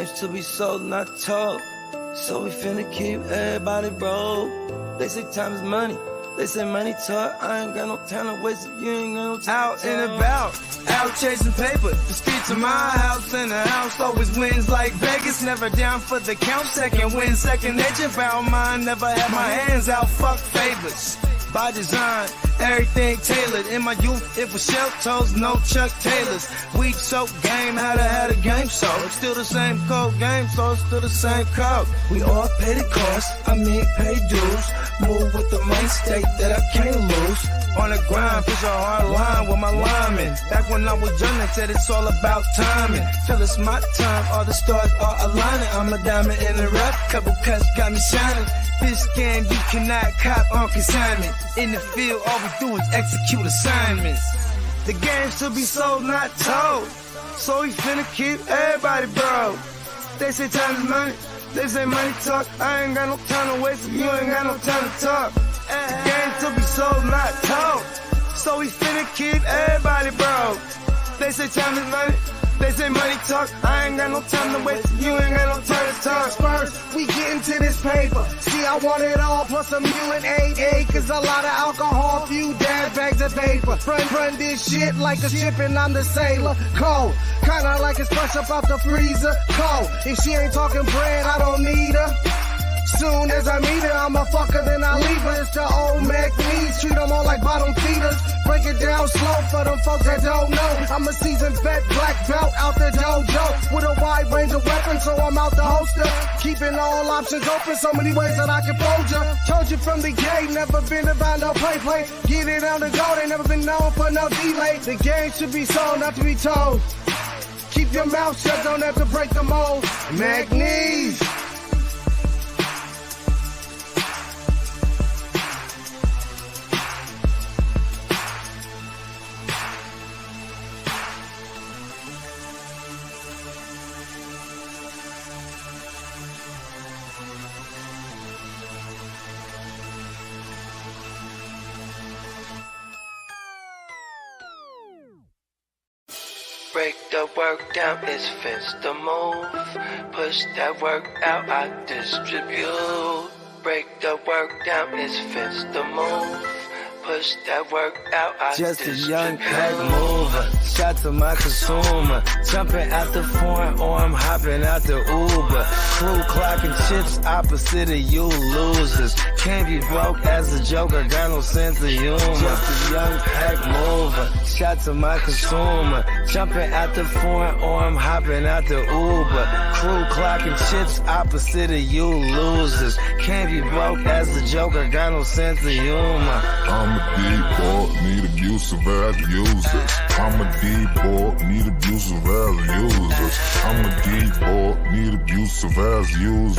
game's to be sold, not told. So we finna keep everybody broke. They say time is money. They say money talk. I ain't got no time to waste if you ain't got no time. Out and about, out chasing paper. The streets of my house and the house always wins like Vegas. Never down for the count. Second win, second nature. Found mine. Never had my hands out. Fuck favors. By design, everything tailored. In my youth, it was shell toes, no Chuck Taylors. Weak soap game, had a game so it's still the same code game, so it's still the same code. We all pay the cost, pay dues. Move with the money state that I can't lose. On the grind, push a hard line with my linemen. Back when I was young, they said it's all about timing. Till it's my time, all the stars are aligning. I'm a diamond in the rough, couple cuts got me shining. This game you cannot cop on consignment. In the field, all we do is execute assignments. The game's to be sold, not told. So we finna keep everybody broke. They say time is money, they say money talk. I ain't got no time to waste if you ain't got no time to talk. The game's to be sold, not told. So we finna keep everybody broke. They say time is money, they say money talk. I ain't got no time to waste. You ain't got no time to talk. First, we get into this paper. See, I want it all, plus a mule and 8 acres. A lot of alcohol, few dad bags of paper. Run this shit like a ship and I'm the sailor. Cold, kinda like it's fresh up out the freezer. Cold, if she ain't talking bread, I don't need her. Soon as I meet her, I'ma fuck her, then I leave her. It's the old Mac needs, treat them all like bottom feeders. Break it down slow for them folks that don't know. I'm a seasoned vet, black belt out the dojo. With a wide range of weapons, so I'm out the holster. Keeping all options open, so many ways that I can fold ya. Told you from the gate, never been about no play. Get it on the go, they never been known for no delay. The game should be sold, not to be told. Keep your mouth shut, don't have to break the mold. Mac needs. Break the work down, it's fence to move. Push that work out, I distribute. Break the work down, it's fence to move. Push that work out, I just distribute. A young pack mover, shot to my consumer. Jumping out the foreign or I'm hopping out the Uber. Crew clocking chips opposite of you losers. Can't be broke as a joker, got no sense of humor. Just a young pack mover, shot to my consumer. Jumping out the foreign or I'm hopping out the Uber. Crew clocking chips opposite of you losers. Can't be broke as a joker, got no sense of humor. I'm a D-boy, need abusive as users. I'm a D-boy, need abusive as users. I'm a D-boy, need abusive as users.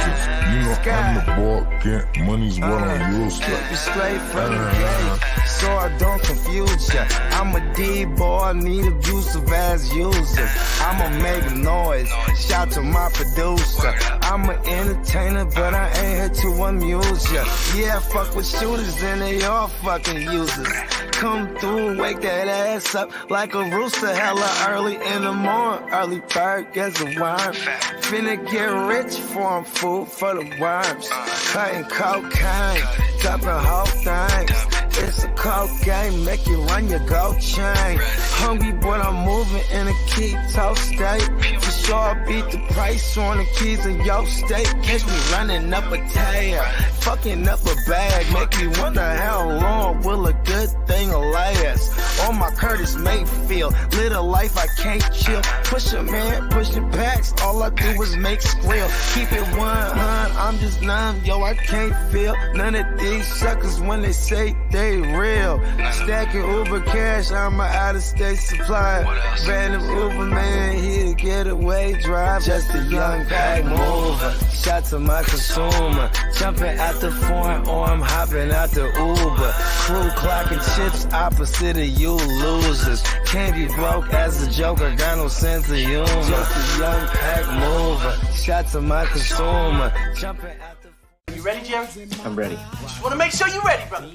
You know I'm the boy, get money's what I'm used to. Keep you straight from the gate, so I don't confuse ya. I'm a D-boy, need abusive as users. I'ma make noise, shout to my producer. I'm an entertainer, but I ain't here to amuse ya. Yeah, fuck with shooters and they all fucking users. Come through and wake that ass up like a rooster, hella early in the morning. Early bird gets a worm. Finna get rich for 'em, food for the worms. Cutting cocaine, dumping whole things. It's a cold game, make you run your gold chain. Hungry, but I'm moving in a keto state. For sure, I beat the price on the keys in your state. Catch me running up a tab, fucking up a bag. Make me wonder how long will a good thing last. On my Curtis Mayfield, live a life I can't chill. Push a man, pushing packs, all I do is make squeal. Keep it 100, I'm just numb, yo, I can't feel none of these suckers when they say they real. Stacking Uber cash, I'm an out-of-state supply. Random Uber man, here to get away drive. Just a young pack mover, shot to my consumer. Jumping out the foreign or I'm hopping out the Uber. Crew clocking chips opposite of you losers. Can't be broke as a joker, got no sense of humor. Just a young pack mover, shot to my consumer. Jumping out the... You ready, Jerry? I'm ready. Just want to make sure you're ready, brother.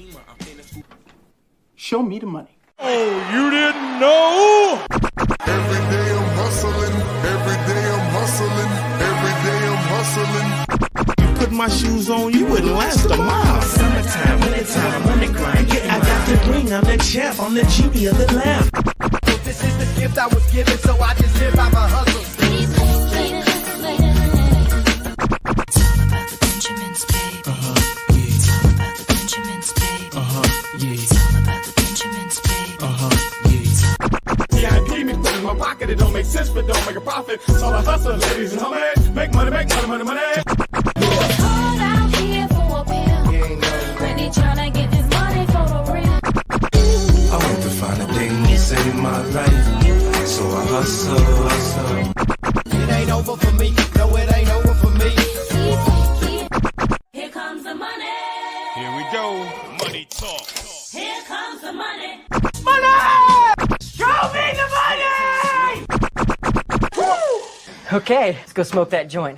Show me the money. Oh, you didn't know? Every day I'm hustling, every day I'm hustling, every my shoes on, you wouldn't last a mile. Summertime, wintertime, I'm on the grind. I got the ring, I'm the champ, I'm the genie of the lamp. This is the gift I was given, so I just live by my hustle. My pocket, it don't make sense, but don't make a profit. It's all a hustle, ladies and homies. Make money, money, money, money. Called out here for a pill. Really tryna get this money for the real. I want to find a thing to save my life, so I hustle. It ain't over for me. No, it ain't over for me. Here comes the money. Here we go. Money talk. Here comes the money. Show me the money! Okay, let's go smoke that joint.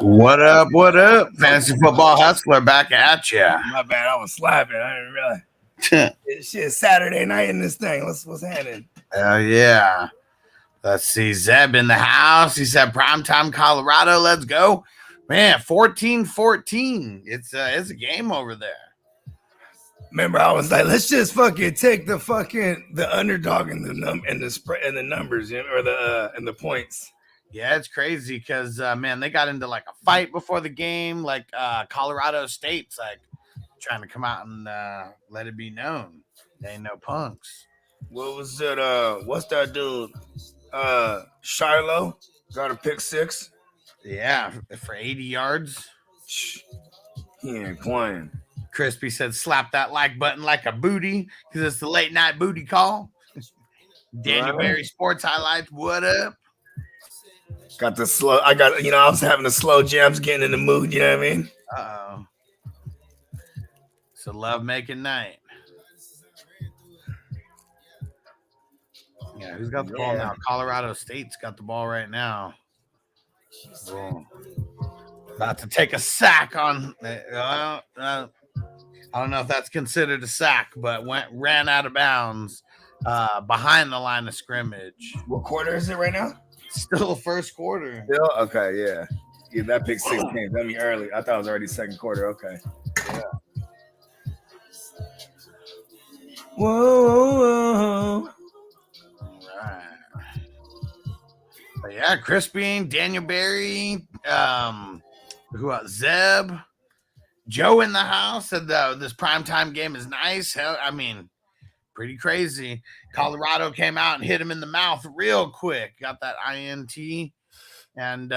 What up? What up? Fantasy Football Hustler back at ya. My bad, I was slapping. I didn't realize. It's shit Saturday night in this thing. What's happening? Hell yeah. Let's see. Zeb in the house. He said primetime Colorado. Let's go. Man, 14-14. It's a game over there. Remember, I was like, let's just fucking take the underdog and the spread and the numbers, you know, or the points. Yeah, it's crazy because man, they got into like a fight before the game. Like Colorado State's like trying to come out and let it be known they ain't no punks. What was it? What's that dude? Shiloh got a pick six. Yeah, for 80 yards. He ain't playing. Crispy said, slap that like button like a booty because it's the late night booty call. Daniel Berry Sports Highlights, what up? Got the slow. I was having the slow jams, getting in the mood. You know what I mean? Uh-oh. It's a love-making night. Yeah, who's got the ball now? Colorado State's got the ball right now. Boom. About to take a sack on. I don't know if that's considered a sack, but ran out of bounds behind the line of scrimmage. What quarter is it right now? Still the first quarter. Still? Okay, yeah. Yeah, that pick 16. Let me early. I thought it was already second quarter. Okay. Yeah. Whoa. All right. But yeah, Crispy, Daniel Berry, who else? Zeb. Joe in the house said this primetime game is nice. Hell, I mean, pretty crazy. Colorado came out and hit him in the mouth real quick. Got that INT. And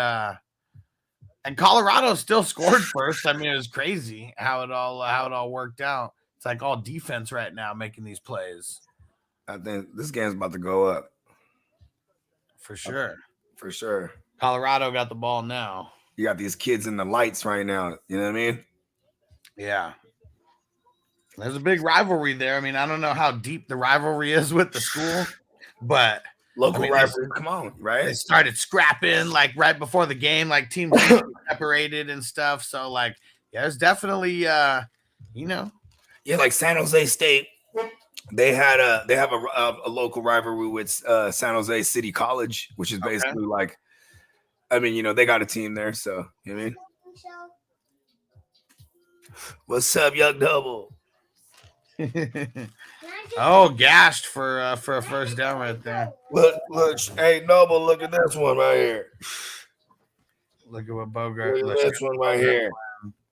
Colorado still scored first. I mean, it was crazy how it all worked out. It's like all defense right now making these plays. I think this game's about to go up. For sure. For sure. Colorado got the ball now. You got these kids in the lights right now. You know what I mean? Yeah. There's a big rivalry there. I mean, I don't know how deep the rivalry is with the school, but local rivalry. Come on, right? They started scrapping like right before the game, like teams separated and stuff. So like, yeah, there's definitely yeah, like San Jose State. They have a local rivalry with San Jose City College, which is basically like, I mean, they got a team there, so you know what I mean. What's up, Young Double? Oh, gashed for a first down right there. Look, hey Noble, look at this one right here. Look at what Bogard. Look at this one right here.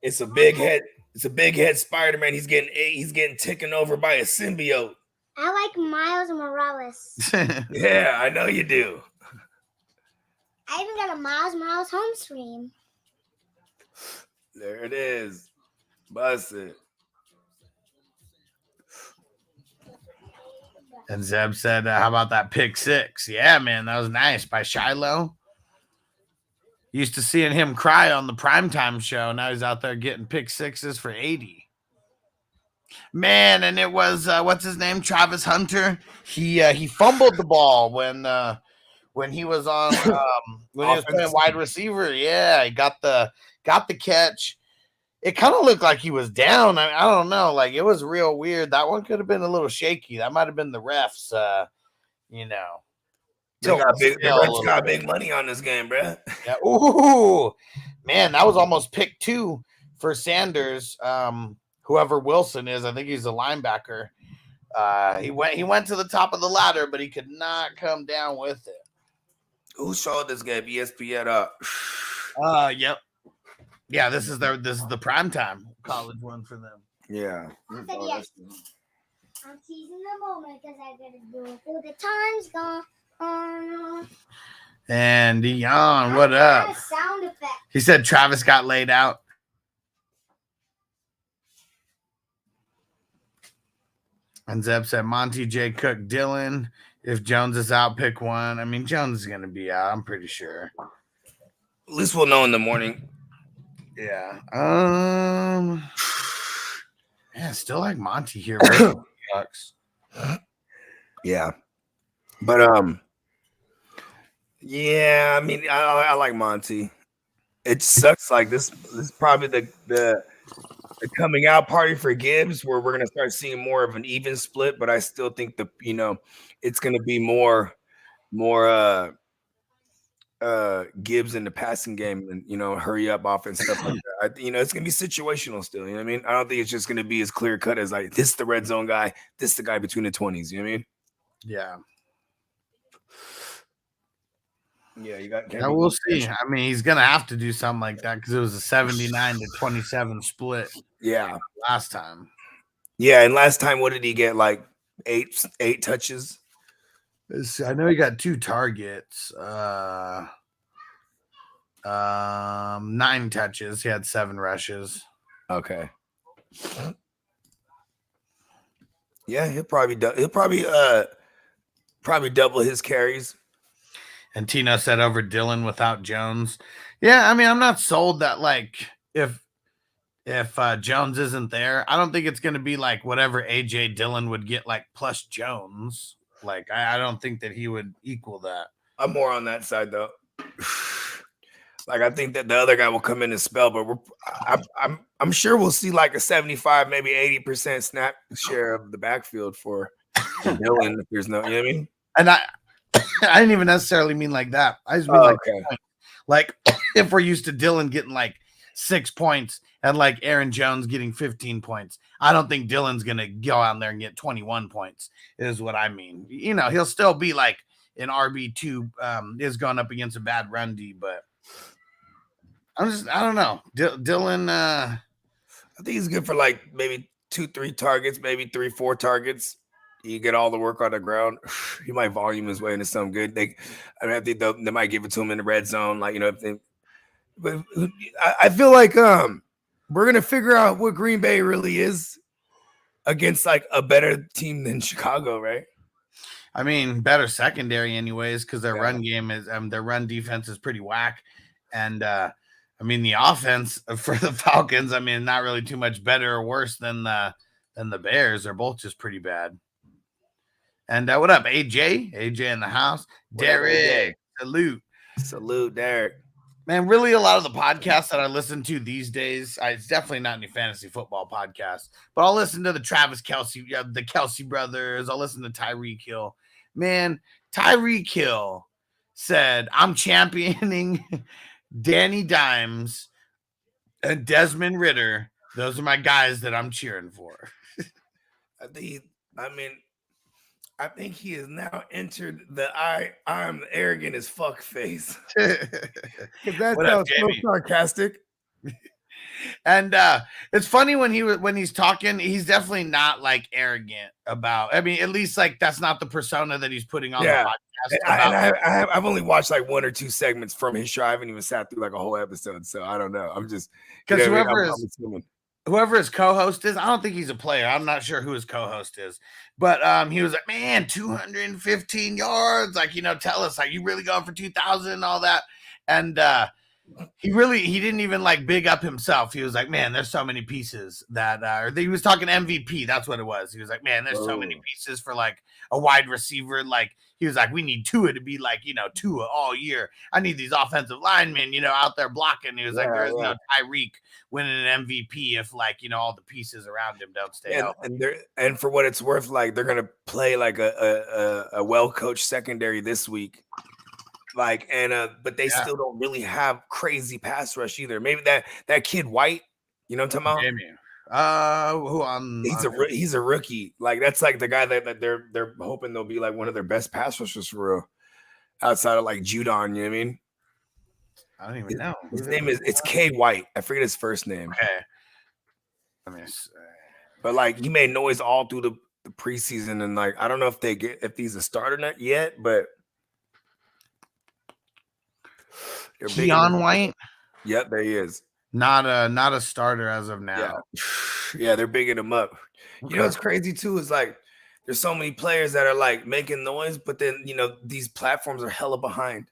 It's a big head. It's a big head Spider-Man. He's getting taken over by a symbiote. I like Miles Morales. Yeah, I know you do. I even got a Miles Morales home stream. There it is. Bust it. And Zeb said, how about that pick six? Yeah, man, that was nice by Shiloh. Used to seeing him cry on the primetime show. Now he's out there getting pick sixes for 80. Man, and it was, what's his name? Travis Hunter. He fumbled the ball when he was on, when he was playing wide receiver. Yeah, he got the catch. It kind of looked like he was down. I don't know. Like, it was real weird. That one could have been a little shaky. That might have been the refs, The refs got big money on this game, bro. Yeah. Ooh, man, that was almost pick 2 for Sanders. Whoever Wilson is, I think he's a linebacker. He went to the top of the ladder, but he could not come down with it. Who showed this game? ESPN up. Yep. Yeah, this is the primetime college one for them. Yeah. I said yes. I'm teasing the moment because I gotta do it. Oh, the time's gone. And Dion, what up? Sound effect. He said Travis got laid out. And Zeb said Monty, J. Cook, Dylan. If Jones is out, pick one. I mean, Jones is going to be out, I'm pretty sure. At least we'll know in the morning. Yeah. Man, still like Monty here. Sucks. Yeah. But yeah, I mean, I like Monty. It sucks. Like this is probably the coming out party for Gibbs, where we're gonna start seeing more of an even split. But I still think it's gonna be more Gibbs in the passing game and hurry up offense stuff like that. It's gonna be situational still. You know what I mean? I don't think it's just gonna be as clear cut as like this is the red zone guy, this is the guy between the 20s. You know what I mean? Yeah. Yeah, you got. Yeah, we'll see. I mean, he's gonna have to do something like that because it was a 79-27 split. Yeah, last time. Yeah, and last time, what did he get? Like eight touches. I know he got 2 targets. 9 touches. He had 7 rushes. Okay. Yeah, he'll probably double his carries. And Tino said over Dylan without Jones. Yeah, I mean, I'm not sold that like if Jones isn't there, I don't think it's going to be like whatever AJ Dillon would get like plus Jones. Like I don't think that he would equal that. I'm more on that side though. Like I think that the other guy will come in and spell, but I'm sure we'll see like a 75, maybe 80% snap share of the backfield for Dillon. If there's no, you know what I mean? And I didn't even necessarily mean like that. I just mean like if we're used to Dillon getting like 6 points and like Aaron Jones getting 15 points, I don't think Dillon's gonna go out there and get 21 points. Is what I mean. He'll still be like an RB2. Is going up against a bad run D, but I don't know. Dillon. I think he's good for like maybe 2-3 targets, maybe 3-4 targets. You get all the work on the ground. He might volume his way into something good. I think they might give it to him in the red zone, like but I feel like we're gonna figure out what Green Bay really is against like a better team than Chicago, right? I mean, better secondary, anyways, because their run game is their run defense is pretty whack, and I mean the offense for the Falcons. I mean, not really too much better or worse than the Bears. They're both just pretty bad. And what up, AJ? AJ in the house. Derek, salute, Derek. Man, really, a lot of the podcasts that I listen to these days, it's definitely not any fantasy football podcasts, but I'll listen to the Travis Kelce, the Kelce brothers. I'll listen to Tyreek Hill. Man, Tyreek Hill said, "I'm championing Danny Dimes and Desmond Ridder. Those are my guys that I'm cheering for." I think he has now entered the I'm arrogant as fuck phase. That sounds so sarcastic. And it's funny when he's talking, he's definitely not like arrogant about. I mean, at least like that's not the persona that he's putting on the podcast. I've only watched like 1 or 2 segments from his show. I haven't even sat through like a whole episode, so I don't know. I'm just because whoever his co-host is, I don't think he's a player. I'm not sure who his co-host is, but he was like, man, 215 yards. Like, tell us, like, you really going for 2,000 and all that. And he didn't even like big up himself. He was like, man, there's so many pieces that he was talking MVP. That's what it was. He was like, man, there's so many pieces for like a wide receiver. Like, he was like, we need Tua to be like, Tua all year. I need these offensive linemen, out there blocking. He was like, there's no Tyreek winning an MVP if like, all the pieces around him don't stay healthy. And for what it's worth, like they're gonna play like a well-coached secondary this week. Like, and but they still don't really have crazy pass rush either. Maybe that kid White, you know what I'm talking about? Who on? He's a rookie. Like that's like the guy that they're hoping they'll be like one of their best pass rushers for real, outside of like Judon. You know what I mean? I don't even know. His name is K White. I forget his first name. Okay. I mean, but like he made noise all through the preseason, and like I don't know if he's a starter not yet, but Keon White. Yep, there he is. Not a starter as of now. Yeah, they're bigging him up. Okay. You know what's crazy too is like there's so many players that are like making noise, but then these platforms are hella behind.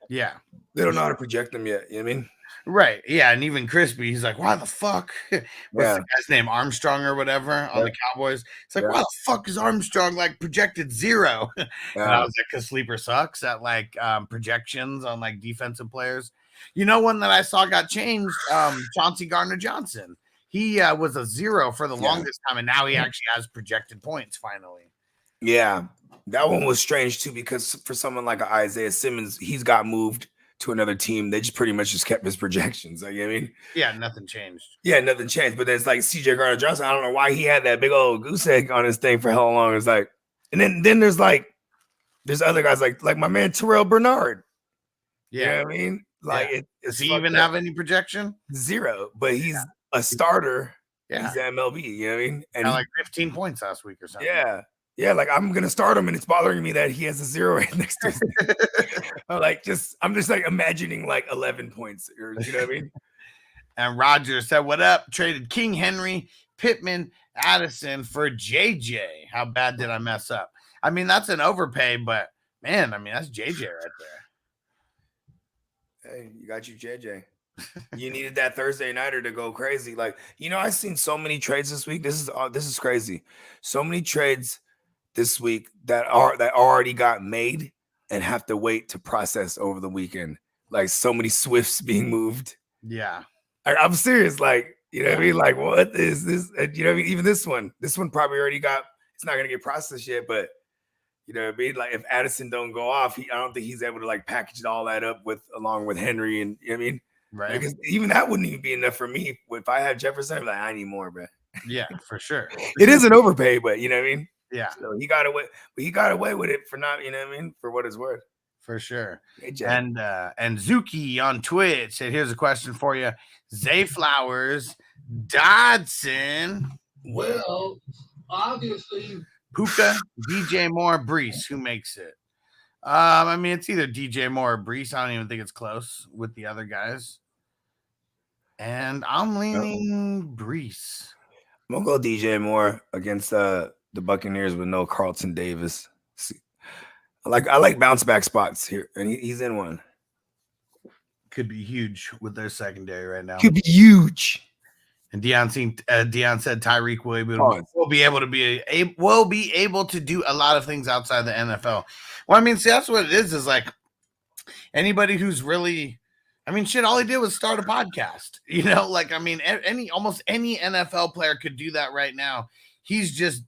Yeah, they don't know how to project them yet. You know what I mean? Right. Yeah, and even Crispy, he's like, "Why the fuck?" What's the guy's name? Armstrong or whatever on the Cowboys. It's like, "Why the fuck is Armstrong like projected 0?" And I was like, "Cause Sleeper sucks at like projections on like defensive players." You know, one that I saw got changed. Chauncey Gardner-Johnson. He was a 0 for the longest time, and now he actually has projected points finally. Yeah, that one was strange too because for someone like Isaiah Simmons, he's got moved to another team. They just pretty much just kept his projections. Like, you know what I mean? Yeah, nothing changed. Yeah, nothing changed. But then it's like CJ Gardner-Johnson. I don't know why he had that big old goose egg on his thing for how long. It's like, and then there's other guys like my man Terrell Bernard. Yeah, you know what I mean? Like, does he even have any projection? 0, but he's a starter. Yeah, he's MLB. You know what I mean? And like 15 points last week or something. Yeah. Yeah, like I'm gonna start him, and it's bothering me that he has a 0 right next to his name. I'm just like imagining like 11 points, or you know what I mean? And Roger said, "What up?" Traded King Henry, Pittman, Addison for JJ. How bad did I mess up? I mean, that's an overpay, but man, I mean that's JJ right there. Hey, you got you JJ. You needed that Thursday nighter to go crazy. Like, I've seen so many trades this week. This is crazy. So many trades this week that already got made and have to wait to process over the weekend. Like so many Swifts being moved. Yeah. I'm serious. Like, you know what I mean? Like, what is this? You know what I mean? Even this one probably already it's not going to get processed yet, but you know what I mean? Like if Addison don't go off, I don't think he's able to like package all that up along with Henry, and you know what I mean? Right. Because even that wouldn't even be enough for me. If I had Jefferson, I'd be like, I need more, bro. Yeah, for sure. It is an overpay, but you know what I mean? Yeah. So he got away with it for not, you know what I mean? For what it's worth. For sure. AJ. And Zuki on Twitch said, "Here's a question for you. Zay Flowers, Dodson. Well, obviously. Puka, DJ Moore, Brees. Who makes it?" I mean, it's either DJ Moore or Brees. I don't even think it's close with the other guys. And I'm leaning Brees. I'm gonna go DJ Moore against the Buccaneers with no Carlton Davis. I like bounce back spots here, and he's in one. Could be huge with their secondary right now. Could be huge. And Dion said Tyreek will be able to do a lot of things outside the NFL. Well, I mean, see, that's what it is like anybody who's really, I mean, shit, all he did was start a podcast, you know, like, I mean, almost any NFL player could do that right now. He's just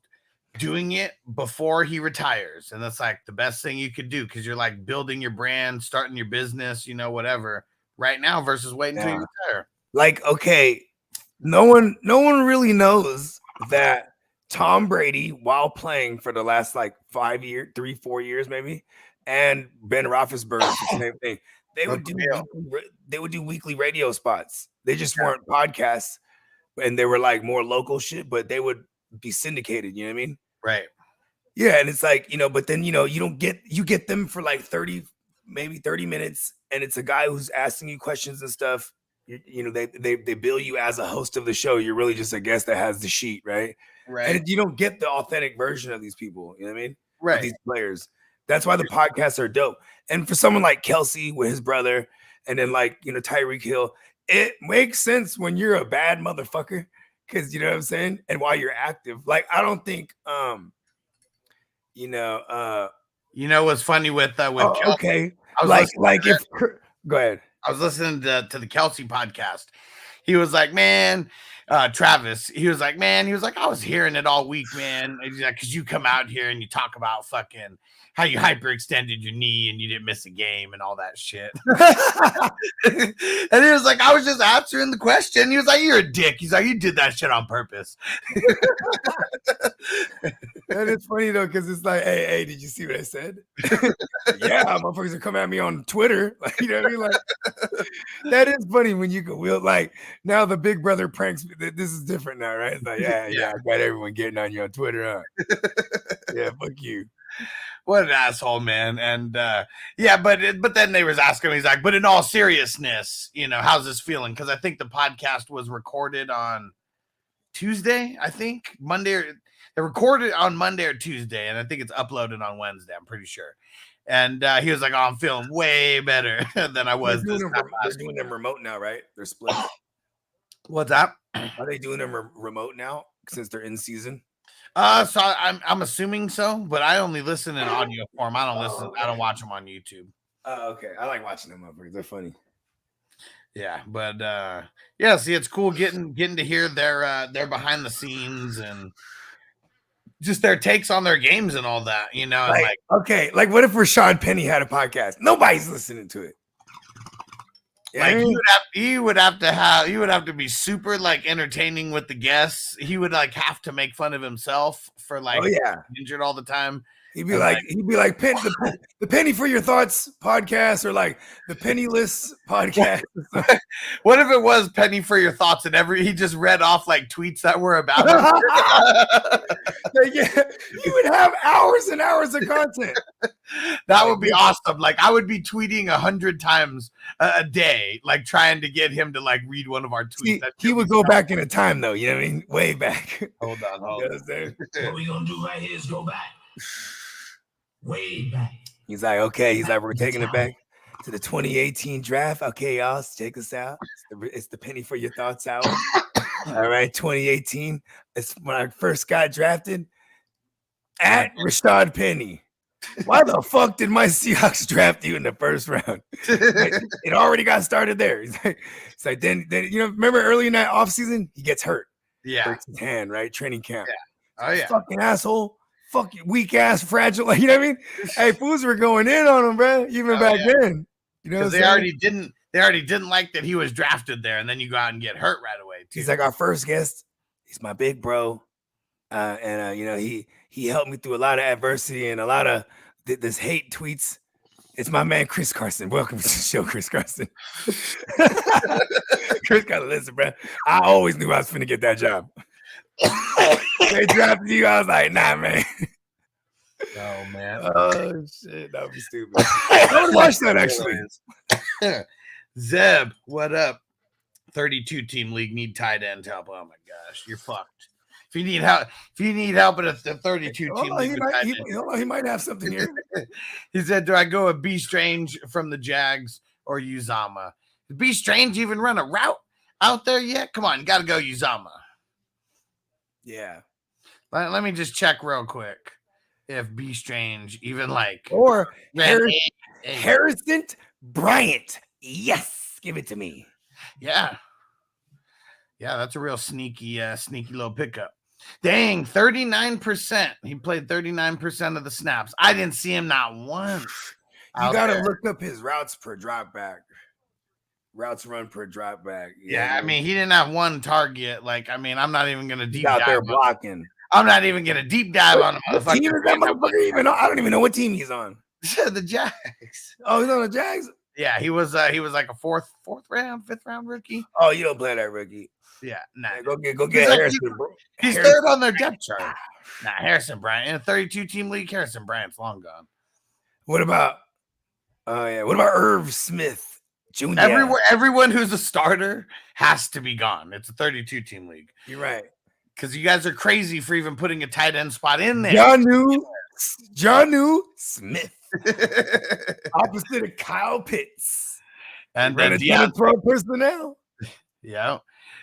doing it before he retires. And that's like the best thing you could do, because you're like building your brand, starting your business, you know, whatever right now versus waiting until you retire. Like, okay, no one really knows that Tom Brady, while playing for the last like 5 years, 3-4 years maybe, and Ben Roethlisberger, the same thing. They would do weekly radio spots. They just weren't podcasts, and they were like more local shit, but they would be syndicated. You know what I mean? Right. Yeah, and it's like, but then you get them for like 30 minutes, and it's a guy who's asking you questions and stuff. They bill you as a host of the show. You're really just a guest that has the sheet, right? Right. And you don't get the authentic version of these people. You know what I mean? Right. Of these players. That's why the podcasts are dope. And for someone like Kelsey with his brother, and then like Tyreek Hill, it makes sense when you're a bad motherfucker, because you know what I'm saying. And while you're active, like I don't think what's funny with Kelsey, okay, go ahead. I was listening to the Kelsey podcast. he was like, man, Travis, he was like, I was hearing it all week, man. He's like, because you come out here and you talk about fucking how you hyperextended your knee and you didn't miss a game and all that shit. And he was like, I was just answering the question. He was like, you're a dick. He's like, you did that shit on purpose. That is funny though, because it's like, hey, did you see what I said? Yeah, motherfuckers are coming at me on Twitter. Like, you know what I mean? Like, that is funny when you go, like, now the Big Brother pranks. This is different now, right? It's like, yeah, I got everyone getting on you on Twitter, huh? Yeah, fuck you. What an asshole, man. And but then they was asking him, he's like, but in all seriousness, how's this feeling? Because I think the podcast was recorded on Tuesday, I think. They recorded on Monday or Tuesday, and I think it's uploaded on Wednesday, I'm pretty sure. And he was like, oh, I'm feeling way better than I was. They're doing them remote now, right? They're split. What's that? Are they doing them remote now since they're in season? So I'm assuming so, but I only listen in audio form. I don't watch them on YouTube. Oh, okay. I like watching them up. They're funny. Yeah, but see, it's cool getting to hear their behind the scenes and just their takes on their games and all that, Like what if Rashad Penny had a podcast? Nobody's listening to it. Like he would have to be super like entertaining with the guests. He would like have to make fun of himself for like injured all the time. He'd be like the Penny for Your Thoughts podcast, or like the Penniless podcast. What if it was Penny for Your Thoughts and he just read off like tweets that were about him? You would have hours and hours of content. That would be awesome. Like I would be tweeting 100 times a day, like trying to get him to like read one of our tweets. He would go back in a time though, you know what I mean? Way back. Hold on. What we gonna do right here is go back. Way back. He's like, we're taking it back to the 2018 draft. Okay, y'all, check us out. It's the Penny for Your Thoughts hour. All right, 2018. It's when I first got drafted at Rashad Penny. Why the fuck did my Seahawks draft you in the first round? It already got started there. It's like then remember early in that offseason, he gets hurt. Yeah. Breaks his hand, right? Training camp. Yeah. Oh yeah. Fucking asshole. Fucking weak ass, fragile. You know what I mean? Hey, fools were going in on him, bro. Even back then. You know, because they already didn't like that he was drafted there, and then you go out and get hurt right away. He's like our first guest. He's my big bro, and he helped me through a lot of adversity and a lot of this hate tweets. It's my man Chris Carson. Welcome to the show, Chris Carson. Chris got to listen, bro. I always knew I was finna get that job. They drafted you. I was like, nah, man. Oh man. Oh shit, that would be stupid. I would watch that actually. Zeb, what up? 32 team league, need tight end help. Oh my gosh, you're fucked. If you need help in a 32 team league, he might have something here. He said, do I go with B Strange from the Jags or Uzama? Did B Strange even run a route out there yet? Come on, you gotta go Uzama. Yeah. Let me just check real quick if B Strange even like or Harrison Bryant. Yes, give it to me. Yeah, that's a real sneaky little pickup. Dang, 39%. He played 39% of the snaps. I didn't see him not once. You gotta look up his routes per drop back. Routes run per drop back. Yeah, I mean, he didn't have one target. Like, I mean, I'm not even gonna deep dive. Out there blocking. I'm not even gonna deep dive on him. What team is that motherfucker even on? I don't even know what team he's on. The Jags. Oh, he's on the Jags. Yeah, he was like a fifth round rookie. Oh, you don't play that rookie. Yeah, nah. Go get Harrison. He's third on their depth chart. Nah, Harrison Bryant in a 32 team league. Harrison Bryant's long gone. What about? What about Irv Smith? Junior. Everyone who's a starter has to be gone. It's a 32 team league. You're right. Because you guys are crazy for even putting a tight end spot in there. Jonnu Smith. Opposite of Kyle Pitts. And then Deontay personnel. Yeah.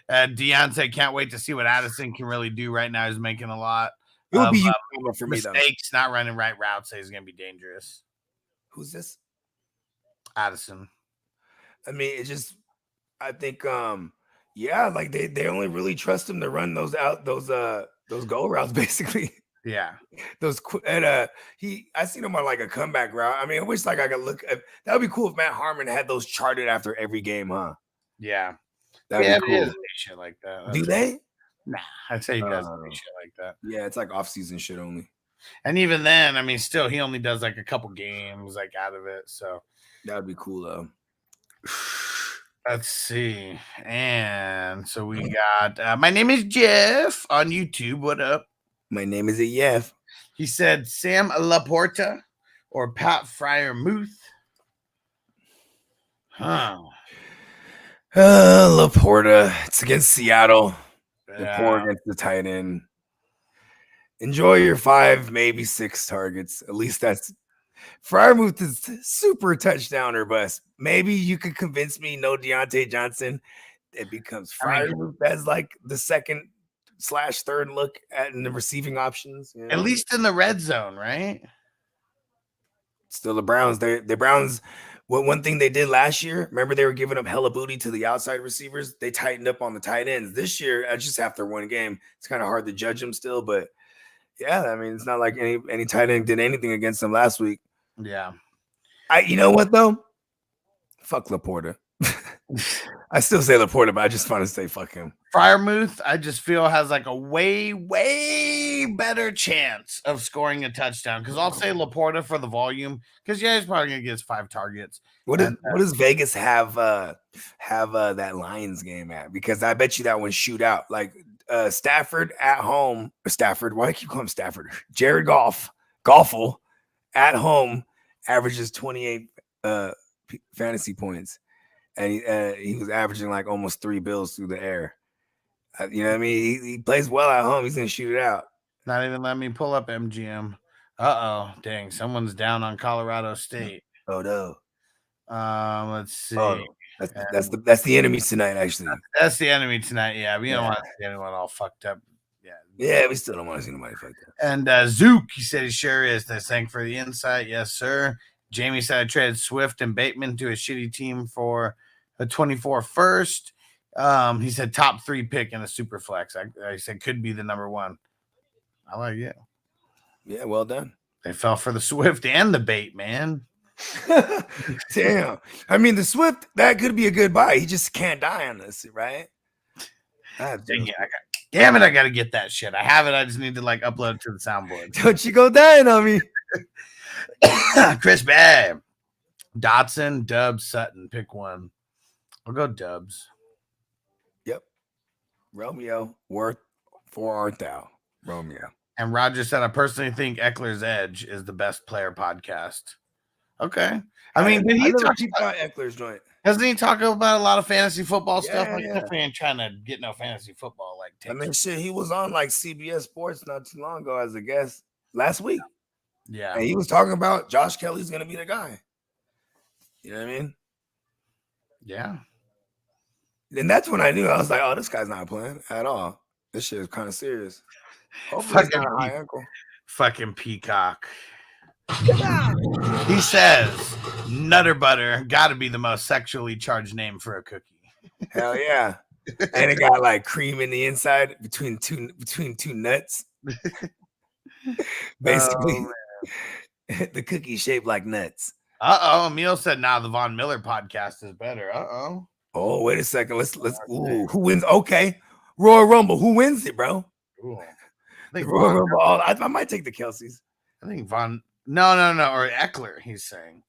And Deontay can't wait to see what Addison can really do right now. He's making a lot of for mistakes, not running right routes. So he's going to be dangerous. Who's this? Addison. I mean, it's just, I think Yeah, like they only really trust him to run those go routes basically. Yeah. I seen him on like a comeback route. I mean, I wish like I could look at that. Would be cool if Matt Harmon had those charted after every game, huh? Yeah. That'd be cool. Shit like that. Do they? Nah, I'd say he does shit like that. Yeah, it's like off-season shit only. And even then, I mean, still he only does like a couple games like out of it. So that'd be cool though. Let's see. And so we got my name is Jeff on YouTube. What up? My name is Jeff. He said Sam Laporta or Pat Fryer-Muth. Huh. Laporta. It's against Seattle. Yeah. Laporta against the tight end. Enjoy your 5, maybe 6 targets. At least that's Fryer-Muth is super touchdown or bust. Maybe you could convince me no Deontay Johnson. It becomes Fryer-Muth as like the 2nd/3rd look at in the receiving options. You know? At least in the red zone, right? Still the Browns. The Browns. One thing they did last year, remember they were giving up hella booty to the outside receivers. They tightened up on the tight ends. This year, just after one game, it's kind of hard to judge them still. But yeah, I mean, it's not like any tight end did anything against them last week. Yeah. You know what though? Fuck Laporta. I still say Laporta, but I just want to say fuck him. Fryer-Muth, I just feel has like a way better chance of scoring a touchdown. Because I'll say Laporta for the volume. Because he's probably gonna get his 5 targets. What does Vegas have that Lions game at? Because I bet you that one shootout. Like Stafford at home. Stafford, why do I keep calling him Stafford? Jared Goffel at home averages 28 fantasy points. And he was averaging like almost 3 bills through the air. You know what I mean? He plays well at home. He's going to shoot it out. Not even let me pull up MGM. Uh-oh. Dang, someone's down on Colorado State. Oh, no. Let's see. Oh, that's the enemies tonight, actually. That's the enemy tonight. Yeah, we don't want to see anyone all fucked up. Yeah, we still don't want to see nobody fucked up. And Zook, he said he sure is. Thanks for the insight. Yes, sir. Jamie said I traded Swift and Bateman to a shitty team for a 24 first. He said top 3 pick in a super flex. I said could be the number 1. I like it. Yeah, well done. They fell for the Swift and the bait, man. Damn. I mean, the Swift, that could be a good buy. He just can't die on this, right? Damn it, I gotta get that shit. I have it. I just need to like upload it to the soundboard. Don't you go dying on me. Chris Bay. Dotson, Dubs, Sutton. Pick one. I'll go Dubs. Yep. Romeo, worth for art thou. Romeo. And Roger said, I personally think Eckler's Edge is the best player podcast. Okay. I mean, did he talk about Eckler's joint? Hasn't he talked about a lot of fantasy football stuff? Like, definitely ain't trying to get no fantasy football. Like, I mean, shit, he was on like CBS Sports not too long ago as a guest last week. Yeah. And he was talking about Josh Kelly's going to be the guy. You know what I mean? Yeah. And that's when I knew. I was like, oh, this guy's not playing at all. This shit is kind of serious. Hopefully it's not a high ankle. Fucking Peacock. He says, Nutter Butter got to be the most sexually charged name for a cookie. Hell yeah. And it got like cream in the inside between two nuts. Basically, the cookie shaped like nuts. Emil said, nah, the Von Miller podcast is better. Oh, wait a second. Let's ooh, who wins? Okay. Royal Rumble. Who wins it, bro? Ooh. I think Royal Rumble. I might take the Kelseys. I think Von. No. Or Eckler, he's saying.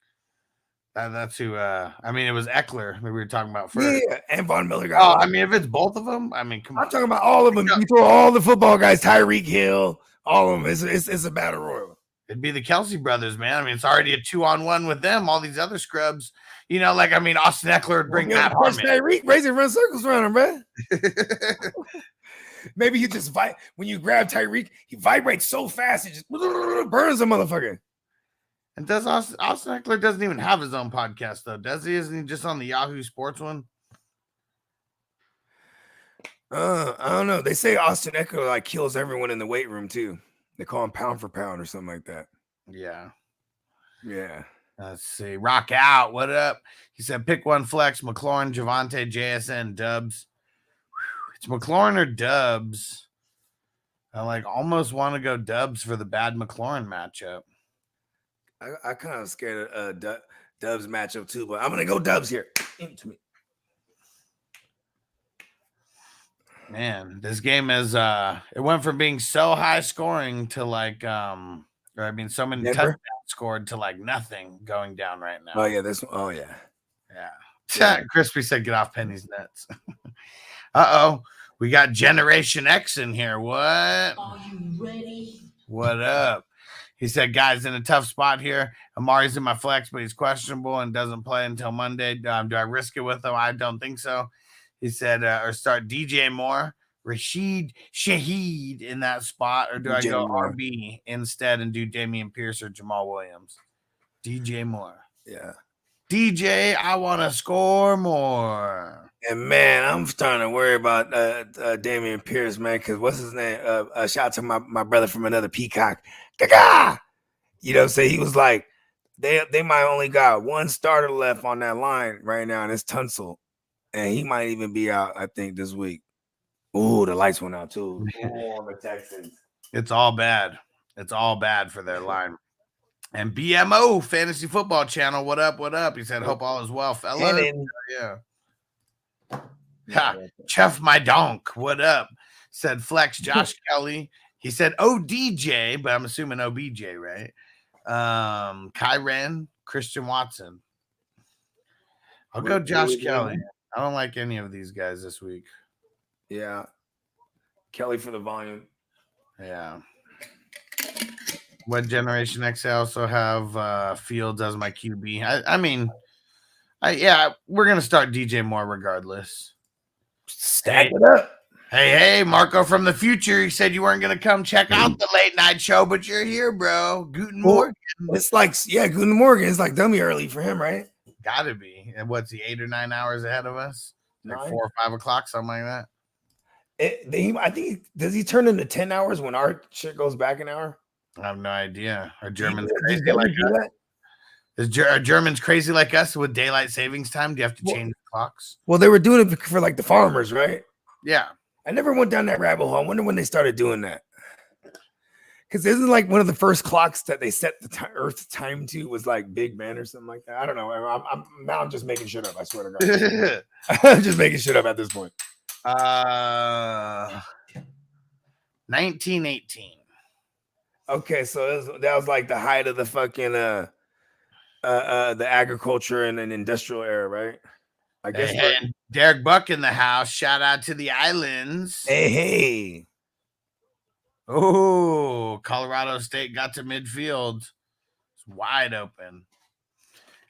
That's who. I mean, it was Eckler that we were talking about first. Yeah, and Von Miller. I mean, if it's both of them, I mean, come on. I'm talking about all of them. You throw all the football guys, Tyreek Hill, all of them. It's a battle royal. It'd be the Kelsey brothers, man. I mean, it's already a 2-on-1 with them. All these other scrubs, you know, like, I mean, Austin Eckler would bring Matt Harmon. Tyreek, raise and run circles around him, bro. Maybe you just when you grab Tyreek, he vibrates so fast it just burns a motherfucker. And does Austin Eckler doesn't even have his own podcast though, does he? Isn't he just on the Yahoo Sports one? I don't know. They say Austin Eckler like kills everyone in the weight room too. They call him pound for pound or something like that. Yeah. Let's see. Rock out. What up? He said pick one flex, McLaurin, Javante, JSN, Dubs. It's McLaurin or Dubs. I like almost want to go Dubs for the bad McLaurin matchup. I kind of scared of Dubs matchup too, but I'm gonna go Dubs here. Into me. Man, this game is it went from being so high scoring to like so many touchdowns scored to like nothing going down right now. Oh yeah, yeah. Yeah. Crispy said get off Penny's nuts. Uh-oh. We got Generation X in here. What? Are you ready? What up? He said, guys, in a tough spot here. Amari's in my flex, but he's questionable and doesn't play until Monday. Do I risk it with him? I don't think so. He said, or start DJ Moore, Rashid Shaheed in that spot, or do I go RB instead and do Damian Pierce or Jamal Williams? DJ Moore. Yeah. DJ, I want to score more. And man, I'm starting to worry about Damian Pierce, man, because what's his name? Shout out to my brother from another Peacock. Gaga! You know what I'm saying? He was like, they might only got one starter left on that line right now, and it's Tunsil. And he might even be out, I think, this week. Ooh, the lights went out too. Oh, the Texans. It's all bad. It's all bad for their line. And BMO Fantasy Football Channel, what up? What up? He said, hope all is well, fellas. Yeah. Chef my donk, what up? Said Flex Josh Kelly. He said ODJ, but I'm assuming OBJ, right? Kyren, Christian Watson. I'll go Josh Kelly. I don't like any of these guys this week. Yeah. Kelly for the volume. Yeah. What Generation X? I also have Fields as my QB. I mean, we're gonna start DJ Moore regardless. Stack it up. Hey, Marco from the future. You said you weren't gonna come check out the late night show, but you're here, bro. Guten Morgen. It's like, Guten Morgen. It's like dummy early for him, right? Gotta be. And what's he, 8 or 9 hours ahead of us? Like 4 or 5 o'clock, something like that. I think does he turn into 10 hours when our shit goes back an hour? I have no idea. Are Germans crazy like us? Are Germans crazy like us with daylight savings time? Do you have to change the clocks? Well, they were doing it for like the farmers, right? Yeah. I never went down that rabbit hole. I wonder when they started doing that. Because isn't like one of the first clocks that they set the Earth time to was like Big Ben or something like that? I don't know. I'm just making shit up. I swear to God. I'm just making shit up at this point. 1918. Okay, so that was like the height of the fucking the agriculture and an industrial era, right? I guess. Hey, Derek Buck in the house. Shout out to the islands. Hey. Oh, Colorado State got to midfield. It's wide open.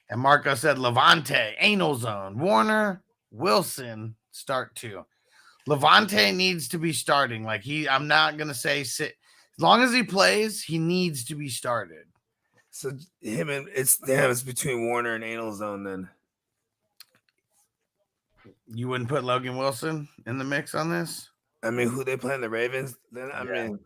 And Marco said Levante, anal zone. Warner, Wilson, start 2. Levante needs to be starting. Like I'm not gonna say sit. As long as he plays, he needs to be started. So it's between Warner and anal zone then. You wouldn't put Logan Wilson in the mix on this? I mean, who they playing, the Ravens? Then I mean,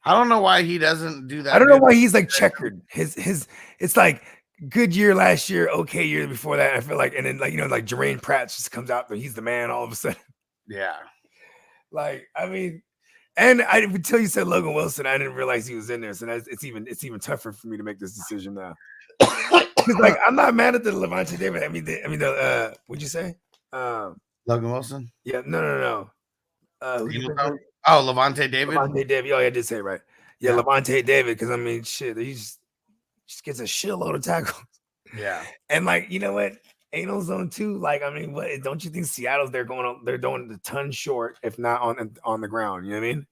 I don't know why he doesn't do that. I don't know why he's like checkered. His it's like good year last year, okay year before that. I feel like, and then like like Jermaine Pratt just comes out, but he's the man all of a sudden. Yeah. Like I mean, and until you said Logan Wilson, I didn't realize he was in there. So it's even tougher for me to make this decision now. Because like I'm not mad at the Levante David. I mean the what'd you say? Logan Wilson? Yeah, no. Levante David. Levante David. Oh, yeah, I did say it right. Yeah, Levante David. Because I mean, shit, he just gets a shitload of tackles. Yeah, and like you know what, anal zone too. Like I mean, what don't you think Seattle's they're doing the ton short, if not on the ground? You know what I mean?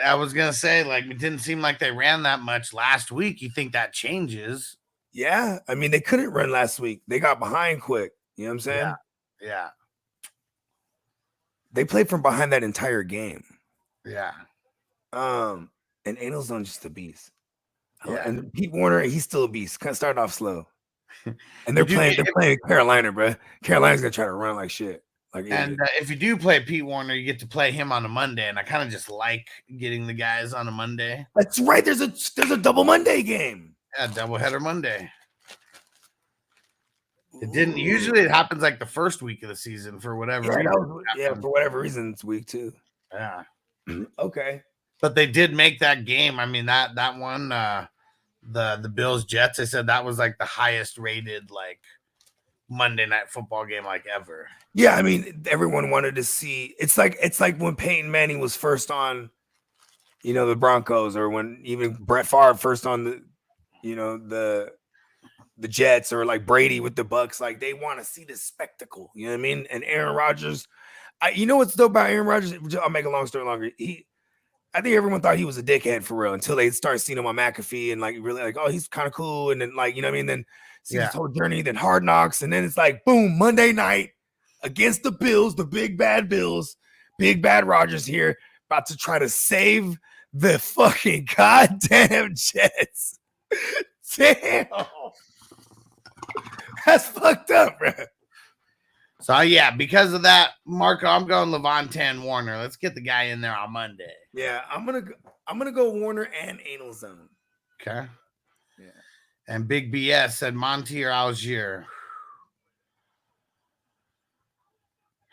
I was gonna say like it didn't seem like they ran that much last week. You think that changes? Yeah, I mean they couldn't run last week. They got behind quick. You know what I'm saying? Yeah. They played from behind that entire game. Yeah. And anal zone just a beast. Yeah. And Pete Warner, he's still a beast. Kind of started off slow. And they're playing Carolina, bro. Carolina's gonna try to run like shit. And if you do play Pete Warner, you get to play him on a Monday, and I kind of just like getting the guys on a Monday. That's right. There's a double Monday game. Yeah, doubleheader Monday. It didn't. Usually it happens like the first week of the season for whatever reason. For whatever reason, it's week 2. Yeah. Okay. But they did make that game. I mean, that one, the Bills Jets, they said that was like the highest rated like Monday Night Football game like ever. Yeah, I mean, everyone wanted to see. It's like when Peyton Manning was first on, the Broncos, or when even Brett Favre first on the Jets, or like Brady with the Bucks. Like, they want to see this spectacle. You know what I mean? And Aaron Rodgers, what's dope about Aaron Rodgers? I'll make a long story longer. I think everyone thought he was a dickhead for real until they started seeing him on McAfee and like really like, oh, he's kind of cool. And then like, you know what I mean? Then see his whole journey, then Hard Knocks. And then it's like, boom, Monday night against the Bills, the big bad Bills, big bad Rodgers here, about to try to save the fucking goddamn Jets. Damn. That's fucked up, bro. So yeah, because of that, Marco, I'm going Levontan Warner. Let's get the guy in there on Monday. Yeah, I'm gonna go Warner and Anal Zone. Okay. Yeah. And Big BS said Monty or Algier.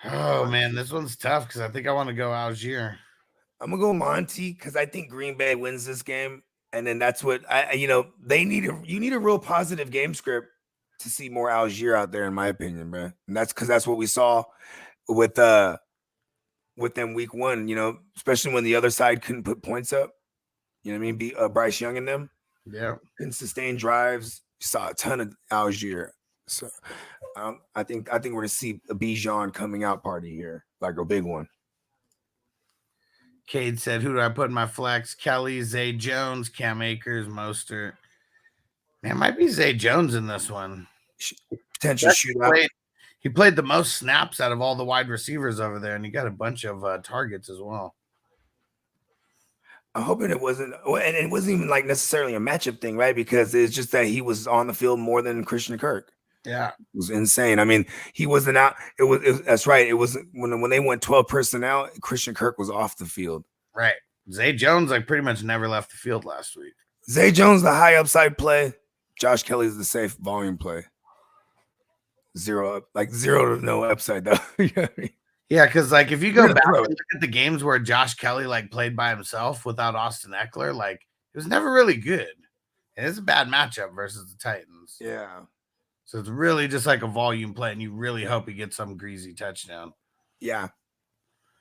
Oh man, this one's tough because I think I want to go Algier. I'm gonna go Monty because I think Green Bay wins this game, and then that's what they need. You need a real positive game script to see more Algier out there, in my opinion, bro. And that's because that's what we saw with them week 1. Especially when the other side couldn't put points up. You know what I mean? Be Bryce Young and them. Yeah, couldn't sustain drives. You saw a ton of Algier. So I think we're gonna see a Bijan coming out party here, like a big one. Cade said, "Who do I put in my flex? Kelly, Zay Jones, Cam Akers, Mostert." Man, might be Zay Jones in this one. Potential shootout. He played the most snaps out of all the wide receivers over there, and he got a bunch of targets as well. I'm hoping it wasn't, and it wasn't even like necessarily a matchup thing, right? Because it's just that he was on the field more than Christian Kirk. Yeah, it was insane. I mean, he wasn't out. It was that's right. It was when they went 12 personnel, Christian Kirk was off the field. Right. Zay Jones like pretty much never left the field last week. Zay Jones, the high upside play. Josh Kelly's the safe volume play. Zero to no upside though. You know what I mean? Yeah, because like if you go back and look at the games where Josh Kelly like played by himself without Austin Eckler, like it was never really good. And it's a bad matchup versus the Titans. Yeah. So it's really just like a volume play, and you really hope he gets some greasy touchdown. Yeah.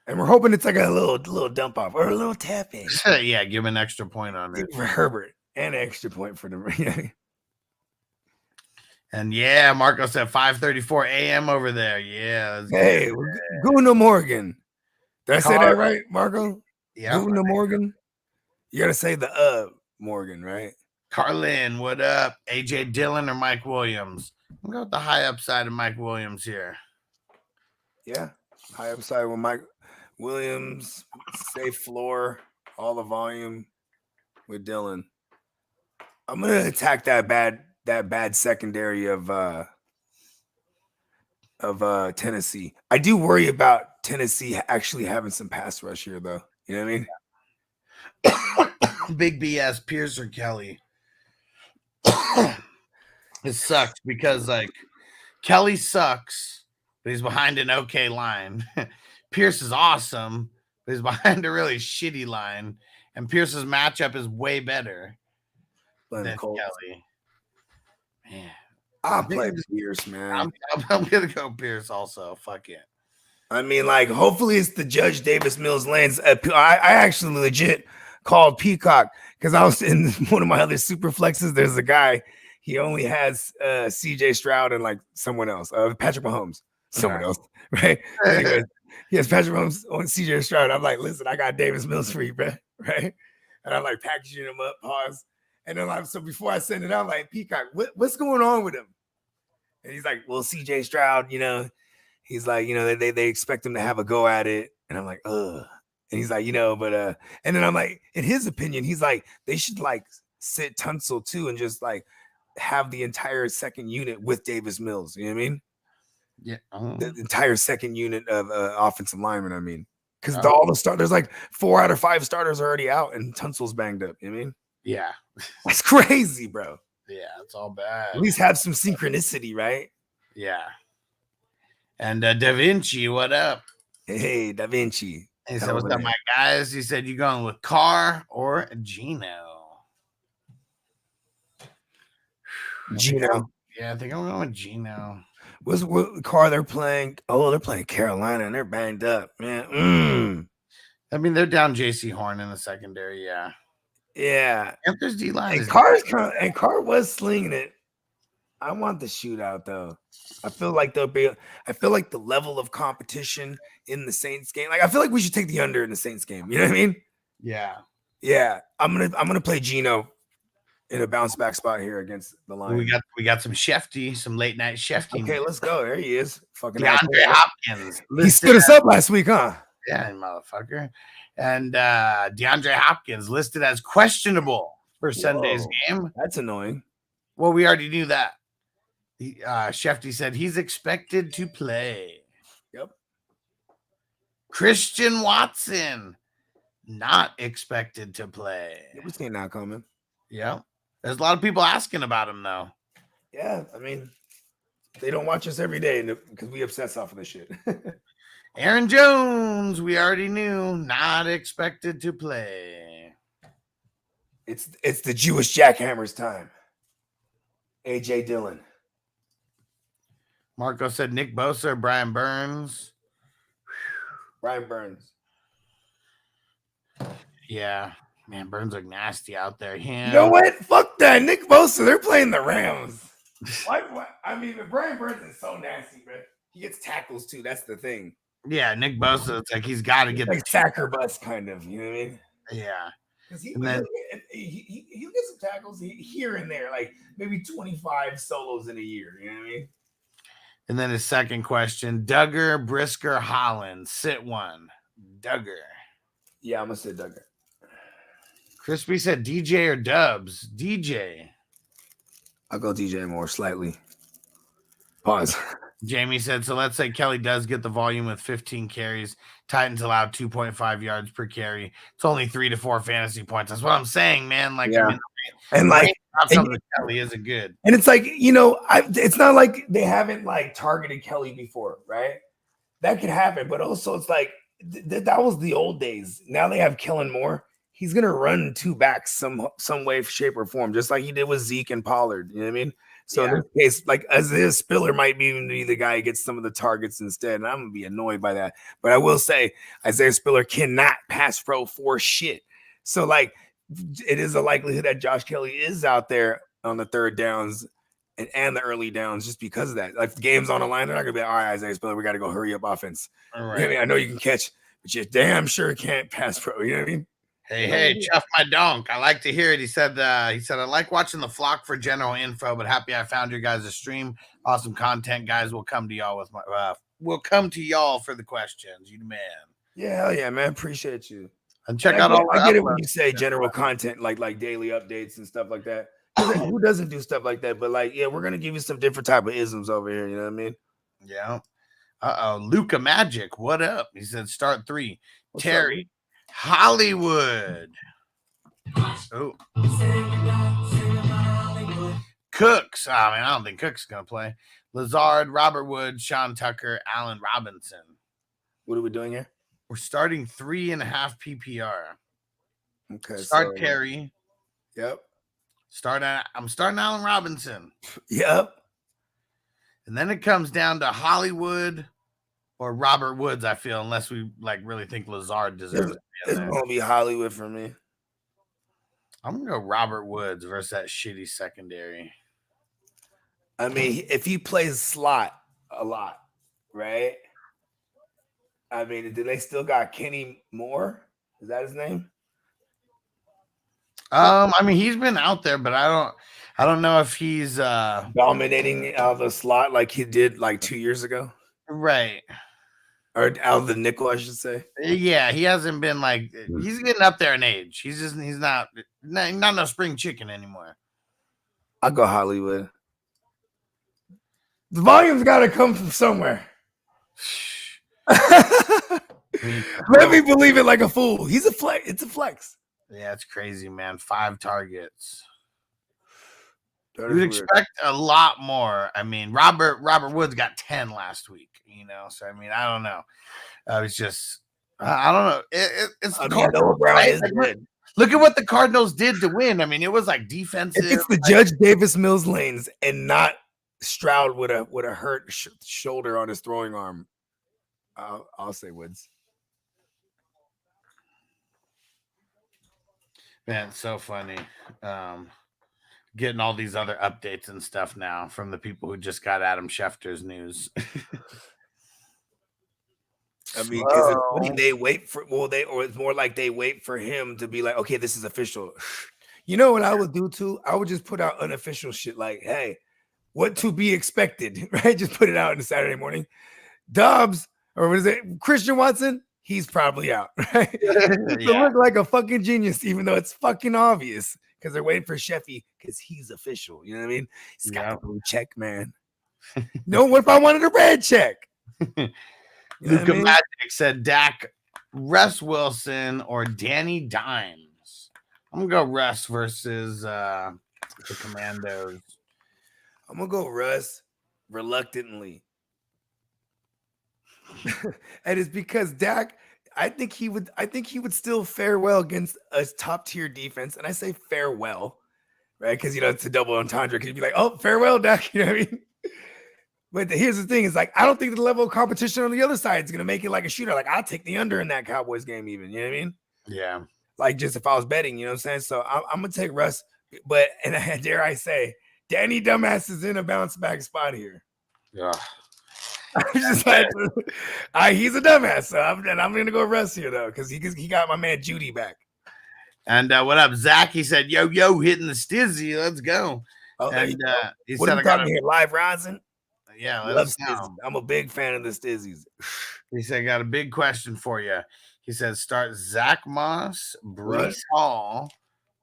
And we're hoping it's like a little dump off or a little tap in. Yeah, give him an extra point on it. For Herbert and an extra point for the And yeah, Marco said 5:34 a.m. over there. Yeah. Hey, Gmm Morgan. Did I say that right, Marco? Yeah. Gmm Morgan. You gotta say the Morgan, right? Carlin, what up? AJ Dillon or Mike Williams? I'm going with the high upside of Mike Williams here. Yeah, high upside with Mike Williams, safe floor, all the volume with Dillon. I'm gonna attack that bad secondary of Tennessee. I do worry about Tennessee actually having some pass rush here, though. You know what I mean? Big BS, Pierce or Kelly. It sucks because like Kelly sucks, but he's behind an okay line. Pierce is awesome, but he's behind a really shitty line. And Pierce's matchup is way better than Kelly. Man, I'll play Pierce, man. I'm gonna go Pierce also. Fuck it. I mean, like, hopefully it's the Judge Davis Mills lanes. I actually legit called Peacock because I was in one of my other super flexes. There's a guy, he only has CJ Stroud and like someone else, Patrick Mahomes, someone else, right? He has Patrick Mahomes on CJ Stroud. I'm like, listen, I got Davis Mills for you, bro, right? And I'm like packaging him up, pause. And then so before I send it out, I'm like, Peacock, what's going on with him? And he's like, well, CJ Stroud, he's like, they expect him to have a go at it. And I'm like, ugh. And he's like, but and then I'm like, in his opinion, he's like, they should like sit Tunsil too and just like have the entire second unit with Davis Mills. You know what I mean? Yeah. The entire second unit of offensive linemen, I mean. Because all the starters, like 4 out of 5 starters are already out and Tunsil's banged up. You know what I mean? Yeah. That's crazy, bro. Yeah, it's all bad. At least have some synchronicity, right? Yeah. And Da Vinci, what up? Hey, Da Vinci. He said, what's up, my guys? He said, you going with Carr or Gino? Gino. Yeah, I think I'm going with Gino. What car they're playing? Oh, they're playing Carolina and they're banged up, man. I mean, they're down JC Horn in the secondary, yeah. Yeah. Panthers D-line And Carr was slinging it. I want the shootout though. I feel like the level of competition in the Saints game. Like I feel like we should take the under in the Saints game. You know what I mean? Yeah. Yeah. I'm gonna play Gino in a bounce back spot here against the Lions. We got some Shefty, some late night Shefty. Okay, let's go. There he is. Fucking DeAndre Hopkins. He stood us up last week, huh? Yeah, motherfucker. And DeAndre Hopkins listed as questionable for Sunday's game. That's annoying. Well, we already knew that. Shefty said he's expected to play. Yep. Christian Watson not expected to play. It was not coming. Yeah. There's a lot of people asking about him though. Yeah, I mean, they don't watch us every day because we obsess off of this shit. Aaron Jones, we already knew, not expected to play. It's the Jewish jackhammer's time. AJ Dillon. Marco said Nick Bosa or Brian Burns. Brian Burns. Yeah. Man, Burns look nasty out there. You know what? Fuck that. Nick Bosa, they're playing the Rams. What? I mean, Brian Burns is so nasty, bro. He gets tackles too. That's the thing. Yeah, Nick Bosa, it's like he's got to get like sacker bus kind of. You know what I mean? Yeah. Because he'll get some tackles here and there, like maybe 25 solos in a year. You know what I mean? And then his second question, Duggar, Brisker, Holland. Sit one. Duggar. Yeah, I'm going to say Duggar. Crispy said DJ or Dubs. DJ. I'll go DJ more slightly. Pause. Jamie said, so let's say Kelly does get the volume with 15 carries. Titans allowed 2.5 yards per carry. It's only 3 to 4 fantasy points. That's what I'm saying, man. Like, yeah. I mean, and like, Kelly isn't good. And it's like, you know, it's not like they haven't like targeted Kelly before, right? That could happen, but also it's like that was the old days. Now they have Kellen Moore. He's gonna run two backs some way, shape, or form, just like he did with Zeke and Pollard. You know what I mean? So in this case, like Isaiah Spiller might be the guy who gets some of the targets instead, and I'm gonna be annoyed by that. But I will say Isaiah Spiller cannot pass pro for shit. So like, it is a likelihood that Josh Kelly is out there on the third downs and the early downs just because of that. Like, if the game's on the line, they're not gonna be all right, Isaiah Spiller, we got to go hurry up offense. All right. You know what I mean? I know you can catch, but you damn sure can't pass pro. You know what I mean? Hey, chuff my donk. I like to hear it. He said, I like watching the flock for general info, but happy I found your guys' stream. Awesome content, guys. We'll come to y'all for the questions. You the man. Yeah, hell yeah, man. Appreciate you. And check out all. I get it when you say general content, like daily updates and stuff like that. Who doesn't do stuff like that? But like, yeah, we're gonna give you some different type of isms over here. You know what I mean? Yeah. Luca Magic, what up? He said start 3. What's Terry. up? Hollywood. Oh. Cooks. Oh, man, I don't think Cook's going to play. Lazard, Robert Wood, Sean Tucker, Allen Robinson. What are we doing here? We're starting 3.5 PPR. Okay. Start Terry. Yep. I'm starting Allen Robinson. Yep. And then it comes down to Hollywood or Robert Woods, I feel, unless we like really think Lazard deserves it. It's gonna be Hollywood for me. I'm gonna go Robert Woods versus that shitty secondary. I mean, if he plays slot a lot, right? I mean, do they still got Kenny Moore? Is that his name? I mean, he's been out there, but I don't know if he's dominating out of the slot like he did like 2 years ago. Right. Or out of the nickel, I should say. Yeah, he hasn't been like, he's getting up there in age. He's not no spring chicken anymore. I'll go Hollywood. The volume's got to come from somewhere. Let me believe it like a fool. He's a flex. It's a flex. Yeah, it's crazy, man. 5 targets. You would expect a lot more. I mean, Robert Woods got 10 last week, you know. So I mean, I don't know. It's just I don't know. It's the Cardinals, right? Like, look at what the Cardinals did to win. I mean, it was like defensive. If it's the Judge Davis Mills lanes and not Stroud with a hurt shoulder on his throwing arm, I'll say Woods. Man, it's so funny. Getting all these other updates and stuff now from the people who just got Adam Schefter's news. I mean, because they wait for or it's more like they wait for him to be like, okay, this is official. You know what I would do too? I would just put out unofficial shit like, hey, what to be expected, right? Just put it out on a Saturday morning. Dobbs, or what is it? Christian Watson, he's probably out, right? To look like a fucking genius, even though it's fucking obvious. Because they're waiting for Sheffy because he's official. You know what I mean? He's got the blue check, man. No, what if I wanted a red check? Luka Magic said Dak, Russ Wilson, or Danny Dimes. I'm gonna go Russ versus the Commandos. I'm gonna go Russ reluctantly. And it's because Dak, I think he would still fare well against a top tier defense. And I say farewell, right? Because it's a double entendre. Because you'd be like, oh, farewell, Dak. You know what I mean? But here's the thing: is like I don't think the level of competition on the other side is gonna make it like a shooter. Like I'll take the under in that Cowboys game, even. You know what I mean? Yeah. Like just if I was betting, you know what I'm saying? So I'm gonna take Russ. But dare I say, Danny Dumbass is in a bounce back spot here. Yeah. I'm just like, he's a dumbass. So I'm gonna go Russ here though, because he got my man Judy back. And what up, Zach? He said, "Yo, hitting the stizzy. Let's go." Oh, and he what said, are you talking here? Live rising. Yeah, let's go. I'm a big fan of the stizzies. He said, "I got a big question for you." He said, "Start Zach Moss, Breece Hall,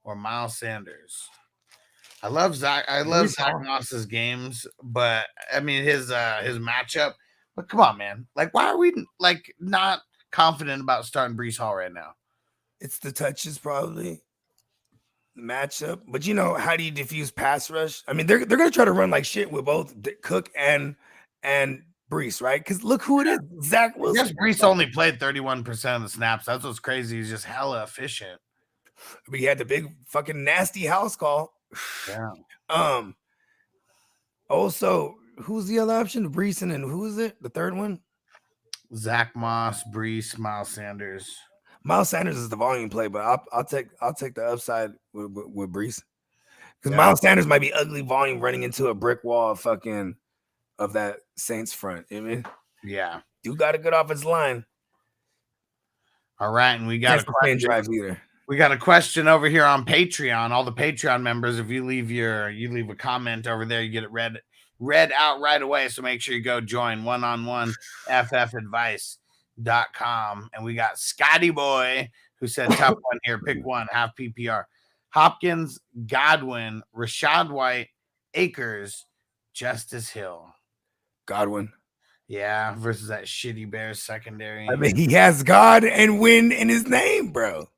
or Miles Sanders." I love Zach Moss's games, but I mean his matchup. But come on, man! Like, why are we like not confident about starting Breece Hall right now? It's the touches, probably the matchup. But how do you diffuse pass rush? I mean, they're gonna try to run like shit with both Cook and Breece, right? Because look who it is, Zach Wilson. Yes, Breece only played 31% of the snaps. That's what's crazy. He's just hella efficient. But he had the big fucking nasty house call. Yeah. Also, who's the other option? Breece, and who is it? The third one? Zach Moss, Breece, Miles Sanders. Miles Sanders is the volume play, but I'll take the upside with Breece, because Miles Sanders might be ugly volume running into a brick wall of that Saints front. You know what I mean? Yeah, you got a good offensive line. All right, and we got a question. Drive either. We got a question over here on Patreon. All the Patreon members, if you leave a comment over there, you get it read out right away. So make sure you go join oneononeffadvice.com. And we got Scotty Boy, who said tough one here. Pick one, half PPR. Hopkins, Godwin, Rashad White, Akers, Justice Hill. Godwin. Yeah, versus that shitty Bears secondary. I mean, he has God and win in his name, bro.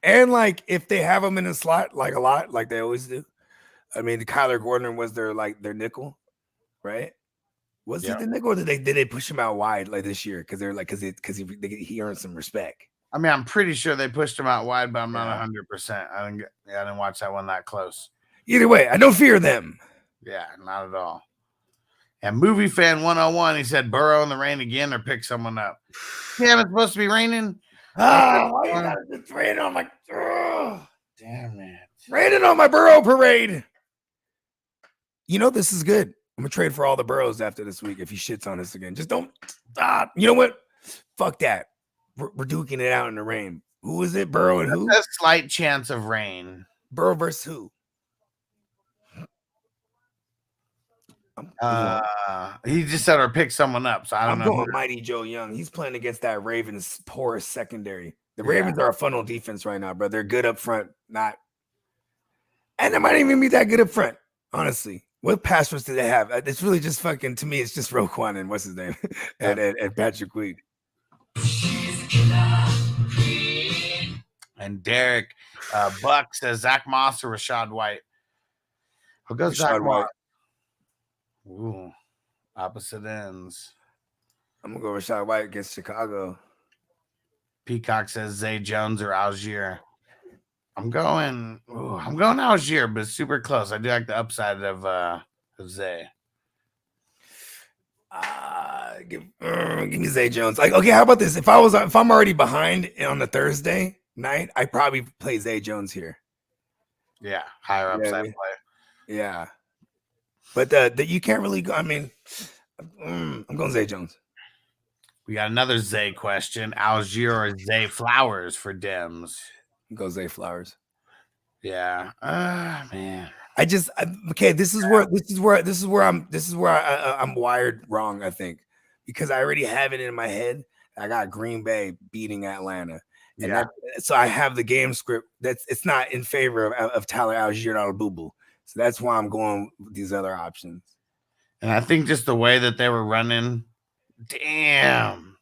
And like, if they have him in a slot, like a lot, like they always do. I mean, Kyler Gordon was their nickel, right? Was he the nickel, or did they push him out wide like this year? Because they're like, because he earned some respect. I mean, I'm pretty sure they pushed him out wide, but I'm not 100%. I didn't watch that one that close. Either way, I don't fear them. Yeah, not at all. And Movie Fan 101, he said, Burrow in the rain again or pick someone up. Yeah, it's supposed to be raining. Oh, it's raining on my. Damn it. Raining on my Burrow parade. This is good. I'm going to trade for all the Burrows after this week if he shits on us again. Just don't. You know what? Fuck that. We're duking it out in the rain. Who is it? Burrow and who? That's a slight chance of rain. Burrow versus who? He just said or pick someone up, so I don't know. I'm going Mighty Joe Young. He's playing against that Ravens porous secondary. The Ravens are a funnel defense right now, bro. They're good up front, and they might even be that good up front. Honestly, what pass rush do they have? It's really just fucking, to me, it's just Roquan and what's his name, and Patrick Queen. And Derek Buck says Zach Moss or Rashad White. Who goes Rashad Zach White. Moss? Ooh, opposite ends. I'm gonna go Rashad White against Chicago. Peacock says Zay Jones or Algier. I'm going Algier, but super close. I do like the upside of Zay. Give me Zay Jones. Like, okay, how about this? If I'm already behind on the Thursday night, I probably play Zay Jones here. Yeah, higher upside play. Yeah, but you can't really go. I mean, I'm going Zay Jones. We got another Zay question: Algier or Zay Flowers for Dems? Go Zay Flowers. Yeah. Man. This is where I'm wired wrong, I think, because I already have it in my head. I got Green Bay beating Atlanta, and so I have the game script it's not in favor of Tyler Algier out of Boo Boo. So that's why I'm going with these other options. And I think just the way that they were running, damn,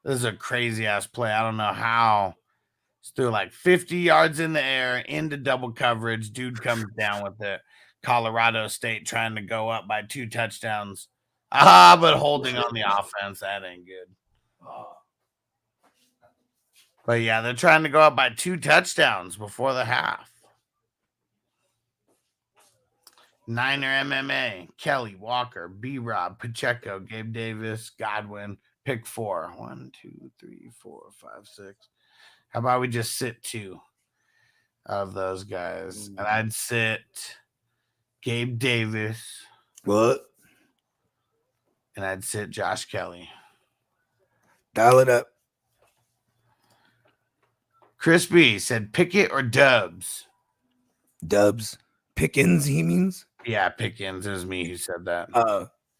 this is a crazy ass play. I don't know how. It's through like 50 yards in the air into double coverage. Dude comes down with it. Colorado State trying to go up by 2 touchdowns. But holding on the offense, that ain't good. But yeah, they're trying to go up by 2 touchdowns before the half. Niner MMA, Kelly, Walker, B-Rob, Pacheco, Gabe Davis, Godwin, pick 4. 1, 2, 3, 4, 5, 6. How about we just sit 2 of those guys? And I'd sit Gabe Davis. What? And I'd sit Josh Kelly. Dial it up. Crispy said Pickett or Dubs? Dubs. Pickens, he means? Yeah, Pickens. It was me who said that.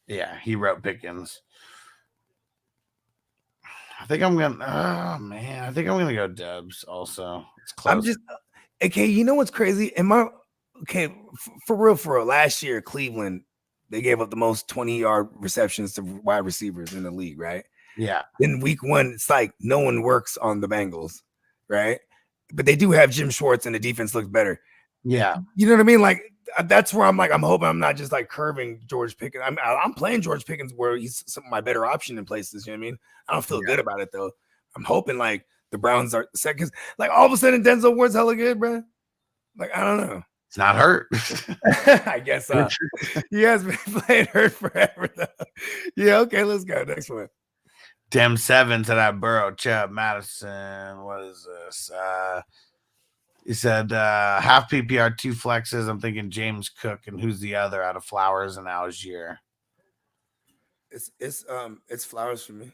Yeah, he wrote Pickens. I think I'm gonna go Dubs also. It's close. Okay, you know what's crazy? For real, last year, Cleveland, they gave up the most 20-yard receptions to wide receivers in the league, right? Yeah. In week 1, it's like no one works on the Bengals, right? But they do have Jim Schwartz and the defense looks better. Yeah. You know what I mean? Like, that's where I'm hoping I'm not just like curving George Pickens. I'm playing George Pickens where he's my better option in places. You know what I mean? I don't feel good about it though. I'm hoping like the Browns are the second. Like all of a sudden Denzel Ward's hella good, bro. Like I don't know. It's not hurt. I guess he has been playing hurt forever though. Yeah. Okay. Let's go next one. Dem 7 to that Burrow, Chubb, Madison. What is this? He said half PPR, 2 flexes. I'm thinking James Cook, and who's the other out of Flowers and Algier? It's Flowers for me.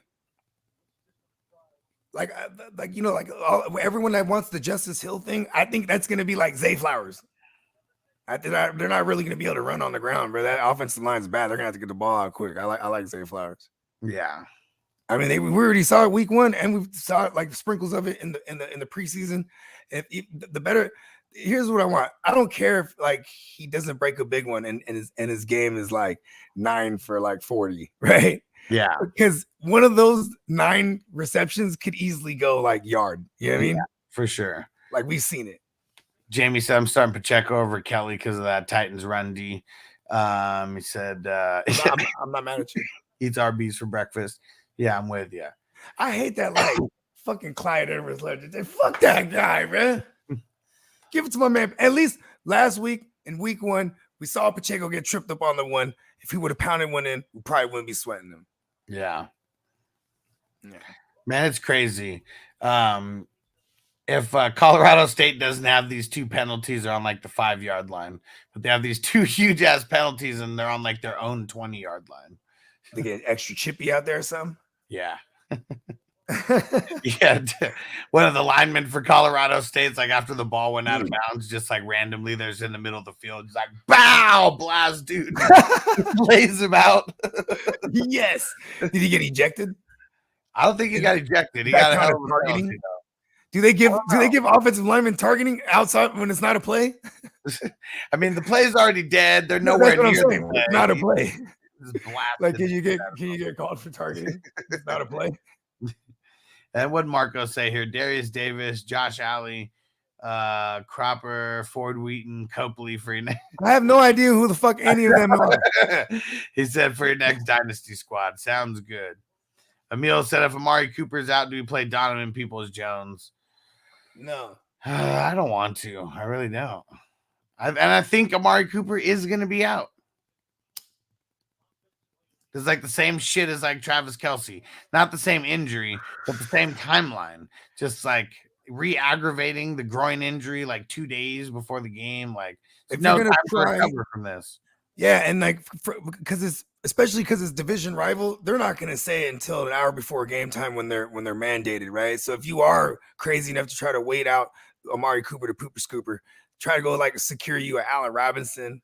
Like everyone that wants the Justice Hill thing, I think that's gonna be like Zay Flowers. They're not really gonna be able to run on the ground, bro. That offensive line is bad. They're gonna have to get the ball out quick. I like Zay Flowers. Yeah. I mean, we already saw it week 1, and we saw it like sprinkles of it in the preseason. The better, here's what I want. I don't care if like he doesn't break a big one, and his game is like 9 for like 40, right? Yeah, because one of those 9 receptions could easily go like yard. You know what I mean? For sure. Like we've seen it. Jamie said I'm starting Pacheco over Kelly because of that Titans run D. He said I'm not mad at you. Eats RBs for breakfast. Yeah, I'm with you. I hate that like fucking Clyde Edwards legend. Fuck that guy, man. Give it to my man. At least last week in week 1, we saw Pacheco get tripped up on the one. If he would have pounded one in, we probably wouldn't be sweating him. Yeah. Man, it's crazy. If Colorado State doesn't have these 2 penalties, they're on like the 5-yard line, but they have these 2 huge ass penalties and they're on like their own 20-yard line. They get extra chippy out there or something. Yeah. Yeah. One of the linemen for Colorado State's like after the ball went out of bounds, just like randomly there's in the middle of the field. He's like, bow, blast, dude. Lays him out. Yes. Did he get ejected? I don't think he got ejected. He got a hell of a targeting. Do they give offensive linemen targeting outside when it's not a play? I mean, the play's already dead. They're nowhere near the play. Not a play. Like, can you get called for targeting? It's not a play. And what Marco say here? Darius Davis, Josh Alley, Cropper, Ford Wheaton, Copley for your next. I have no idea who the fuck any of them are. He said for your next Dynasty squad. Sounds good. Emil said if Amari Cooper's out, do we play Donovan Peoples-Jones? No. I don't want to. I really don't. And I think Amari Cooper is going to be out. It's like the same shit as like Travis Kelce. Not the same injury, but the same timeline. Just like re-aggravating the groin injury like 2 days before the game. Like, no time to recover from this. Yeah, and like because it's especially because it's division rival, they're not going to say it until an hour before game time when they're mandated, right? So if you are crazy enough to try to wait out Amari Cooper to Pooper Scooper, try to go like secure you at Allen Robinson.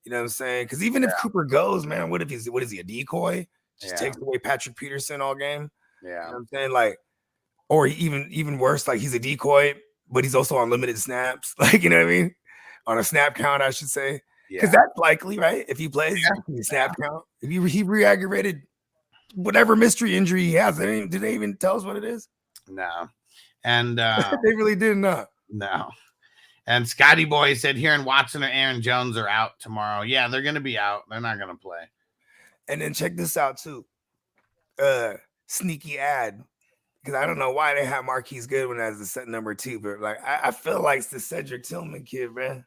You know what I'm saying? Because even if Cooper goes, man, what is he, a decoy? Just takes away Patrick Peterson all game. Yeah, you know what I'm saying, like, or even worse, like he's a decoy, but he's also on limited snaps. Like, you know what I mean? On a snap count, I should say. Because that's likely, right? If he plays, snap count. If he re-aggravated whatever mystery injury he has, did they even tell us what it is? No, and they really did not. No. And Scotty Boy said Heron Watson or Aaron Jones are out tomorrow. Yeah, they're going to be out. They're not going to play. And then check this out, too. Sneaky ad. Because I don't know why they have Marquise Goodwin as the set number 2. But, like, I feel like it's the Cedric Tillman kid, man.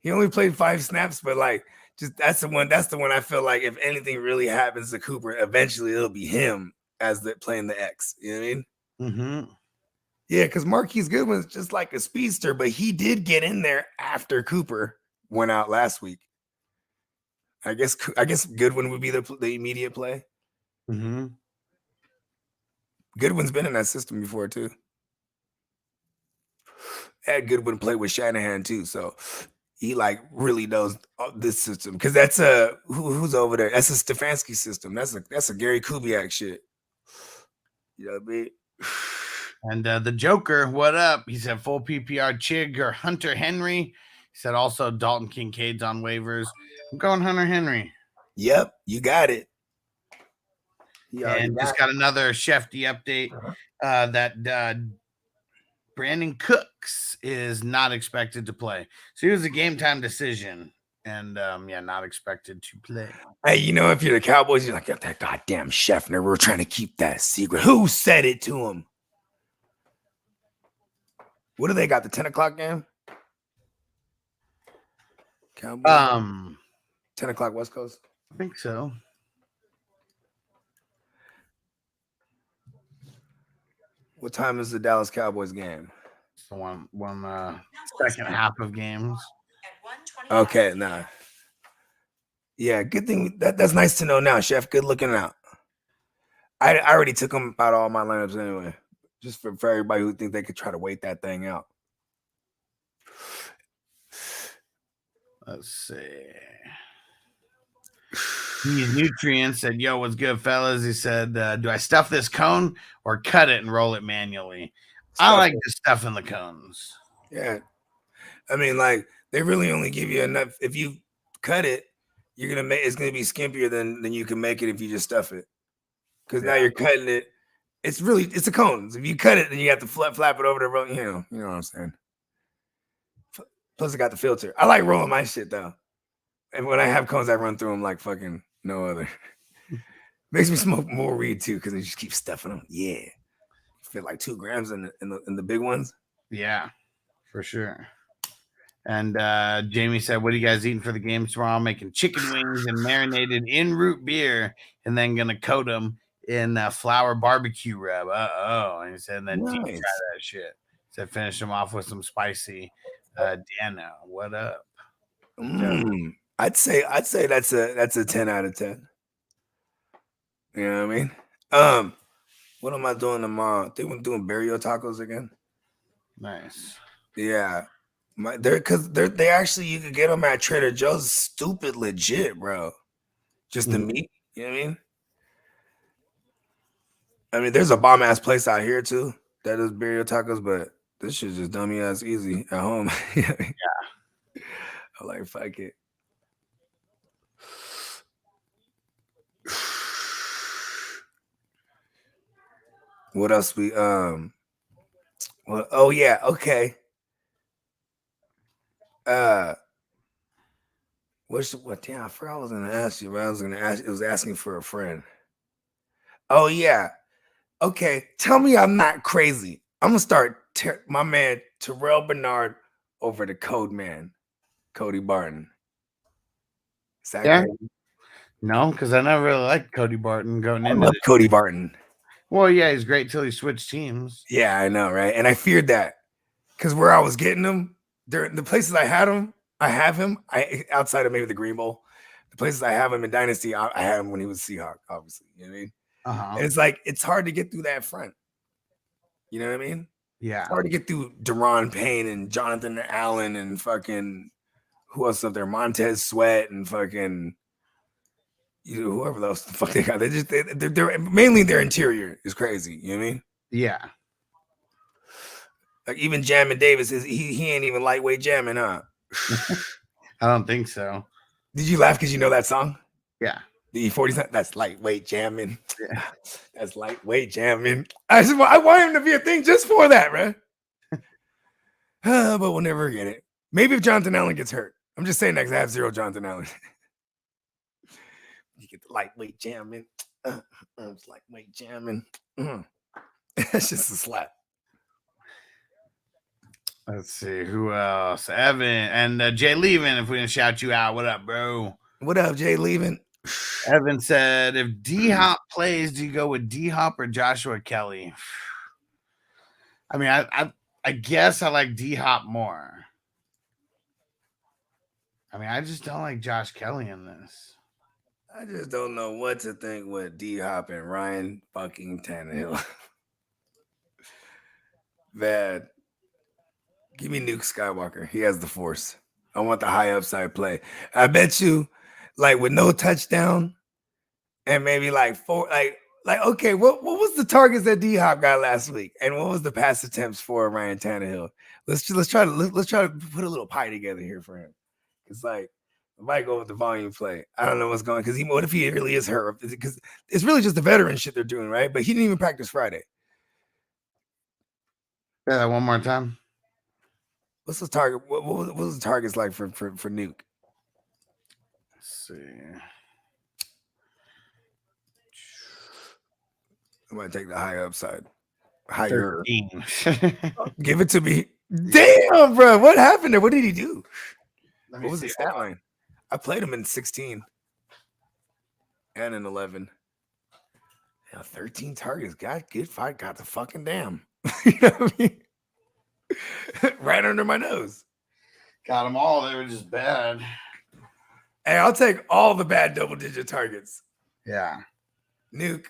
He only played 5 snaps, but, like, just that's the one I feel like if anything really happens to Cooper, eventually it'll be him as playing the X. You know what I mean? Mm-hmm. Yeah, because Marquise Goodwin's just like a speedster, but he did get in there after Cooper went out last week. I guess Goodwin would be the immediate play. Mm-hmm. Goodwin's been in that system before too. Had Goodwin played with Shanahan too, so he like really knows this system. Because that's who's over there. That's a Stefanski system. That's a Gary Kubiak shit. You know what I mean? And the Joker, what up? He said full PPR Chig or Hunter Henry. He said also Dalton Kincaid's on waivers. I'm going Hunter Henry. Yep, you got it. And just got another Shefty update that Brandon Cooks is not expected to play. So it was a game time decision. And not expected to play. Hey, you know, if you're the Cowboys, you're like, that goddamn Scheffner, we're trying to keep that secret. Who said it to him? What do they got? The 10 o'clock game? Cowboys? 10 o'clock West Coast? I think so. What time is the Dallas Cowboys game? It's the one second half of games. Okay, nah. Yeah, good thing. That's nice to know now, Chef. Good looking out. I already took them out of all my lineups anyway. Just for everybody who think they could try to wait that thing out. Let's see. Nutrients said, yo, what's good, fellas? He said, do I stuff this cone or cut it and roll it manually? I like to stuff in the cones. Yeah. I mean, like, they really only give you enough. If you cut it, it's gonna be skimpier than you can make it if you just stuff it. Because now you're cutting it. It's a cone. If you cut it, then you have to flap it over the road. You know what I'm saying. Plus, I got the filter. I like rolling my shit though. And when I have cones, I run through them like fucking no other. Makes me smoke more weed too, because I just keep stuffing them. Yeah, fit like 2 grams in the big ones. Yeah, for sure. And Jamie said, what are you guys eating for the game tomorrow? I'm making chicken wings and marinated in root beer, and then gonna coat them in flour barbecue rub. And he said, and then deep fry that shit. He said, finish them off with some spicy Dano. What up? I'd say that's a 10 out of 10. You know what I mean? What am I doing tomorrow? I think I'm doing burial tacos again. Nice. Yeah. They actually, you could get them at Trader Joe's. Stupid legit, bro. Just the meat. You know what I mean? I mean, there's a bomb ass place out here too that does burial tacos, but this shit's just dummy ass easy at home. Yeah. I'm like, fuck it. What else we oh yeah, okay. What? Damn, I forgot I was gonna ask you. But I was gonna ask. It was asking for a friend. Oh yeah. Okay. Tell me I'm not crazy. I'm gonna start my man Terrell Bernard over the Code Man, Cody Barton. Is that crazy? No, because I never really liked Cody Barton going I into love it. Cody Barton. Well, yeah, he's great till he switched teams. Yeah, I know, right? And I feared that because where I was getting him, the places I had him, I have him. Outside of maybe the Green Bowl, the places I have him in Dynasty, I had him when he was Seahawk, obviously. You know what I mean? And it's like it's hard to get through that front. You know what I mean? Yeah. It's hard to get through Deron Payne and Jonathan Allen and fucking who else up there? Montez Sweat and fucking whoever those the fuck they got. They're mainly their interior is crazy. You know what I mean? Yeah. Like even Jammin Davis is he ain't even lightweight jamming, huh? I don't think so. Did you laugh because you know that song? Yeah. The E40, that's lightweight jamming. Yeah. That's lightweight jamming. I want him to be a thing just for that, man. But we'll never get it. Maybe if Jonathan Allen gets hurt. I'm just saying that because I have zero Jonathan Allen. You get the lightweight jamming. It's lightweight jamming. It's just a slap. Let's see who else. Evan and Jay Levin. If we didn't shout you out, what up, bro? What up, Jay Levin? Evan said, if D Hop plays, do you go with D Hop or Joshua Kelly? I mean, I guess I like D Hop more. I mean, I just don't like Josh Kelly in this. I just don't know what to think with D Hop and Ryan fucking Tannehill. Bad. Give me Nuke Skywalker. He has the force. I want the high upside play. I bet you, like with no touchdown, and maybe like four, like okay, what was the targets that D Hop got last week, and what was the pass attempts for Ryan Tannehill? Let's try to put a little pie together here for him. It's like I might go with the volume play. I don't know what's going because what if he really is hurt? Because it's really just the veteran shit they're doing, right? But he didn't even practice Friday. Yeah, one more time. What's the target? What was the targets like for Nuke? Let's see. I'm gonna take the high upside. Higher. 13. Give it to me. Damn, bro. What happened there? What did he do? What was his stat line? I played him in 16 and in 11. Yeah, 13 targets. Got good fight. Got the fucking damn. You know what I mean? Right under my nose. Got them all. They were just bad. Hey, I'll take all the bad double-digit targets. Yeah. Nuke.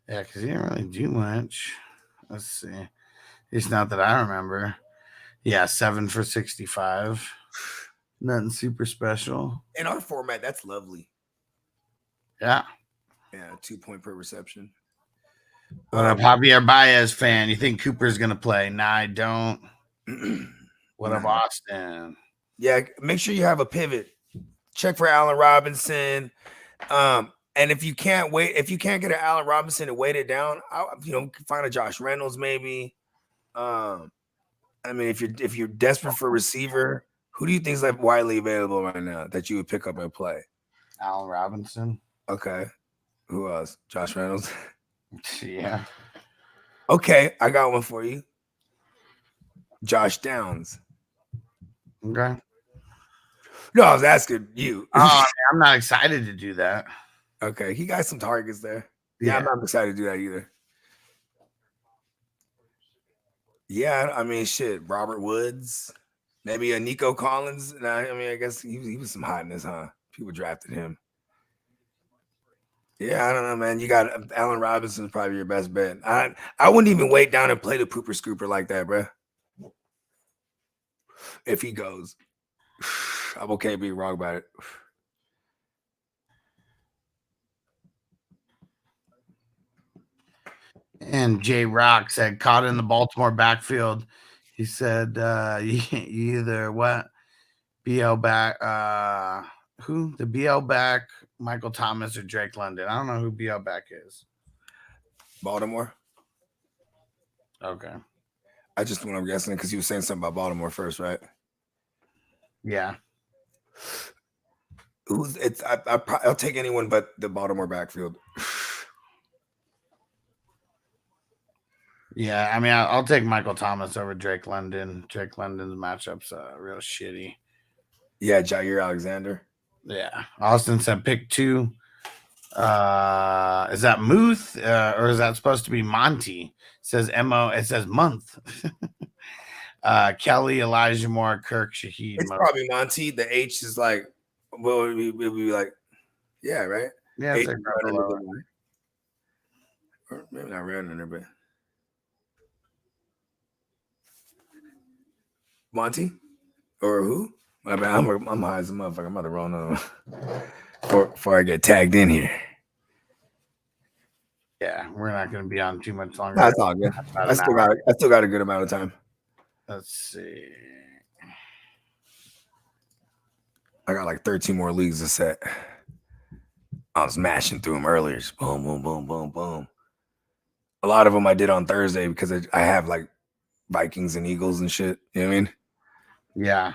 Yeah, because he didn't really do much. Let's see. It's not that I remember. Yeah, 7 for 65. Nothing super special. In our format, that's lovely. Yeah. Yeah, 2 point per reception. What up, Javier Baez fan? You think Cooper's going to play? Nah, I don't. What up, Austin? Yeah, make sure you have a pivot. Check for Allen Robinson. And if you can't get an Allen Robinson and weight it down, find a Josh Reynolds maybe. I mean, if you're desperate for a receiver, who do you think is like widely available right now that you would pick up and play? Allen Robinson. Okay. Who else? Josh Reynolds. Yeah. Okay, I got one for you. Josh Downs. Okay. No, I was asking you. Oh, I'm not excited to do that. Okay, he got some targets there. Yeah, I'm not excited to do that either. Yeah, I mean, shit. Robert Woods, maybe a Nico Collins. Nah, I mean, I guess he was some hotness, huh? People drafted him. Yeah, I don't know, man. You got Allen Robinson, probably your best bet. I wouldn't even wait down and play the pooper scooper like that, bro. If he goes, I'm okay being wrong about it. And J Rock said, caught in the Baltimore backfield. He said, you either what? BL back, who? The BL back, Michael Thomas or Drake London. I don't know who BL back is. Baltimore. Okay. I just when I'm guessing because you were saying something about Baltimore first, right? Yeah. Who's it's? I'll take anyone but the Baltimore backfield. Yeah, I mean, I'll take Michael Thomas over Drake London. Drake London's matchup's real shitty. Yeah, Jair Alexander. Yeah, Austin said pick 2. Is that Muth or is that supposed to be Monty? It says Mo. It says month. Kelly, Elijah Moore, Kirk, Shaheed. It's probably Monty. The H is like, well, it would be like, yeah, right. Yeah, H it's is right under the, or maybe not right under, but Monty or who? My bad. I'm high as a motherfucker. I'm about to roll on before I get tagged in here. Yeah, we're not going to be on too much longer. That's all good. I still got a good amount of time. Let's see. I got like 13 more leagues to set. I was mashing through them earlier. Just boom, boom, boom, boom, boom. A lot of them I did on Thursday because I have like Vikings and Eagles and shit. You know what I mean? Yeah.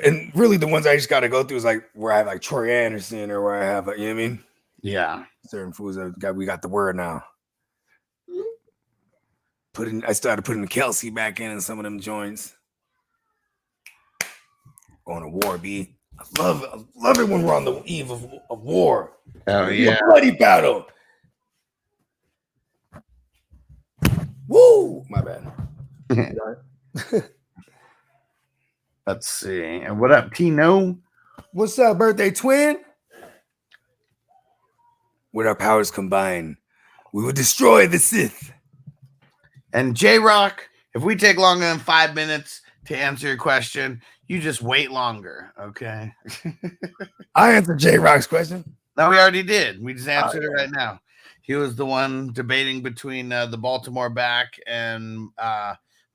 And really the ones I just got to go through is like where I have like Troy Anderson or where I have like, you know what I mean? Yeah. Certain foods we got the word now. I started putting Kelsey back in some of them joints. On a war beat. I love it when we're on the eve of war. Oh yeah. A bloody battle. Woo! My bad. Let's see. And what up, Tino? What's up, birthday twin? With our powers combined, we will destroy the Sith. And J-Rock, if we take longer than 5 minutes to answer your question, you just wait longer, okay? I answered J-Rock's question. No, we already did. We just answered it right now. He was the one debating between the Baltimore back and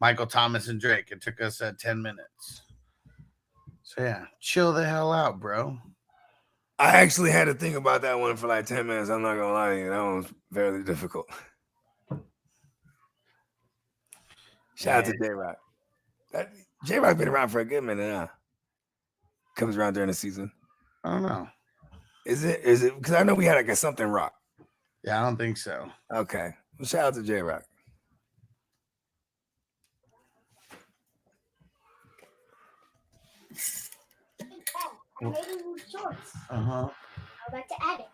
Michael Thomas and Drake. It took us 10 minutes. So, yeah, chill the hell out, bro. I actually had to think about that one for like 10 minutes. I'm not going to lie to you. That one was very difficult. Shout out to J-Rock. J-Rock been around for a good minute now. Comes around during the season. I don't know. Is it because I know we had like a something rock. Yeah, I don't think so. Okay. Well, shout out to J-Rock. I made a new shorts. Uh-huh. I'm about to add it.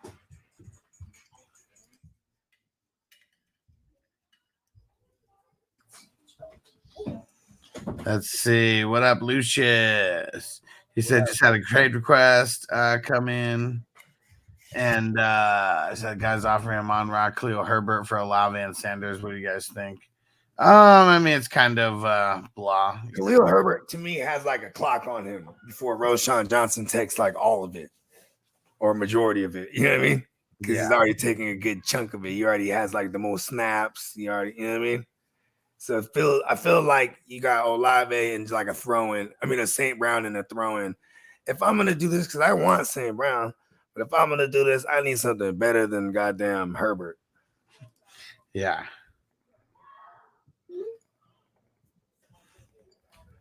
Let's see. What up, Lucius? He said just had a trade request come in. And I said guys offering him on Rock, Khalil Herbert for Olave and Sanders. What do you guys think? I mean, it's kind of blah. Khalil Herbert to me has like a clock on him before Roshan Johnson takes like all of it or majority of it. You know what I mean? Because he's already taking a good chunk of it. He already has like the most snaps. You know what I mean? So I feel like you got Olave and like a throw-in. I mean, a St. Brown and a throw-in. If I'm gonna do this, because I want St. Brown, but if I'm gonna do this, I need something better than goddamn Herbert. Yeah.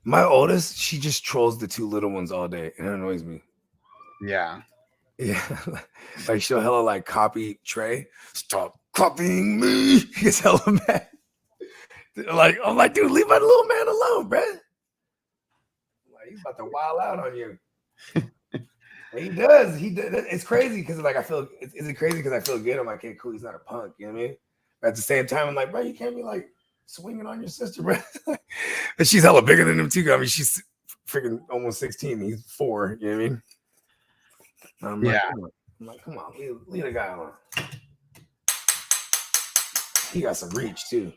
My oldest, she just trolls the two little ones all day, and it annoys me. Yeah. Yeah. Like she'll hella like copy Trey. Stop copying me. He gets hella mad. I'm like, dude, leave my little man alone, bro. Like, he's about to wild out on you. He does. It's crazy because like I feel. Is it crazy because I feel good? I'm like, hey, cool. He's not a punk. You know what I mean? But at the same time, I'm like, bro, you can't be like swinging on your sister, bro. And she's hella bigger than him too. I mean, she's freaking almost 16. He's 4. You know what I mean? I'm like, come on, leave the guy alone. He got some reach too.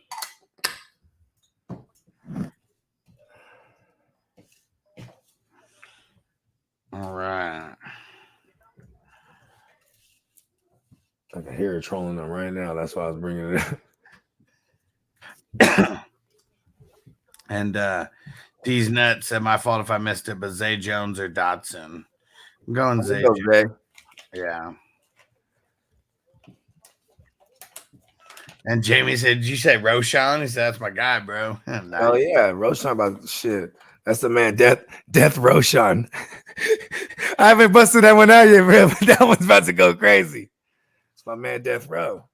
All right. I can hear her trolling them right now. That's why I was bringing it up. And D's Nuts said, my fault if I missed it, but Zay Jones or Dotson? I'm going Zay Jones. Yeah. And Jamie said, "Did you say Roshan?" He said, "That's my guy, bro." Nice. Oh yeah, Roshan about shit. That's the man, Death Roshan. I haven't busted that one out yet, bro, but that one's about to go crazy. It's my man, Death Row.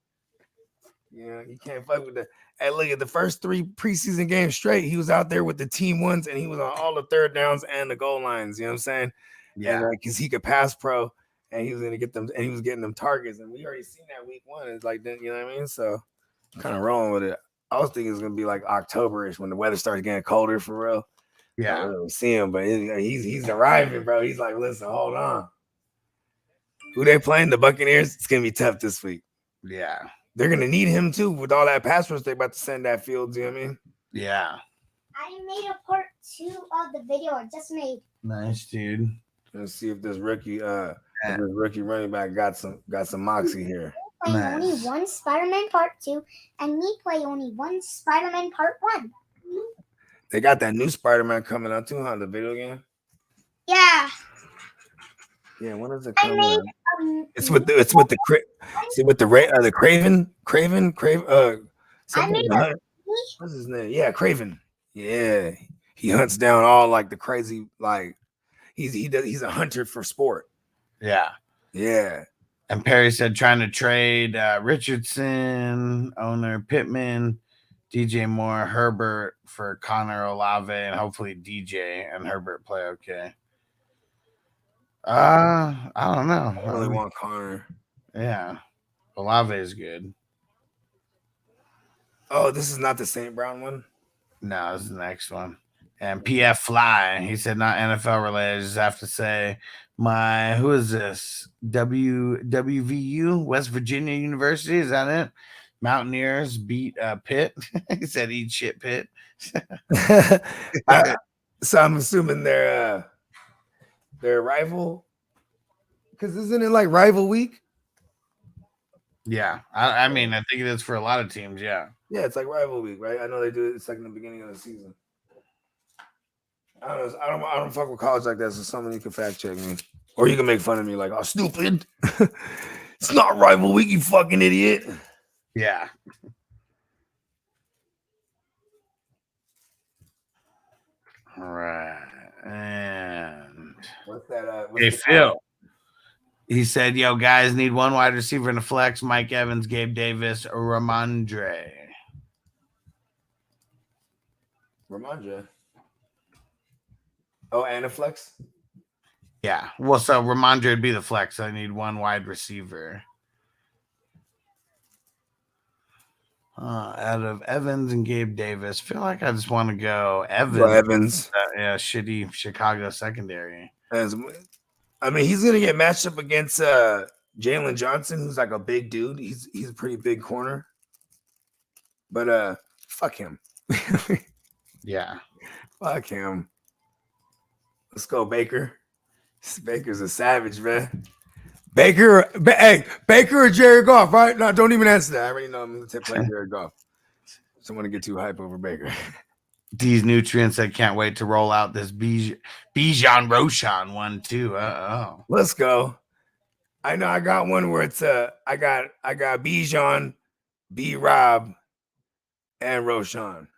Yeah, you can't fuck with that. Hey, look at the first 3 preseason games straight. He was out there with the team ones, and he was on all the third downs and the goal lines. You know what I'm saying? Yeah, because he could pass pro, and he was gonna get them, and he was getting them targets. And we already seen that week 1. It's like, you know what I mean? So, kind of rolling with it. I was thinking it's gonna be like October-ish when the weather starts getting colder for real. yeah. I don't really see him, but he's arriving, bro. He's like, listen, hold on. Who they playing? The Buccaneers. It's gonna be tough this week. Yeah. They're gonna need him too with all that pass rush they're about to send that field. You know what I mean? Yeah. I made a part 2 of the video I just made. Nice, dude. Let's see if this rookie running back got some moxie here. Playing only one Spider-Man Part 2, and me play only one Spider-Man Part 1. They got that new Spider-Man coming out too, huh? The video game. Yeah. Yeah, when is it coming out? It's with the Craven. What's his name? Yeah, Craven. Yeah, he hunts down all like the crazy, like he's a hunter for sport. Yeah. Yeah. And Perry said trying to trade Richardson, owner Pittman, DJ Moore, Herbert for Connor Olave, and hopefully DJ and Herbert play okay. I don't know. I really want Connor. Yeah. Olave is good. Oh, this is not the St. Brown one? No, this is the next one. And PF Fly, he said not NFL related. I just have to say who is this? WVU, West Virginia University. Is that it? Mountaineers beat Pitt. He said eat shit, Pitt. So I'm assuming they're a rival. Because isn't it like rival week? Yeah. I mean, I think it is for a lot of teams, yeah. Yeah, it's like rival week, right? I know they do it. It's like in the beginning of the season. I don't fuck with college like that. So someone you can fact check me, or you can make fun of me like, "Oh, stupid! It's not rival week, you fucking idiot." Yeah. All right. And what's that? Hey, Phil. He said, "Yo, guys, need one wide receiver in the flex: Mike Evans, Gabe Davis, or Ramondre." Ramondre. Oh, and a flex? Yeah. Well, so Ramondre would be the flex. I need one wide receiver. Out of Evans and Gabe Davis, feel like I just want to go Evans. Yeah, shitty Chicago secondary. I mean, he's gonna get matched up against Jalen Johnson, who's like a big dude. He's a pretty big corner. But fuck him. Yeah. Fuck him. Let's go, Baker. Baker's a savage, man. Baker or Jared Goff, right? No, don't even answer that. I already know I'm going to play Jared Goff. Don't want to get too hype over Baker. These nutrients, I can't wait to roll out this Bijan Roshan one too. Let's go. I know I got one where it's I got Bijan, B Rob, and Roshan.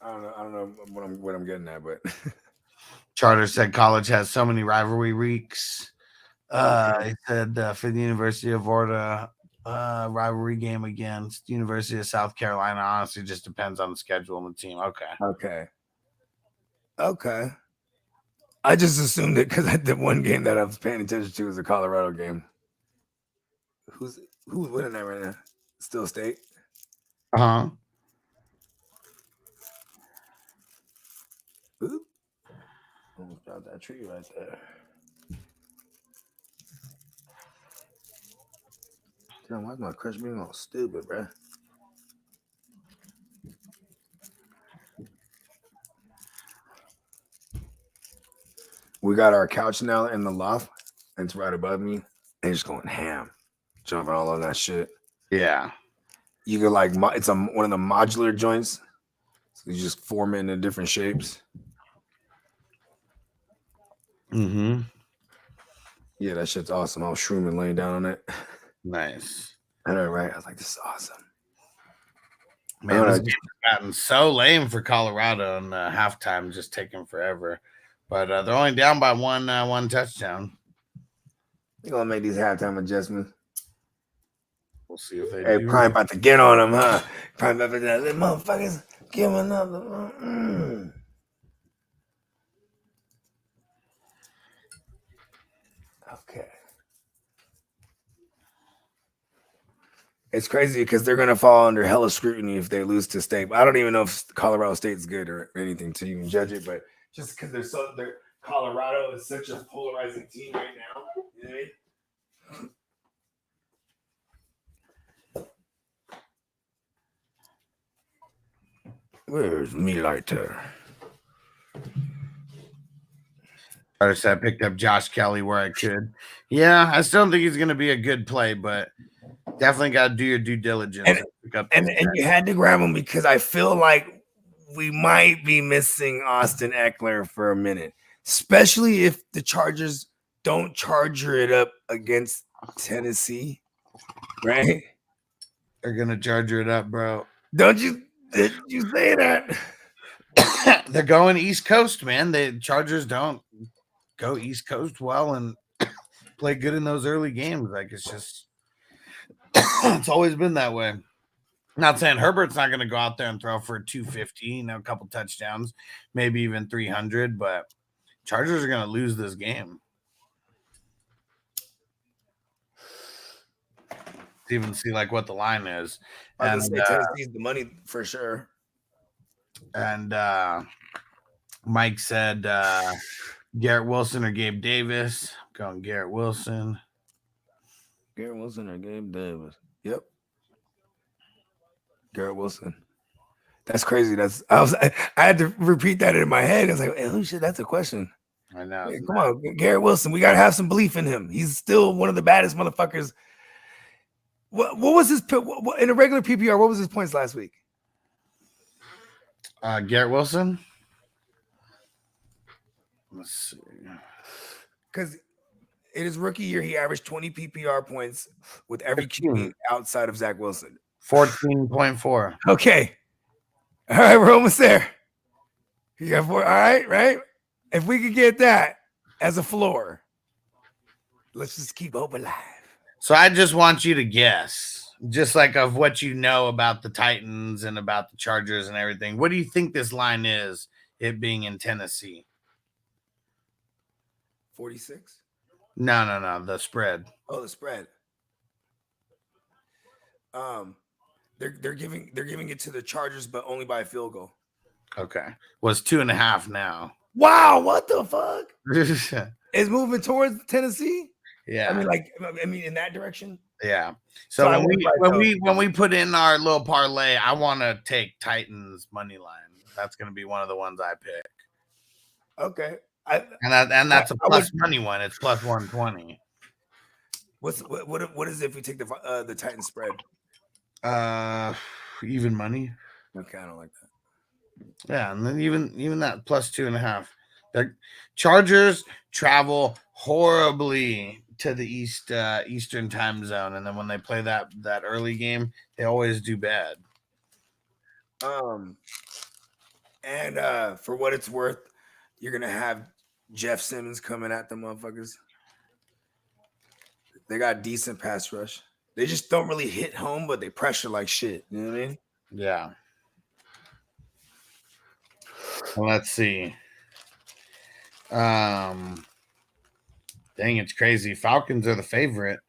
I don't know what I'm getting at, but Charter said college has so many rivalry weeks. He said for the University of Florida rivalry game against University of South Carolina. Honestly, just depends on the schedule and the team. Okay. I just assumed it because the one game that I was paying attention to was the Colorado game. Who's winning that right now? Still State. Oop. Almost dropped that tree right there. Damn, why's my crush being all stupid, bro? We got our couch now in the loft, and it's right above me. And just going ham, jumping all on that shit. Yeah. You could like it's one of the modular joints. So you just form it into different shapes. Mm-hmm. Yeah, that shit's awesome. I was shrooming laying down on it. Nice. I know, right? I was like, this is awesome. Man, this game's gotten so lame for Colorado, and halftime just taking forever. But they're only down by one touchdown. They're gonna make these halftime adjustments. We'll see if they Hey, do. Prime about to get on them, huh? Prime about to let motherfuckers give them another. Okay. It's crazy because they're gonna fall under hella scrutiny if they lose to State. I don't even know if Colorado State's good or anything to even judge it, but just because they're Colorado is such a polarizing team right now. You know what I mean? Where's me lighter? I picked up Josh Kelly where I could. Yeah, I still don't think he's going to be a good play, but definitely got to do your due diligence. And you had to grab him because I feel like we might be missing Austin Eckler for a minute, especially if the Chargers don't charger it up against Tennessee, right? They're going to charger it up, bro. Did you say that? They're going East Coast, man. The Chargers don't go East Coast well and play good in those early games. Like, it's just it's always been that way. Not saying Herbert's not going to go out there and throw for 250, a couple touchdowns, maybe even 300, but Chargers are going to lose this game. To even see like what the line is. And Tennessee's the money for sure. And Mike said Garrett Wilson or Gabe Davis. Going Garrett Wilson. Garrett Wilson or Gabe Davis. Yep. Garrett Wilson. That's crazy. I had to repeat that in my head. I was like, hey, oh shit, that's a question. I know. Hey, come on, Garrett Wilson. We gotta have some belief in him. He's still one of the baddest motherfuckers. What was his in a regular PPR? What was his points last week? Garrett Wilson. Let's see. Because in his rookie year, he averaged 20 PPR points with every QB outside of Zach Wilson. 14.4. Okay. All right, we're almost there. You got 4. All right. If we could get that as a floor, let's just keep hope alive. So I just want you to guess, just like of what you know about the Titans and about the Chargers and everything. What do you think this line is, it being in Tennessee? 46? No. The spread. Oh, the spread. They're giving it to the Chargers, but only by a field goal. Okay. Was 2.5 now. Wow, what the fuck? It's moving towards Tennessee? Yeah. I mean, in that direction. Yeah. So when we put in our little parlay, I want to take Titans money line. That's going to be one of the ones I pick. Okay. And that's a plus money one. It's plus 120. What is it if we take the Titans spread? Even money. Okay, I don't like that. Yeah, and then even that plus 2.5. The Chargers travel horribly to the Eastern time zone, and then when they play that early game, they always do bad. And for what it's worth, you're gonna have Jeff Simmons coming at the motherfuckers. They got decent pass rush. They just don't really hit home, but they pressure like shit. You know what I mean? Yeah. Well, let's see. Dang, it's crazy. Falcons are the favorite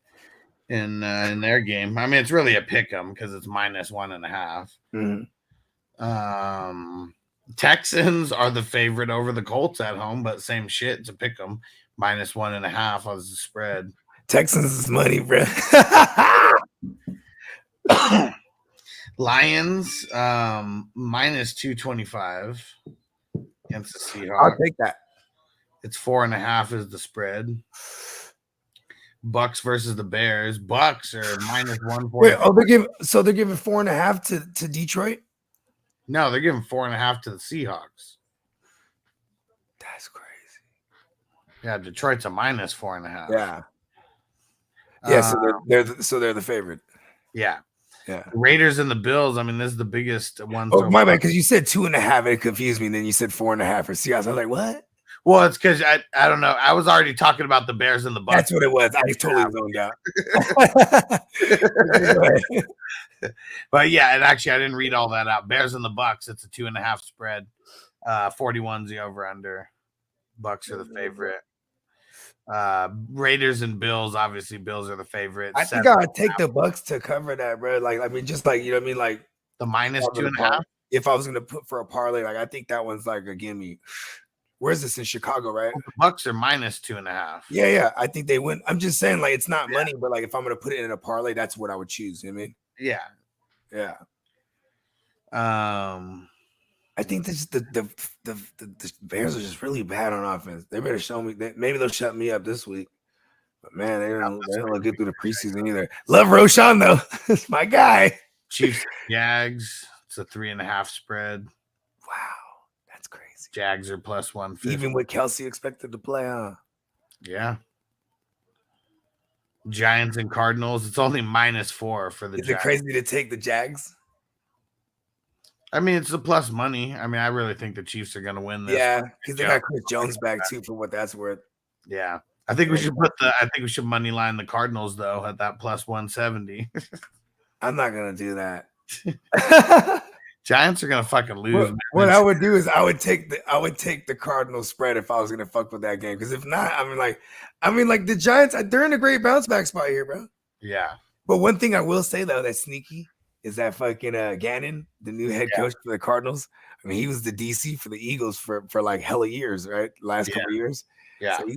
in their game. I mean, it's really a pick 'em because it's minus 1.5. Mm-hmm. Texans are the favorite over the Colts at home, but same shit. It's a pick 'em. Minus 1.5 was the spread. Texans is money, bro. Lions, minus 225 against the Seahawks. I'll take that. It's 4.5 is the spread. Bucks versus the Bears. Bucks are minus 140. They're giving 4.5 to Detroit. No, they're giving 4.5 to the Seahawks. That's crazy. Yeah, Detroit's a minus 4.5. Yeah. Yeah, so they're the favorite. Yeah. Yeah. Raiders and the Bills. I mean, this is the biggest one. Oh, my bad, because you said 2.5, it confused me. And then you said 4.5 for Seahawks. I was like, what? Well, it's because I don't know. I was already talking about the Bears and the Bucs. That's what it was. I totally zoned out. But yeah, and actually I didn't read all that out. Bears and the Bucs. It's a 2.5 spread. 41's the over under. Bucs are the favorite. Raiders and Bills. Obviously, Bills are the favorite. I think I would take the Bucs to cover that, bro. Like, I mean, just like, you know what I mean, like the minus 2.5. If I was gonna put for a parlay, like I think that one's like a gimme. Where's this in Chicago, right? The Bucs are minus 2.5. Yeah. I think they win. I'm just saying, like, it's not money, but like if I'm gonna put it in a parlay, that's what I would choose. You know what I mean? Yeah. I think this the Bears are just really bad on offense. They better show me. Maybe they'll shut me up this week. But man, they don't look good through the preseason either. Love Roshan though. It's my guy. Chiefs, Jags. It's a 3.5 spread. Wow, that's crazy. Jags are plus 150. Even with Kelsey expected to play, huh? Yeah. Giants and Cardinals. It's only -4 for the Giants. Is it crazy to take the Jags? I mean, it's the plus money. I mean, I really think the Chiefs are going to win this. Yeah, because they got Chris Jones back too, for what that's worth. Yeah, I think we should money line the Cardinals though at that plus 170. I'm not gonna do that. Giants are gonna fucking lose. What I would do is I would take the Cardinals spread if I was gonna fuck with that game. Because if not, I mean like the Giants, they're in a great bounce back spot here, bro. Yeah. But one thing I will say though, that's sneaky is that fucking Gannon, the new head coach for the Cardinals. I mean, he was the DC for the Eagles for like hella years, right? Last couple of years. Yeah. So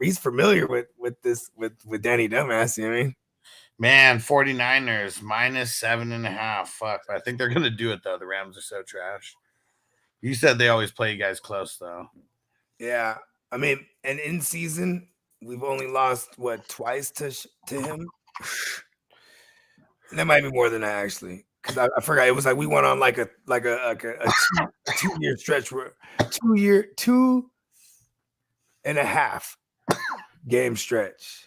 he's familiar with Danny Dumbass, you know what I mean? Man, 49ers -7.5. Fuck. I think they're gonna do it though. The Rams are so trash. You said they always play you guys close though. Yeah. I mean, and in season, we've only lost twice to him. That might be more than that actually, because I forgot. It was like we went on like a 2-year stretch where 2.5 game stretch.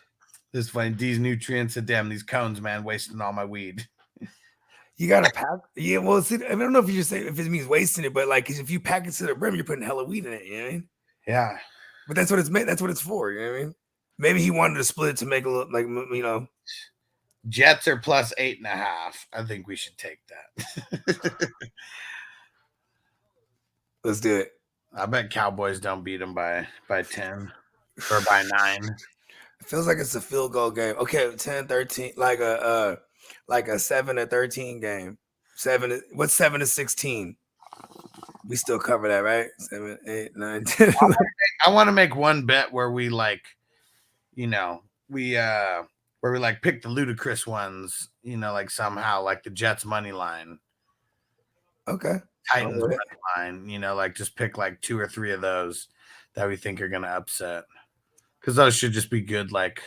This funny. These nutrients said, damn, these cones, man, wasting all my weed. You gotta pack. Yeah, well, see, I don't know if you just say if it means wasting it, but like if you pack it to the brim, you're putting hella weed in it. You know what I mean? Yeah. But that's what it's made. That's what it's for. You know what I mean? Maybe he wanted to split it to make a little, like, you know. Jets are plus 8.5. I think we should take that. Let's do it. I bet Cowboys don't beat them by 10 or by 9. It feels like it's a field goal game. Okay, 10-13, like a 7-13 game. 7 to 16? We still cover that, right? 7, 8, 9, 10. I want to make one bet where we like, you know, where we like pick the ludicrous ones, you know, like somehow like the Jets money line. Okay. Titans money line, you know, like just pick like 2 or 3 of those that we think are going to upset. Because those should just be good, like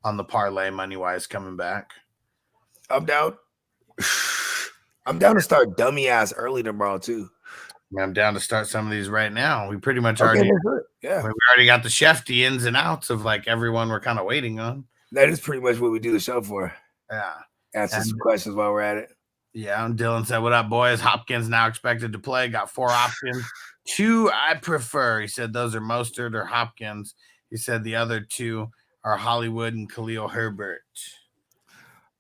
on the parlay money wise coming back. I'm down. I'm down to start dummy ass early tomorrow too. I'm down to start some of these right now. We pretty much already, we already got the Shefty ins and outs of like everyone we're kind of waiting on. That is pretty much what we do the show for. Yeah. Answer some questions while we're at it. Yeah. And Dylan said, what up, boys? Hopkins now expected to play. Got 4 options. 2 I prefer. He said those are Mostert or Hopkins. He said the other 2 are Hollywood and Khalil Herbert.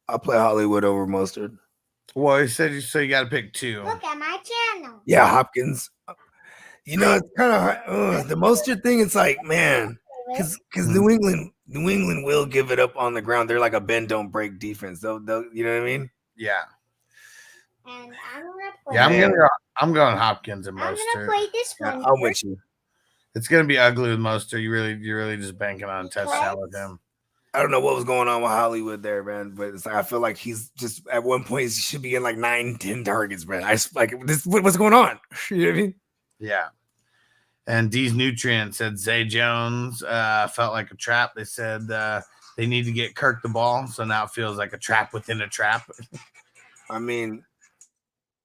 I'll play Hollywood over Mostert. Well, he said you got to pick 2. Look at my channel. Yeah, Hopkins. You know, it's kind of hard. The Mostert thing, it's like, man, because New England will give it up on the ground. They're like a bend don't break defense. They'll you know what I mean? Yeah. And I'm gonna play. Yeah, I'm going Hopkins and Mostert. I'm gonna play this one. I'm with you. It's gonna be ugly with Mostert. You're really just banking on a touchdown with him. I don't know what was going on with Hollywood there, man, but it's like I feel like he's just at one point he should be getting like 9-10 targets, man. I just like this. What's going on? You know what I mean? Yeah. And D's Nutrient said Zay Jones felt like a trap. They said they need to get Kirk the ball, so now it feels like a trap within a trap. I mean,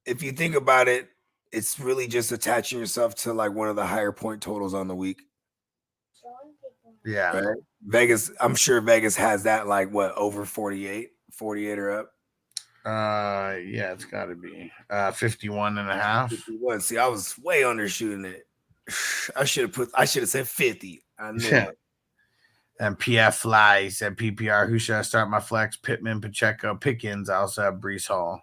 if you think about it, it's really just attaching yourself to like one of the higher point totals on the week. Yeah. Right? Vegas, I'm sure Vegas has that like what over 48 or up. Yeah, it's got to be 51 and a half. 51. See, I was way undershooting it. I should have said 50. I knew it. And PF Fly, he said PPR, who should I start my flex? Pittman, Pacheco, Pickens. I also have Brees Hall.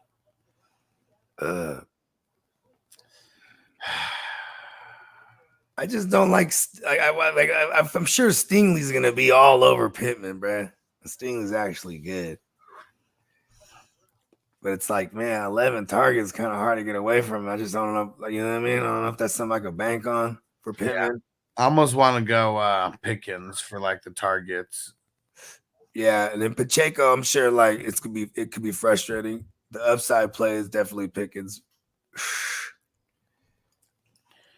I just don't like. I'm sure Stingley's gonna be all over Pittman, bruh. Stingley's actually good, but it's like, man, 11 targets kind of hard to get away from. I just don't know. You know what I mean? I don't know if that's something I could bank on for Pittman. Yeah. I almost want to go Pickens for like the targets. Yeah, and then Pacheco, I'm sure like it could be frustrating. The upside play is definitely Pickens.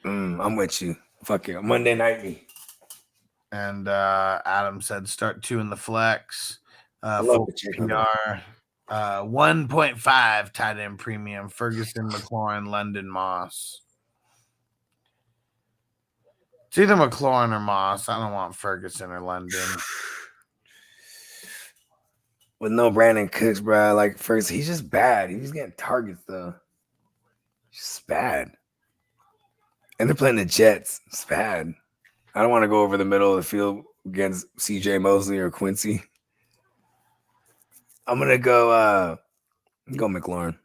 I'm with you. Fuck it. Monday night me. And Adam said start 2 in the flex. I love PPR. 1.5 tight end premium. Ferguson, McLaurin, London, Moss. It's either McLaurin or Moss. I don't want Ferguson or London. With no Brandon Cooks, bro. Like Ferguson, he's just bad. He's getting targets though. He's just bad. And they're playing the Jets. It's bad. I don't want to go over the middle of the field against CJ Mosley or Quincy. I'm gonna go McLaurin.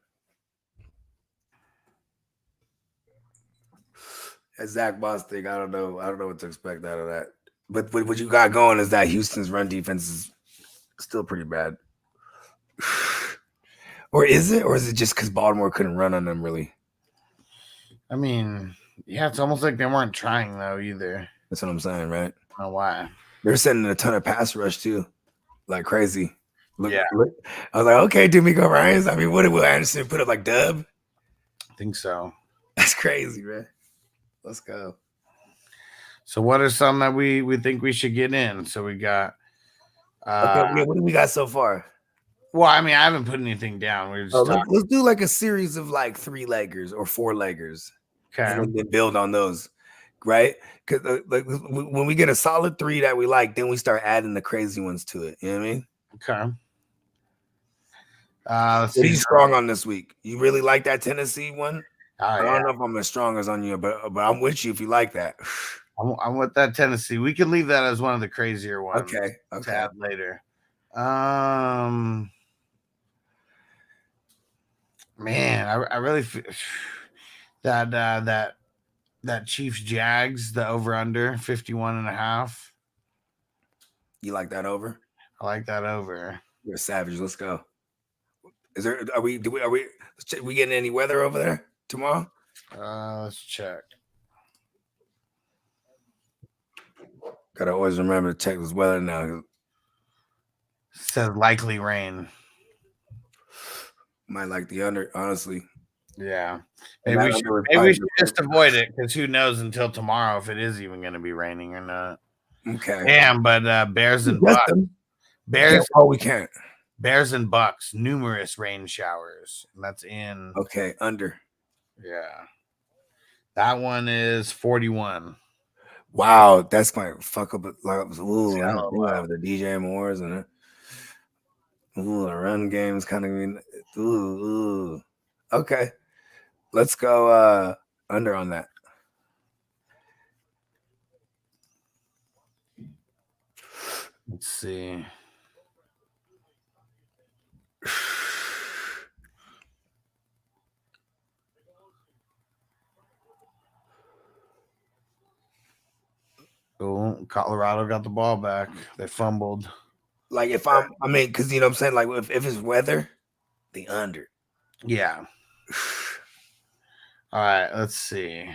As Zach Boss thing, I don't know what to expect out of that. But what you got going is that Houston's run defense is still pretty bad. Or is it? Or is it just because Baltimore couldn't run on them really? I mean, yeah, it's almost like they weren't trying though either. That's what I'm saying, right? I don't know why. They're sending a ton of pass rush too, like crazy. Look, yeah. I was like, okay, D'Amico Ryans. I mean, what did Will Anderson put up like dub? I think so. That's crazy, man. Let's go. So what are some that we think we should get in? So we got okay, what do we got so far? Well, I mean, I haven't put anything down. We're just let's do like a series of like 3-leggers or 4-leggers. Okay. And then build on those, right? Because like when we get a solid 3 that we like, then we start adding the crazy ones to it. You know what I mean? Okay. What are you strong on this week? You really like that Tennessee one? I don't know if I'm as strong as on you, but I'm with you if you like that. I'm with that Tennessee. We can leave that as one of the crazier ones. Okay. To add later. Man, I really feel that Chiefs Jags, the over under 51.5. You like that over? I like that over. You're a savage. Let's go. Are we getting any weather over there tomorrow? Let's check. Gotta always remember to check this weather now. Says likely rain. Might like the under, honestly. Yeah. Maybe we should just avoid it because who knows until tomorrow if it is even going to be raining or not. Okay. Damn, but Bears and Bucks. Bears. Oh, we can't. Bears and Bucks, numerous rain showers. And that's in. Okay, under. Yeah. That one is 41. Wow, that's my fuck up. Like, ooh, I don't know the DJ Moores and the run games kind of mean. Ooh. Okay, let's go under on that. Let's see. Oh, Colorado got the ball back. They fumbled. Like because you know what I'm saying, like if it's weather, the under. Yeah. All right, let's see.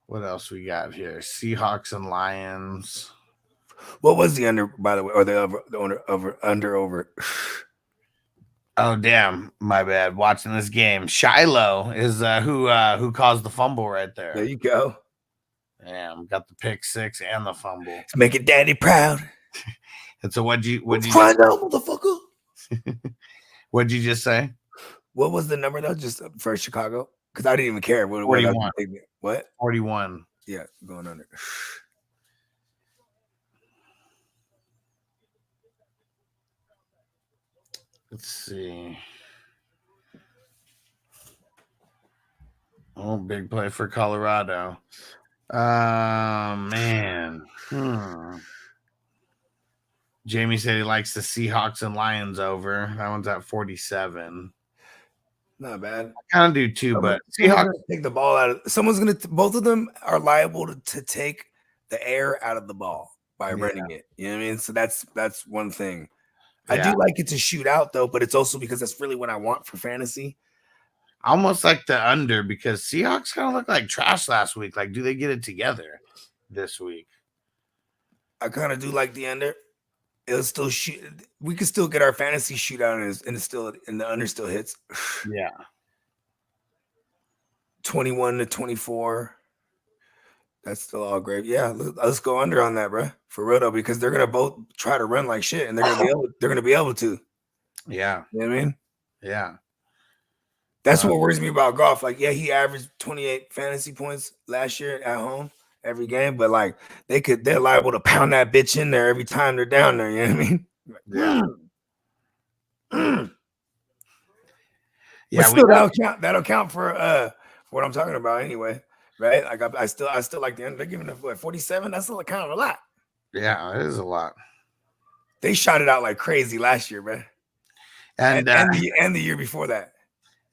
What else we got here? Seahawks and Lions. What was the under, by the way, or the under? Oh, damn. My bad. Watching this game. Shiloh is who caused the fumble right there. There you go. Damn, got the pick 6 and the fumble. It's making daddy proud. And so what'd you find out, motherfucker? What'd you just say? What was the number though? Just for Chicago? Because I didn't even care. 41. What? 41. Yeah, going under. Let's see. Oh, big play for Colorado. Man. Jamie said he likes the Seahawks and Lions over. That one's at 47. Not bad. I kind of do too, but Seahawks Seahawks gonna take the ball out of. Someone's gonna. Both of them are liable to take the air out of the ball by running it. You know what I mean? So that's one thing. I do like it to shoot out though, but it's also because that's really what I want for fantasy. Almost like the under because Seahawks kind of look like trash last week. Like, do they get it together this week? I kind of do like the under. It'll still shoot. We can still get our fantasy shootout, and the under still hits. Yeah, 21-24. That's still all great. Yeah, let's go under on that, bro. For real though, because they're gonna both try to run like shit, and they're gonna be able to. Yeah, you know what I mean? Yeah. That's what worries me about golf. Like, yeah, he averaged 28 fantasy points last year at home every game, but like they're liable to pound that bitch in there every time they're down there. You know what I mean? Yeah. Yeah, but still that'll count for what I'm talking about anyway, right? Like I still like the under. They're giving it what 47. That's still kind of a lot. Yeah, it is a lot. They shot it out like crazy last year, man, and the year before that.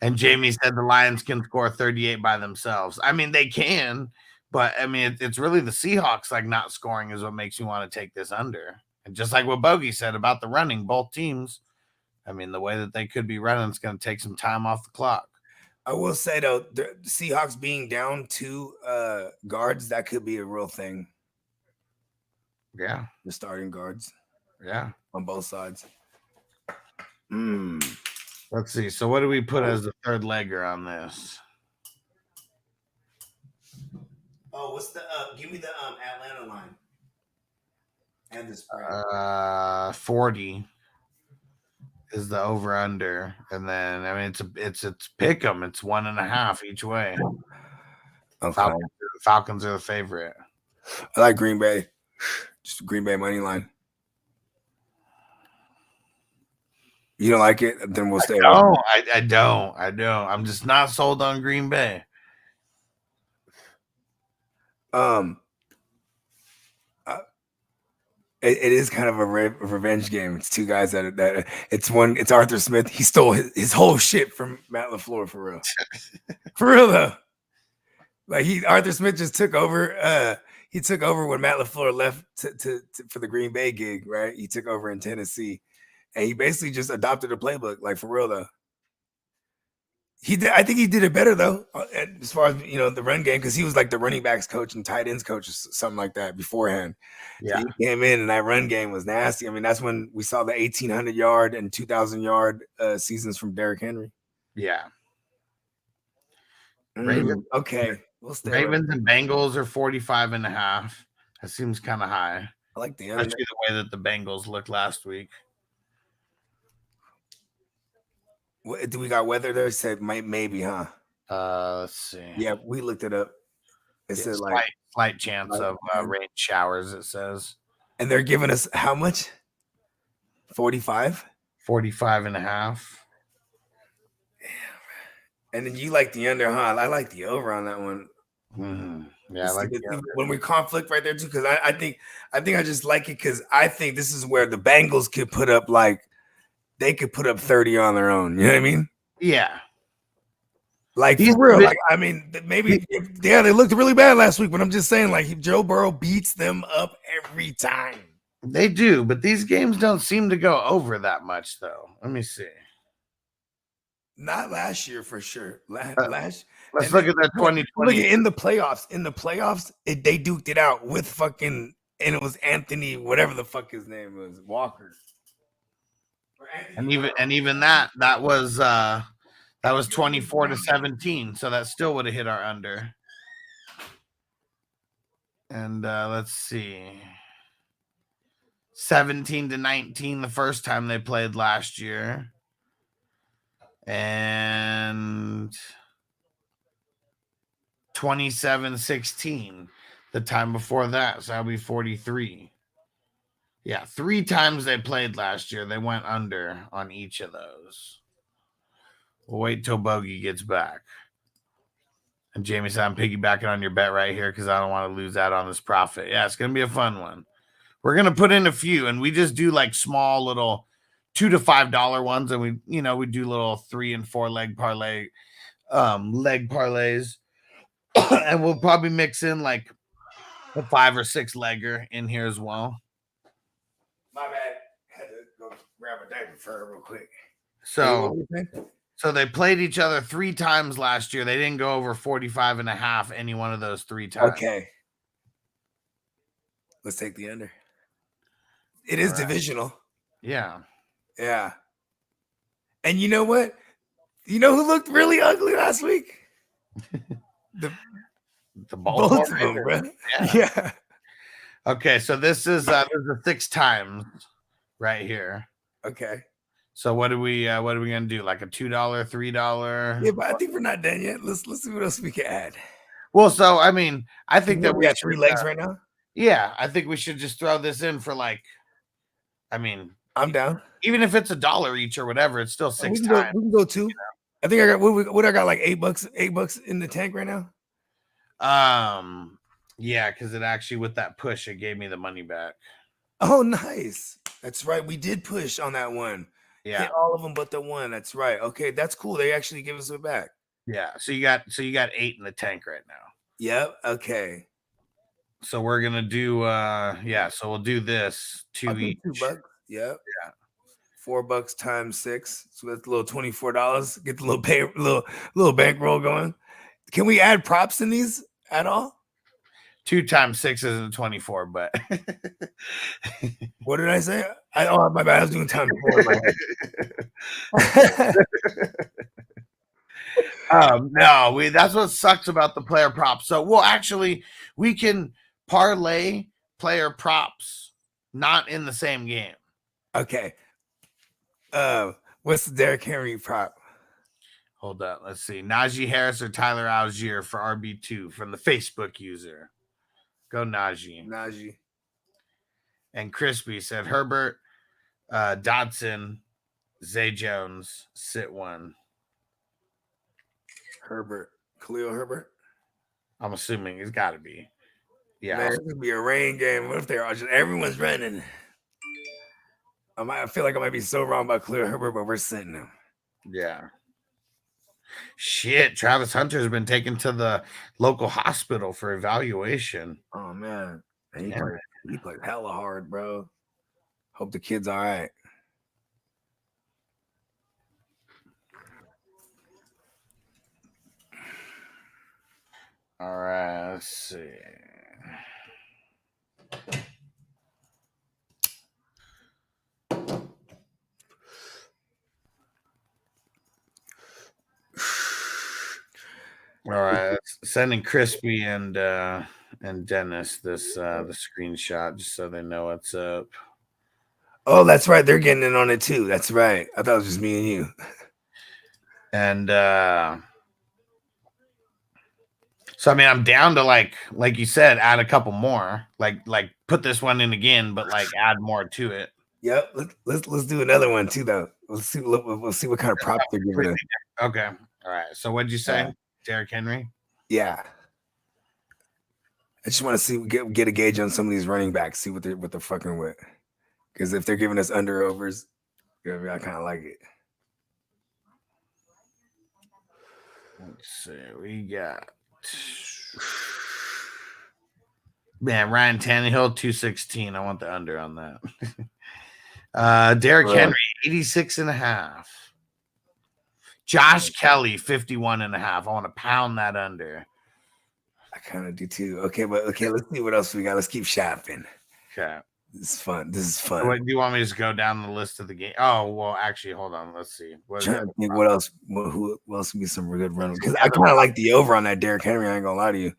And Jamie said the Lions can score 38 by themselves. I mean, they can, but I mean, it's really the Seahawks like not scoring is what makes you want to take this under. And just like what Bogey said about the running, both teams. I mean, the way that they could be running, it's going to take some time off the clock. I will say though, the Seahawks being down 2 guards, that could be a real thing. Yeah, the starting guards. Yeah, on both sides. Let's see. So, what do we put as the third legger on this? Oh, what's the? Give me the Atlanta line and the spread. 40 is the over under, and then I mean it's pick 'em. It's 1.5 each way. Okay. Falcons are the favorite. I like Green Bay. Just Green Bay money line. You don't like it? Then we'll stay. I don't. I'm just not sold on Green Bay. It is kind of a revenge game. It's 2 guys that it's Arthur Smith. He stole his whole shit from Matt LaFleur for real. For real though. Like Arthur Smith just took over. He took over when Matt LaFleur left for the Green Bay gig, right? He took over in Tennessee. And he basically just adopted a playbook, like for real though. I think he did it better though, as far as the run game, because he was like the running backs coach and tight ends coach or something like that beforehand. Yeah, so he came in and that run game was nasty. I mean, that's when we saw the 1,800 yard and 2,000 yard seasons from Derrick Henry. Yeah. Okay, we'll stay. Ravens and Bengals are 45.5. That seems kind of high. I like the especially the way that the Bengals looked last week. Do we got weather there? Said maybe, huh? Let's see. Yeah, we looked it up. It said slight chance of rain showers. It says, and they're giving us how much? 45. 45.5. And then you like the under, huh? I like the over on that one. Yeah, I like the under. When we conflict right there too, because I think I just like it because I think this is where the Bengals could put up they could put up 30 on their own. You know what I mean? Yeah. Like for real. Like I mean, maybe they looked really bad last week, but I'm just saying, like Joe Burrow beats them up every time. They do, but these games don't seem to go over that much, though. Let me see. Not last year for sure. Let's look at that 2020. Look at in the playoffs. They duked it out with fucking, and it was Anthony, whatever the fuck his name was, Walker. And even that was 24-17, so that still would have hit our under. And let's see, 17-19 the first time they played last year, and 27-16 the time before that. So that'll be 43. Yeah, 3 times they played last year. They went under on each of those. We'll wait till Bogey gets back. And Jamie said, I'm piggybacking on your bet right here because I don't want to lose out on this profit. Yeah, it's going to be a fun one. We're going to put in a few, and we just do like small little $2 to $5 ones, and we do little 3 and 4 leg parlays, and we'll probably mix in like a 5 or 6 legger in here as well. My bad. Had to go grab a diaper for her real quick. So they played each other 3 times last year. They didn't go over 45.5 any one of those 3 times. Okay. Let's take the under. It is divisional. Yeah. Yeah. And you know what? You know who looked really ugly last week? The both of them, bro. Yeah. Okay, so this is the 6 times right here. Okay. So what are we gonna do? Like a $2, $3? Yeah, but I think we're not done yet. Let's see what else we can add. Well, so I mean, I think that we got 3 legs right now. Yeah, I think we should just throw this in for like, I mean, I'm down. Even if it's $1 each or whatever, it's still 6 times. We can go 2. I think I got what I got like $8 in the tank right now. Yeah, because it actually with that push, it gave me the money back. Oh, nice. That's right. We did push on that one. Yeah, hit all of them but the one. That's right. Okay, that's cool. They actually give us it back. Yeah. So you got 8 in the tank right now. Yep. Okay. So we're gonna do so we'll do this 2 each. $2. Yep. Yeah. $4 times 6. So that's a little $24. Get the little bankroll going. Can we add props in these at all? 2 times 6 isn't 24, but what did I say? My bad. I was doing times 4. No, that's what sucks about the player props. So we can parlay player props not in the same game. Okay. What's the Derrick Henry prop? Hold up. Let's see. Najee Harris or Tyler Algier for RB2 from the Facebook user. Go Najee. Najee. And Crispy said Herbert, Dodson, Zay Jones, sit 1. Herbert. Khalil Herbert? I'm assuming it's got to be. Yeah. Man, it's going to be a rain game. What if they're all everyone's running? I feel like I might be so wrong about Khalil Herbert, but we're sitting him. Yeah. Shit, Travis Hunter's been taken to the local hospital for evaluation. Oh man, he played hella hard, bro. Hope the kid's all right. All right, let's see. All right, sending Crispy and Dennis this the screenshot just so they know what's up. Oh, that's right. They're getting in on it too. That's right. I thought it was just me and you. And so I mean, I'm down to like you said, add a couple more. Like put this one in again, but like add more to it. Yep. Let's do another one too, though. We'll see what kind of props they're giving us. Okay. All right. So what'd you say? Derrick Henry? Yeah. I just want to see get a gauge on some of these running backs, see what they're fucking with. Because if they're giving us under overs, I kind of like it. Let's see. We got Ryan Tannehill 216. I want the under on that. Derrick Henry 86.5. Josh Kelly 51.5. I want to pound that under. I kind of do too. Okay, let's see what else we got. Let's keep shopping. Okay. This is fun. What, do you want me to just go down the list of the game? Oh, well, actually, hold on. Let's see. What else? Who else would be some good run? Because I kind of like the over on that Derrick Henry. I ain't gonna lie to you.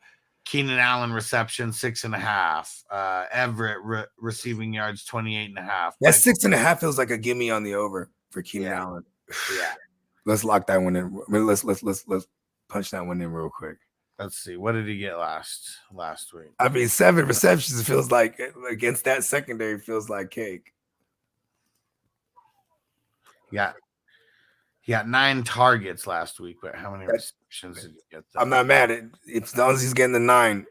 Keenan Allen reception 6.5. Everett receiving yards 28.5. That 6.5 feels like a gimme on the over for Keenan Allen. Yeah. Let's lock that one in. Let's punch that one in real quick. Let's see. What did he get last week? I mean, 7 receptions feels like against that secondary feels like cake. Yeah. He got 9 targets last week, but how many receptions did he get? I'm not mad at it. As long as he's getting the 9.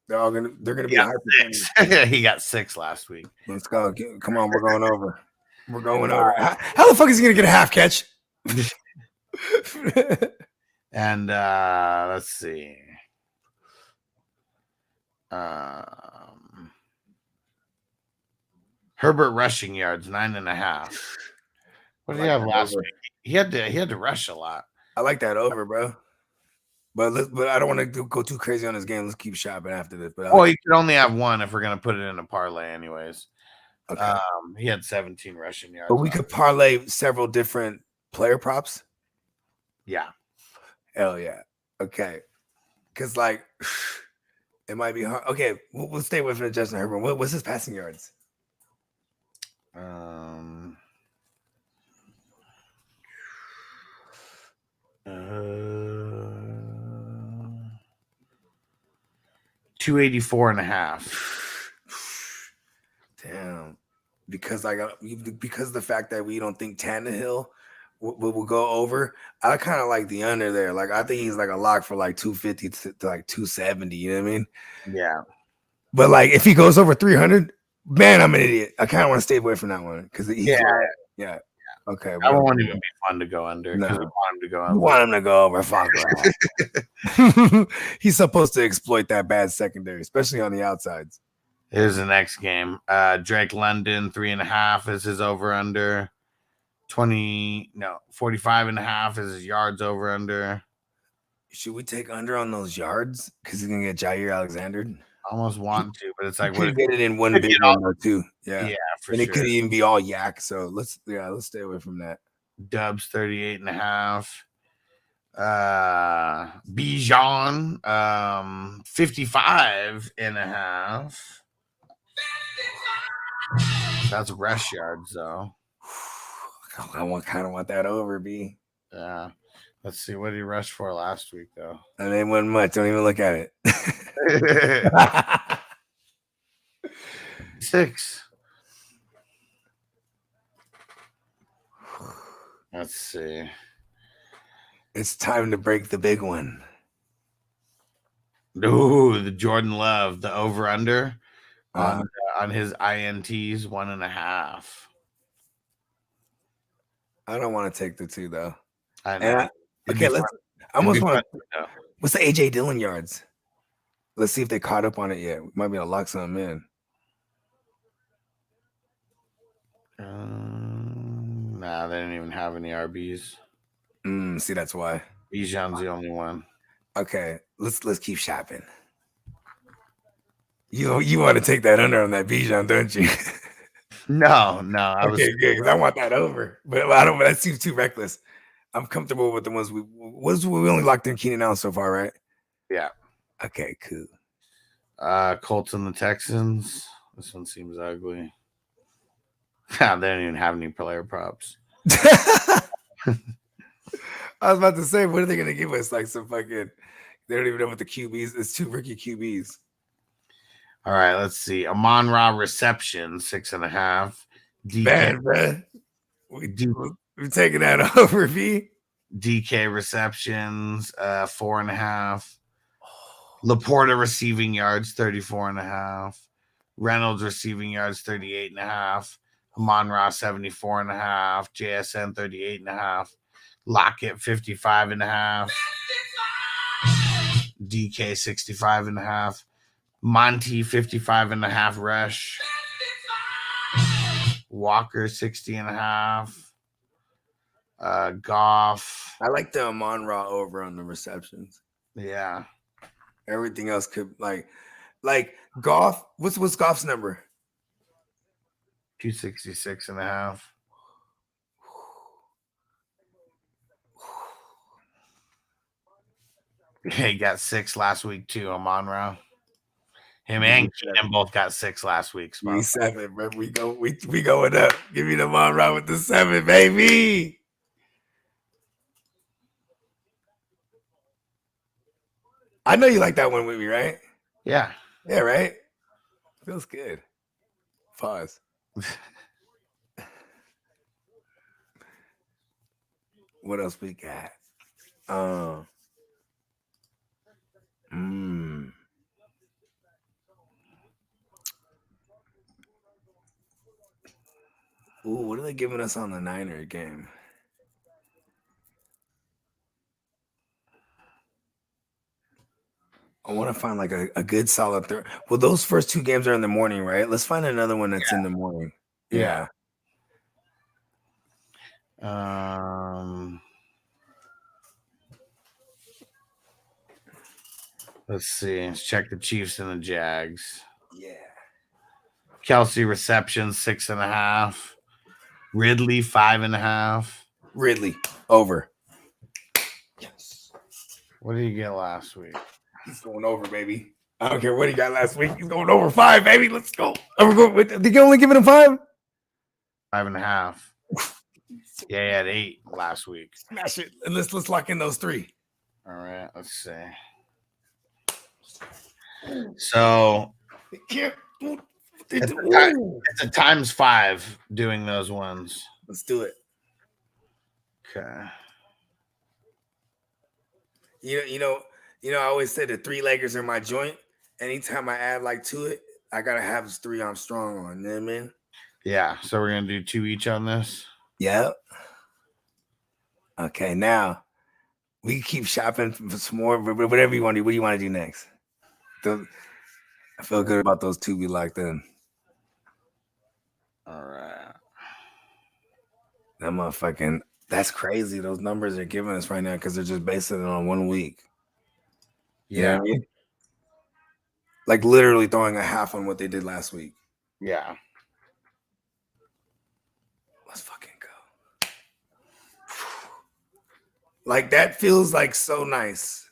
They're gonna be high percentage. He got 6 last week. Let's go. Come on, we're going over. We're going over. How the fuck is he gonna get a half catch? And let's see. Herbert rushing yards 9.5. What did he have last week? He had to rush a lot. I like that over, bro. But I don't want to go too crazy on this game. Let's keep shopping after this. But you can only have one if we're gonna put it in a parlay, anyways. Okay. He had 17 rushing yards. But we could parlay several different player props. Yeah. Hell yeah. Okay. Because like it might be hard. Okay, we'll stay with Justin Herbert. What's his passing yards? 284.5. Damn. Because of the fact that we don't think Tannehill will go over, I kind of like the under there. Like I think he's like a lock for like 250 to like 270. You know what I mean? Yeah. But like if he goes over 300, man, I'm an idiot. I kind of want to stay away from that one because yeah. Okay. That won't even be fun to go under. No. We want him to go under. You want him to go over. Fuck. He's supposed to exploit that bad secondary, especially on the outsides. Here's the next game. Drake London 3.5 is his over under. 45.5 is his yards over under. Should we take under on those yards? Because he's gonna get Jair Alexander. I almost want to, but it's like we get it in one big one or two. Yeah, for and sure. it could even be all yak. So let's stay away from that. Dubs 38.5. Bijan 55.5. That's rush yards though. I kind of want that over, B. Yeah. Let's see what he rushed for last week though. And it wasn't much. Don't even look at it. 6. Let's see. It's time to break the big one. Ooh, the Jordan Love, the over under on his INTs 1.5. I don't want to take the 2 though. I know. Okay, I almost want to. What's the AJ Dillon yards? Let's see if they caught up on it yet. We might be able to lock some in. Nah, they didn't even have any RBs. See, that's why. Bijan's the only one. Okay, let's keep shopping. You want to take that under on that Bijan, don't you? No. Okay, good. Because I want that over, but I don't. That seems too reckless. I'm comfortable with the ones we only locked in Keenan Allen so far, right? Yeah. Okay, cool. Colts and the Texans. This one seems ugly. They don't even have any player props. I was about to say, what are they going to give us? Like some fucking, they don't even know what the QBs. It's 2 rookie QBs. All right, let's see. Amon-Ra reception 6.5. Bad, man. We're taking that over, V. DK receptions 4.5. Laporta receiving yards 34.5. Reynolds receiving yards 38.5. Amon-Ra 74.5. JSN 38.5. Lockett 55.5. DK 65.5. Monty 55.5 rush. Walker 60.5. Goff. I like the Amon-Ra over on the receptions. Yeah. Everything else could like Goff. What's Goff's number? 266.5. He got 6 last week too. Amon-Ra. Him and Keenan both got 6 last week. We 7, bro. We going up. Give me the Amon-Ra with the 7, baby. I know you like that one with me, right? Yeah. Yeah, right? Feels good. Pause. What else we got? Ooh, what are they giving us on the Niner game? I want to find like a good solid third. Well, those first 2 games are in the morning, right? Let's find another one that's in the morning. Yeah. Let's see. Let's check the Chiefs and the Jags. Yeah. Kelsey reception 6.5. Ridley 5.5. Ridley over. Yes. What did he get last week? He's going over, baby. I don't care what he got last week. He's going over 5, baby. Let's go. Did you only give him 5? 5.5. Yeah, he had 8 last week. Smash it. And let's lock in those 3. All right, let's see. So it's a times 5 doing those ones. Let's do it. Okay. You know, I always say the 3-leggers are my joint. Anytime I add like to it, I gotta have 3 I'm strong on. You know what I mean? Yeah. So we're gonna do 2 each on this. Yep. Okay, now we keep shopping for some more. Whatever you want to do. What do you want to do next? I feel good about those 2 we locked in. All right. That motherfucking. That's crazy. Those numbers they're giving us right now because they're just basing it on 1 week. Yeah. You know what I mean? Like literally throwing a half on what they did last week. Yeah. Let's fucking go. Like that feels like so nice.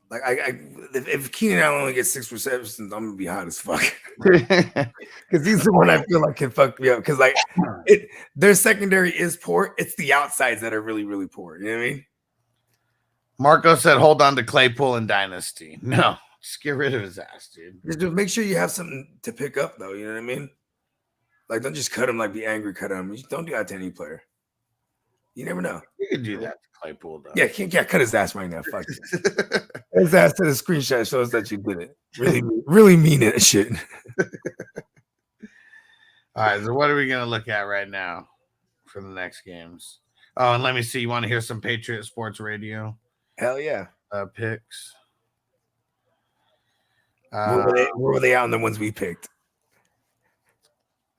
Like if Keenan Allen only gets 6 receptions, I'm gonna be hot as fuck. Because he's the one I feel like can fuck me up. Because like their secondary is poor. It's the outsides that are really, really poor. You know what I mean? Marco said, "Hold on to Claypool and Dynasty." No, just get rid of his ass, dude. Just make sure you have something to pick up, though. You know what I mean? Like, don't just cut him. Like, be angry, cut him. Don't do that to any player. You never know. You can do that to Claypool, though. Yeah, can't cut his ass right now. Fuck it. His ass to the screenshot shows that you did it. Really mean it. Shit. All right, so what are we gonna look at right now for the next games? Oh, and let me see. You want to hear some Patriot Sports Radio? Hell yeah. Picks. Where were they out on the ones we picked?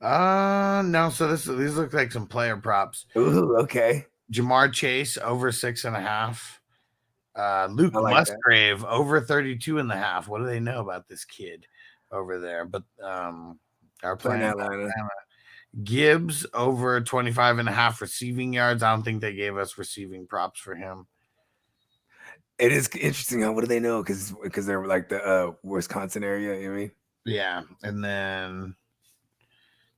No. So these look like some player props. Ooh, okay. Jamar Chase over 6.5. Luke Musgrave over 32.5. What do they know about this kid over there? But our plan Atlanta. Gibbs over 25.5 receiving yards. I don't think they gave us receiving props for him. It is interesting. What do they know? Because they're like the Wisconsin area. You know what I mean? Yeah, and then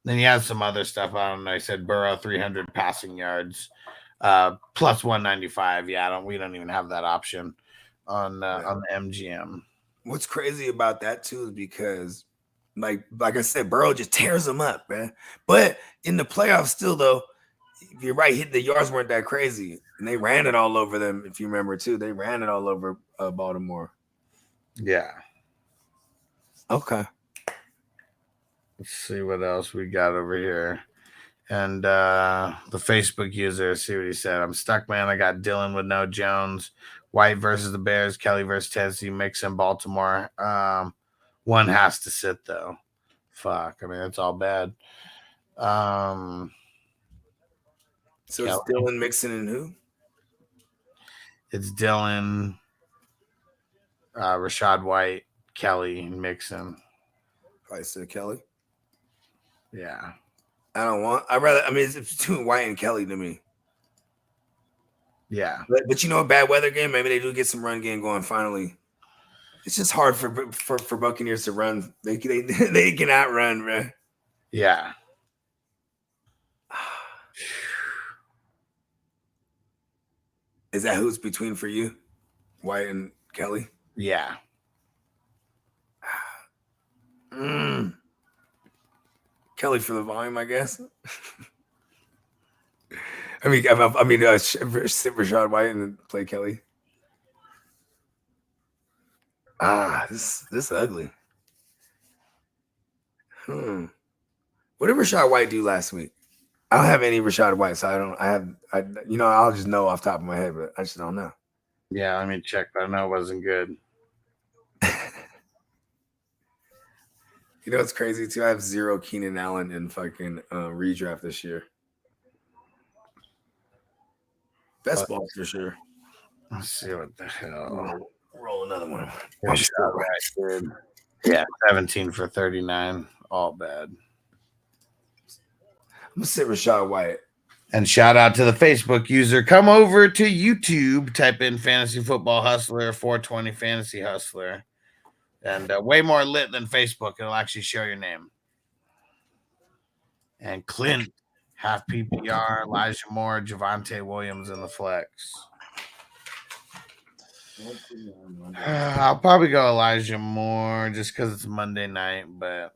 he has some other stuff. I don't know. He said Burrow 300 passing yards, plus 195. Yeah, we don't even have that option on the MGM. What's crazy about that too is because, like I said, Burrow just tears them up, man. But in the playoffs, still though, if you're right, the yards weren't that crazy, and they ran it all over them. If you remember too, they ran it all over Baltimore. Yeah. Okay. Let's see what else we got over here. And the Facebook user, see what he said. I'm stuck, man. I got Dylan with no Jones. White versus the Bears. Kelly versus Tennessee. Mixon, Baltimore. One has to sit, though. Fuck. I mean, it's all bad. So Kelly. It's Dylan, Mixon, and who? It's Dylan, Rashad White, Kelly, and Mixon. I said Kelly. Yeah. It's between White and Kelly to me. Yeah. But you know, a bad weather game, maybe they do get some run game going finally. It's just hard for Buccaneers to run. They can outrun, man. Yeah. Is that who's between for you? White and Kelly? Yeah. Kelly for the volume, I guess. Rashad White and then play Kelly. This is ugly. What did Rashad White do last week? I don't have any Rashad White, so I'll just know off the top of my head, but I just don't know. Yeah, let me check, but I know it wasn't good. You know what's crazy too? I have 0 Keenan Allen in fucking redraft this year. Best ball for sure. Let's see what the hell. Roll another one. Yeah, 17 for 39. All bad. I'm gonna sit Rashad White. And shout out to the Facebook user. Come over to YouTube, type in Fantasy Football Hustler, 420 Fantasy Hustler. And way more lit than Facebook. It'll actually show your name. And Clint, half PPR, Elijah Moore, Javonte Williams in the flex. I'll probably go Elijah Moore just because it's Monday night, but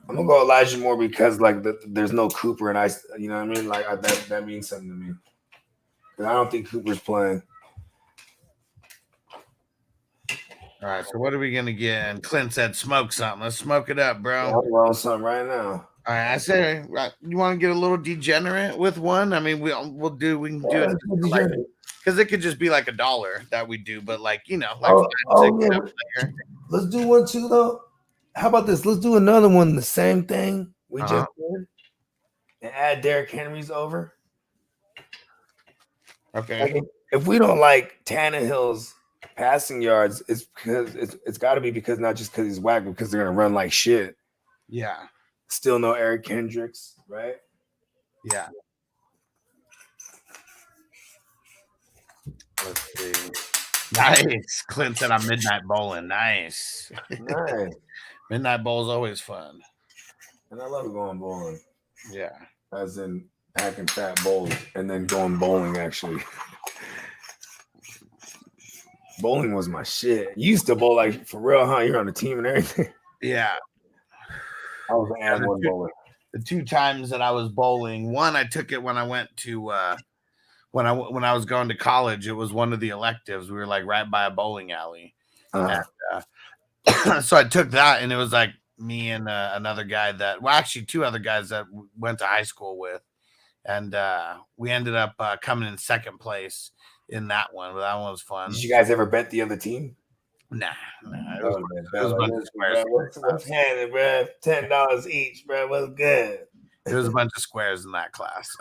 I'm gonna go Elijah Moore because there's no Cooper, and you know what I mean. That means something to me. I don't think Cooper's playing. All right, so what are we gonna get? And Clint said, "Smoke something. Let's smoke it up, bro." We're on something right now. All right, I say, you want to get a little degenerate with one? I mean, we can do it because it could just be like $1 that we do, but let's do one too though. How about this? Let's do another one. The same thing we just did, and add Derrick Henry's over. Okay. If we don't like Tannehill's passing yards, it's because it's got to be because not just because he's whack, because they're gonna run like shit. Yeah. Still no Eric Kendricks, right? Yeah. Let's see. Nice. Clint said I'm midnight bowling. Nice. Nice. Midnight bowl's always fun. And I love going bowling. Yeah. As in packing fat bowls and then going bowling, actually. Bowling was my shit. You used to bowl like for real, huh? You're on the team and everything. Yeah. I was an one bowler. The 2 times that I was bowling, one I took it when I went to when I was going to college. It was one of the electives. We were like right by a bowling alley. And, so I took that, and it was like me and another guy actually 2 other guys that went to high school with, and we ended up coming in second place in that one. But that one was fun. Did you guys ever bet the other team? Nah. It was a bunch of squares. What's handed, bro? $10 each, bro. What's good? It was a bunch of squares in that class.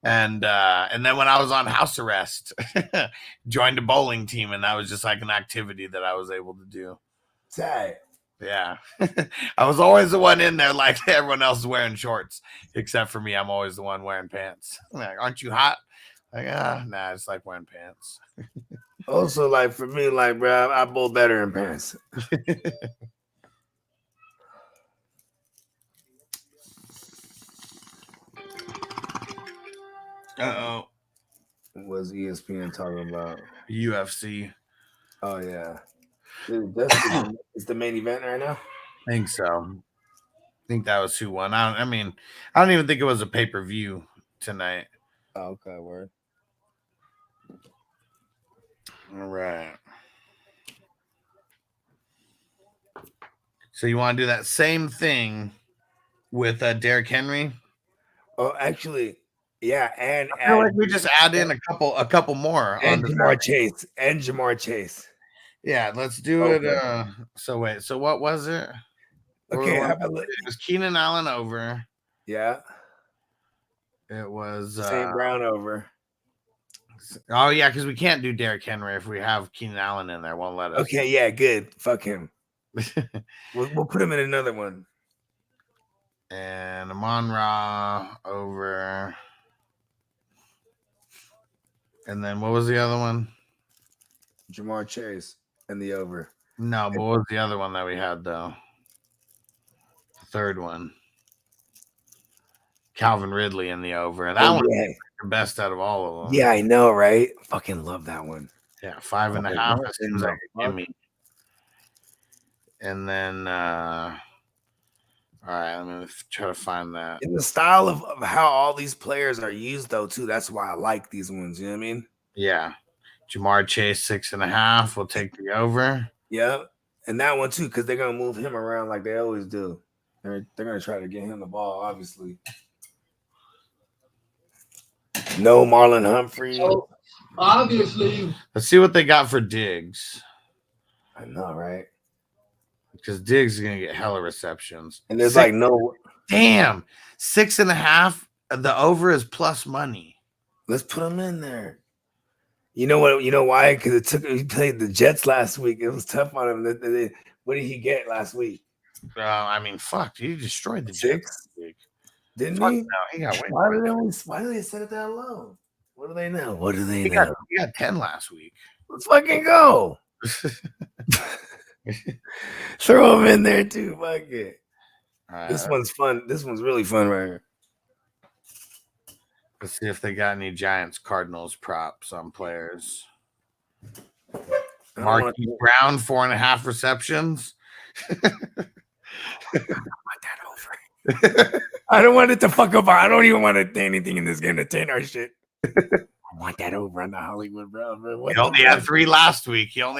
And then when I was on house arrest, joined a bowling team, and that was just like an activity that I was able to do. Tight. Yeah. I was always the one in there, like everyone else is wearing shorts, except for me. I'm always the one wearing pants. Like, aren't you hot? Like, nah, it's like wearing pants. Also, like for me, like, bro, I bowl better in pants. Uh-oh. What was ESPN talking about? UFC. Oh, yeah. It's the main event right now? I think so. I think that was who won. I don't even think it was a pay-per-view tonight. Oh, okay, word. All right. So you want to do that same thing with Derrick Henry? Oh, actually, yeah, and I feel like we just add in a couple more and Jamar Chase. Yeah, let's do it. So wait, so what was it? Okay, it was Keenan Allen over. Yeah, it was St. Brown over. Oh yeah, because we can't do Derrick Henry if we have Keenan Allen in there. Won't let us. Okay, yeah, good. Fuck him. we'll put him in another one. And Amon-Ra over. And then what was the other one? Jamar Chase and the over. No, but what was the other one that we had though? The third one. Calvin Ridley in the over. That one was the best out of all of them. Yeah, I know, right? Fucking love that one. Yeah, 5.5. It seems like a gimme. And then, all right, I'm gonna try to find that. In the style of how all these players are used, though, too. That's why I like these ones. You know what I mean? Yeah, Jamar Chase 6.5. We'll take the over. Yeah, and that one too, because they're gonna move him around like they always do. They're gonna try to get him the ball, obviously. No Marlon Humphrey. So obviously, let's see what they got for Diggs. I know, right? Because Diggs is gonna get hella receptions. And there's like no 6.5. The over is plus money. Let's put him in there. You know what? You know why? Because he played the Jets last week. It was tough on him. What did he get last week? I mean, fuck, he destroyed the 6? Jets. Didn't fuck he? No, he got way. Why do they set it that low? What do they know? What do they know? He got 10 last week. Let's fucking go. Throw him in there too. Fuck it. This one's fun. This one's really fun right here. Let's see if they got any Giants Cardinals props on players. Marquise Brown, 4.5 receptions. I don't want it to fuck up. I don't even want to do anything in this game to taint our shit. I want that over on the Hollywood Brown. He only had 3 last week. Man.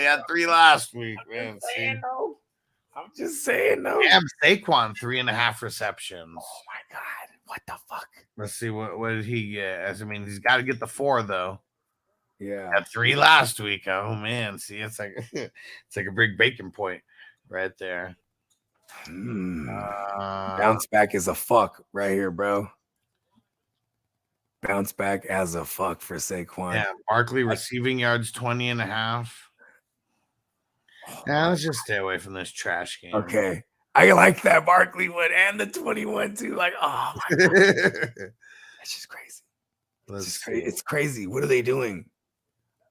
I'm just saying, no. Damn, Saquon, 3.5 receptions. Oh my god, what the fuck? Let's see what did he get? I mean, he's got to get the 4 though. Yeah, had 3 last week. Oh man, see, it's like a big breaking point right there. Bounce back is a fuck right here, bro. Bounce back as a fuck for Saquon. Yeah, Barkley receiving yards 20.5. Now let's just stay away from this trash game. Okay. I like that Barkley one and the 21 too. Like, oh my god. That's just crazy. It's crazy. What are they doing?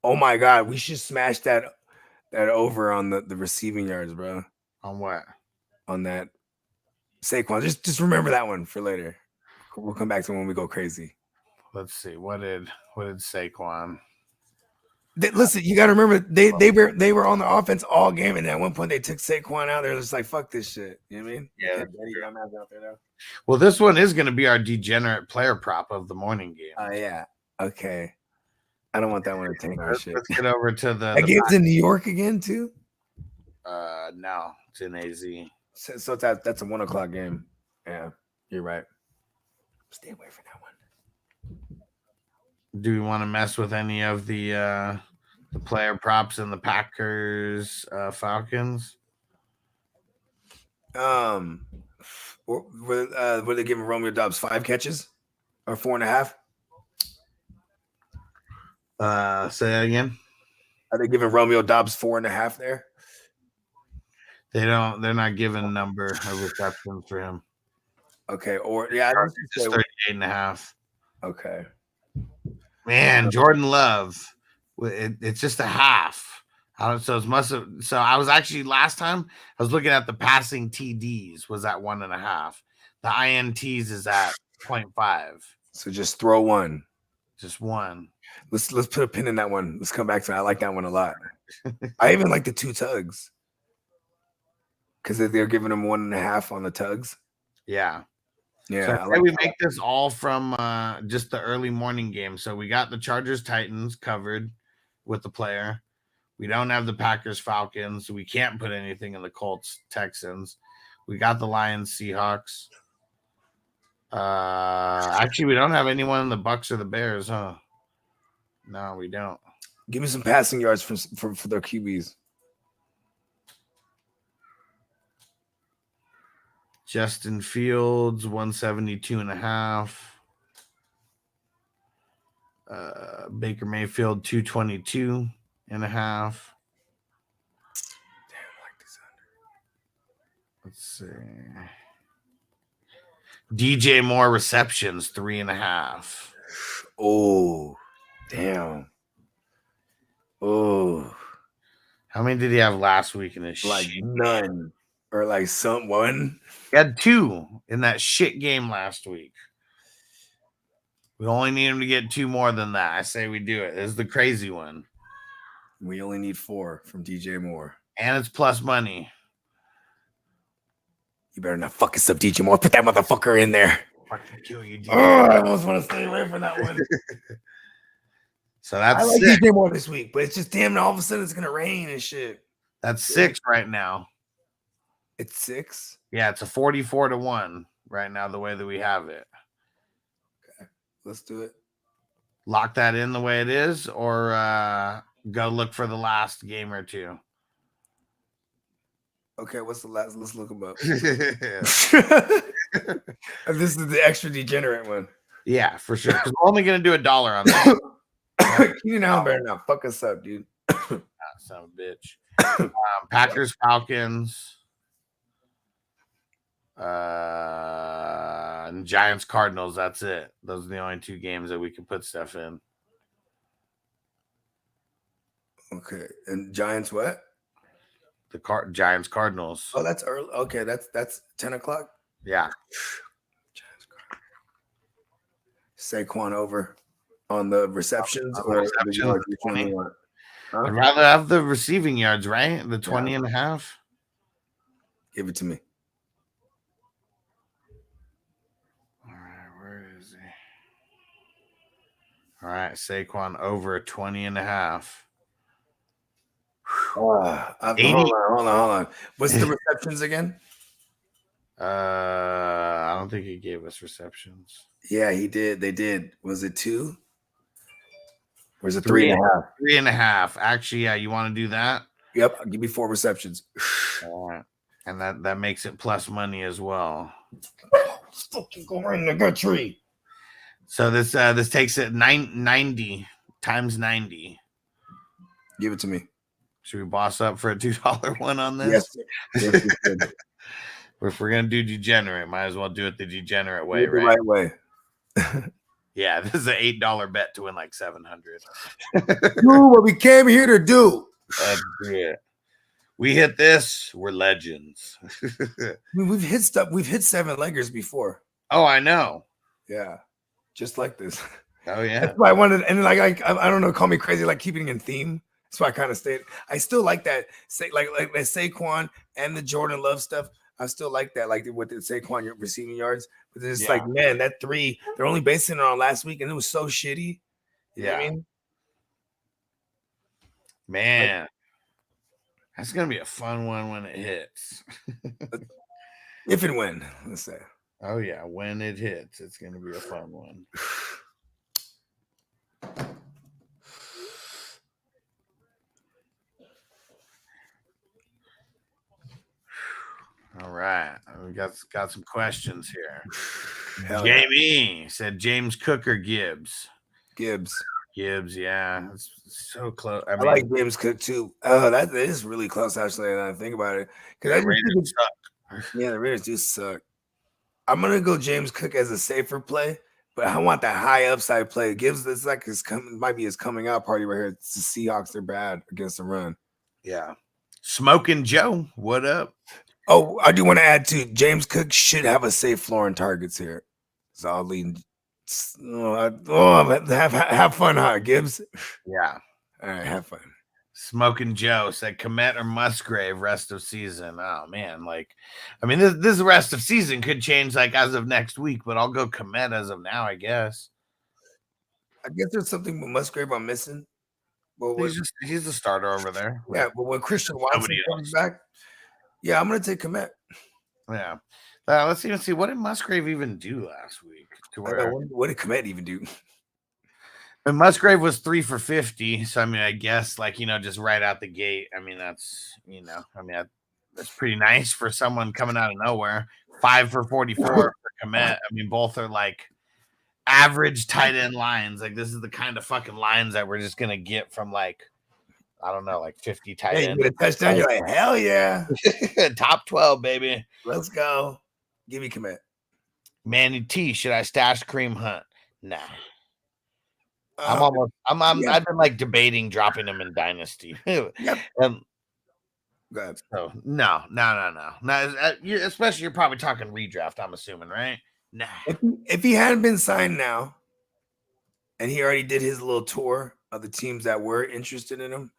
Oh my god, we should smash that over on the receiving yards, bro. On what? On that Saquon. Just remember that one for later. We'll come back to when we go crazy. Let's see. What did Saquon? Listen, you got to remember they were on the offense all game, and at one point they took Saquon out. They're just like, "Fuck this shit." You know what I mean? Yeah. Out there now. Well, this one is going to be our degenerate player prop of the morning game. Oh yeah. Okay. I don't want that one to taint our shit. Let's get over to the. That game's in New York again too. No, it's in AZ. So that's a 1:00 game. Yeah, you're right. Stay away from that one. Do we want to mess with any of the player props in the Packers Falcons? Were they giving Romeo Doubs 5 catches or 4.5? Say that again. Are they giving Romeo Doubs 4.5 there? They're not giving number of receptions for him. Okay, or yeah, it's 38.5. Okay. Man, Jordan Love, it's just a half. So I was actually last time I was looking at the passing TDs was at 1.5. The INTs is at 0.5. So just throw one. Just one. Let's put a pin in that one. Let's come back to that. I like that one a lot. I even like the 2 tugs because they're giving them 1.5 on the tugs. Yeah. Yeah, so we make this all from just the early morning game. So we got the Chargers Titans covered with the player. We don't have the Packers Falcons. So we can't put anything in the Colts Texans. We got the Lions Seahawks. Actually, we don't have anyone in the Bucks or the Bears, huh? No, we don't. Give me some passing yards for their QBs. Justin Fields, 172.5. Baker Mayfield, 222.5. Damn, I like this under. Let's see. DJ Moore receptions, 3.5. Oh, damn. Oh. How many did he have last week in this like shit? None. Or like someone. He had 2 in that shit game last week. We only need him to get 2 more than that. I say we do it. This is the crazy one. We only need 4 from DJ Moore. And it's plus money. You better not fuck us up, DJ Moore. Put that motherfucker in there. Fucking kill you, DJ. I almost want to stay away from that one. So that's I like 6. DJ Moore this week, but it's just damn. All of a sudden, it's gonna rain and shit. That's 6 right now. It's 6. Yeah, it's a 44-1 right now. The way that we have it. Okay, let's do it. Lock that in the way it is, or go look for the last game or two. Okay, what's the last? Let's look them up. This is the extra degenerate one. Yeah, for sure. Because we're only gonna do $1 on that. Keenan Allen better not fuck us up, dude. Son of a bitch. Packers, Falcons, and Giants, Cardinals. That's it. Those are the only 2 games that we can put stuff in. Okay, and Giants what? The Giants, Cardinals. Oh, that's early. Okay, that's 10 o'clock. Yeah. Saquon over on the receptions or the yards, which one you want? Huh? I'd rather have the receiving yards, right? The 20 and a half. Give it to me. All right, where is he? All right, Saquon over 20 and a half. Hold on. What's the receptions again? I don't think he gave us receptions. Yeah, he did. They did. Was it 2? Or is it 3.5? 3.5. Actually, yeah, you want to do that? Yep. I'll give me 4 receptions. All right. And that makes it plus money as well. Fucking go right in the gut tree. So this takes it 90 times 90. Give it to me. Should we boss up for a $2 one on this? Yes. Yes, If we're gonna do degenerate, might as well do it the degenerate way, the right? right way. Yeah, this is an $8 bet to win like 700. Do what we came here to do. That's it. We hit this, we're legends. I mean, we've hit stuff. We've hit 7-leggers before. Oh, I know. Yeah, just like this. Oh yeah. That's why I wanted, and like I don't know, call me crazy, like keeping in theme. That's why I kind of stayed. I still like that. Say like Saquon and the Jordan Love stuff. I still like that, like with the Saquon receiving yards. But it's like, man, that 3, they're only basing it on last week, and it was so shitty. You know what I mean? Man, like, that's gonna be a fun one when it hits. If and when, let's say. Oh yeah, when it hits, it's gonna be a fun one. All right, we got some questions here. Jamie said James Cook or Gibbs. Gibbs, yeah, it's so close. I like James Cook too. Oh, that is really close actually. Now I think about it, because the Raiders suck. Yeah, the Raiders do suck. I'm gonna go James Cook as a safer play, but I want that high upside play. Gibbs, it's like might be his coming out party right here. It's the Seahawks. They're bad against the run. Yeah, Smoking Joe, what up? Oh, I do want to add too. James Cook should have a safe floor in targets here. So I'll lean. Have fun, huh, Gibbs? Yeah. All right, have fun. Smoking Joe said Komet or Musgrave rest of season. Oh man, like, I mean, this rest of season could change like as of next week, but I'll go Komet as of now, I guess. I guess there's something with Musgrave I'm missing. Well, he's the starter over there. Yeah, but when Christian Watson comes back, yeah, I'm gonna take Komet. Yeah. Let's even see, what did Musgrave even do last week? What did Komet even do? And Musgrave was 3 for 50. So I mean, I guess like, just right out the gate. I mean, that's that's pretty nice for someone coming out of nowhere. 5 for 44 for Komet. I mean, both are like average tight end lines. Like this is the kind of fucking lines that we're just gonna get from like, I don't know, like 50 tight ends. You get a touchdown, you're like, hell yeah. Top 12, baby. Let's go. Give me Komet. Manny T, should I stash Kareem Hunt? Nah. I've been like debating dropping him in Dynasty. Yep. Go ahead. So no. Especially you're probably talking redraft, I'm assuming, right? Nah. If he hadn't been signed now, and he already did his little tour of the teams that were interested in him,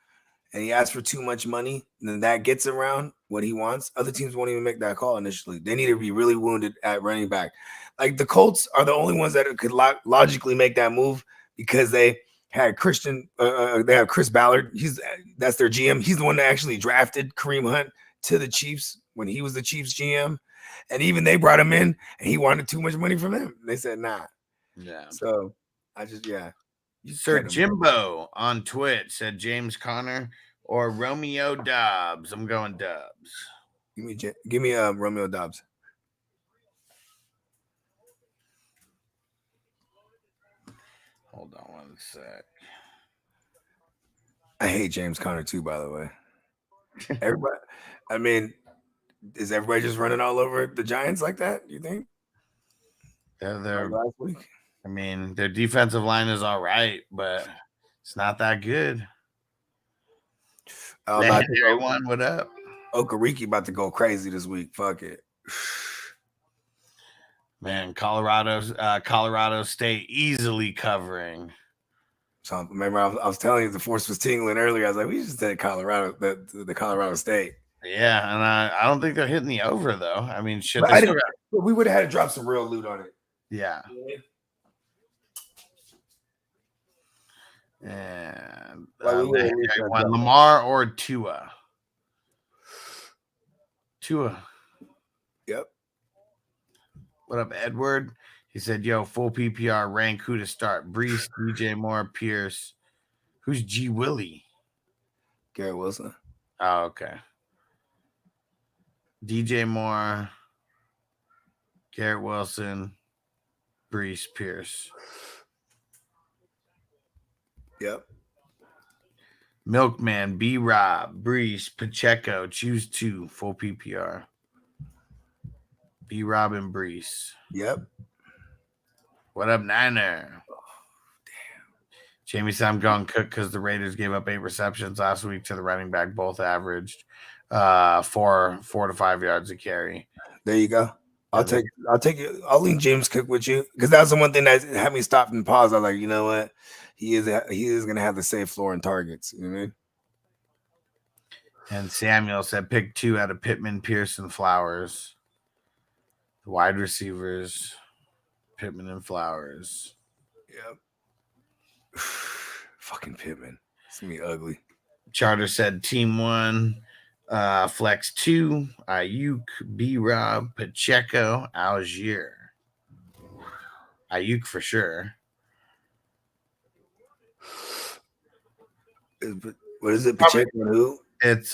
and he asks for too much money, and then that gets around what he wants, other teams won't even make that call initially. They need to be really wounded at running back. Like the Colts are the only ones that could logically make that move because they had they have Chris Ballard. That's their GM. He's the one that actually drafted Kareem Hunt to the Chiefs when he was the Chiefs GM. And even they brought him in and he wanted too much money from them. They said, nah. Yeah. So Sir Jimbo on Twitch said James Conner or Romeo Dobbs. I'm going Dobbs. Give me Romeo Dobbs. Hold on one sec. I hate James Conner too, by the way. Everybody, I mean, is everybody just running all over the Giants like that? You think? They're last week. I mean, their defensive line is all right, but it's not that good. Everyone, what up? Okereke about to go crazy this week. Fuck it. Man, Colorado State easily covering. So remember, I was telling you the force was tingling earlier. I was like, we just said Colorado, the Colorado State. Yeah, and I don't think they're hitting the over though. I mean, shit. We would have had to drop some real loot on it. Yeah. And Lamar or Tua. Yep. What up, Edward? He said, yo, full PPR rank who to start? Brees, DJ Moore, Pierce. Who's G Willie? Garrett Wilson. Oh, okay. DJ Moore, Garrett Wilson, Brees, Pierce. Yep. Milkman, B Rob, Brees, Pacheco. Choose 2. Full PPR. B Rob and Brees. Yep. What up, Niner? Oh, damn. Jamie said I'm going Cook because the Raiders gave up 8 receptions last week to the running back. Both averaged 4 to 5 yards a carry. There you go. I'll take it. I'll lean James Cook with you because that was the one thing that had me stop and pause. I was like, you know what? He is going to have the safe floor and targets. You know what I mean? And Samuel said pick 2 out of Pittman, Pearson, Flowers. The wide receivers, Pittman and Flowers. Yep. Fucking Pittman. It's going to be ugly. Charter said team 1, flex 2, Ayuk, B-Rob, Pacheco, Algier. Ayuk for sure. What is it? Pacheco and who? It's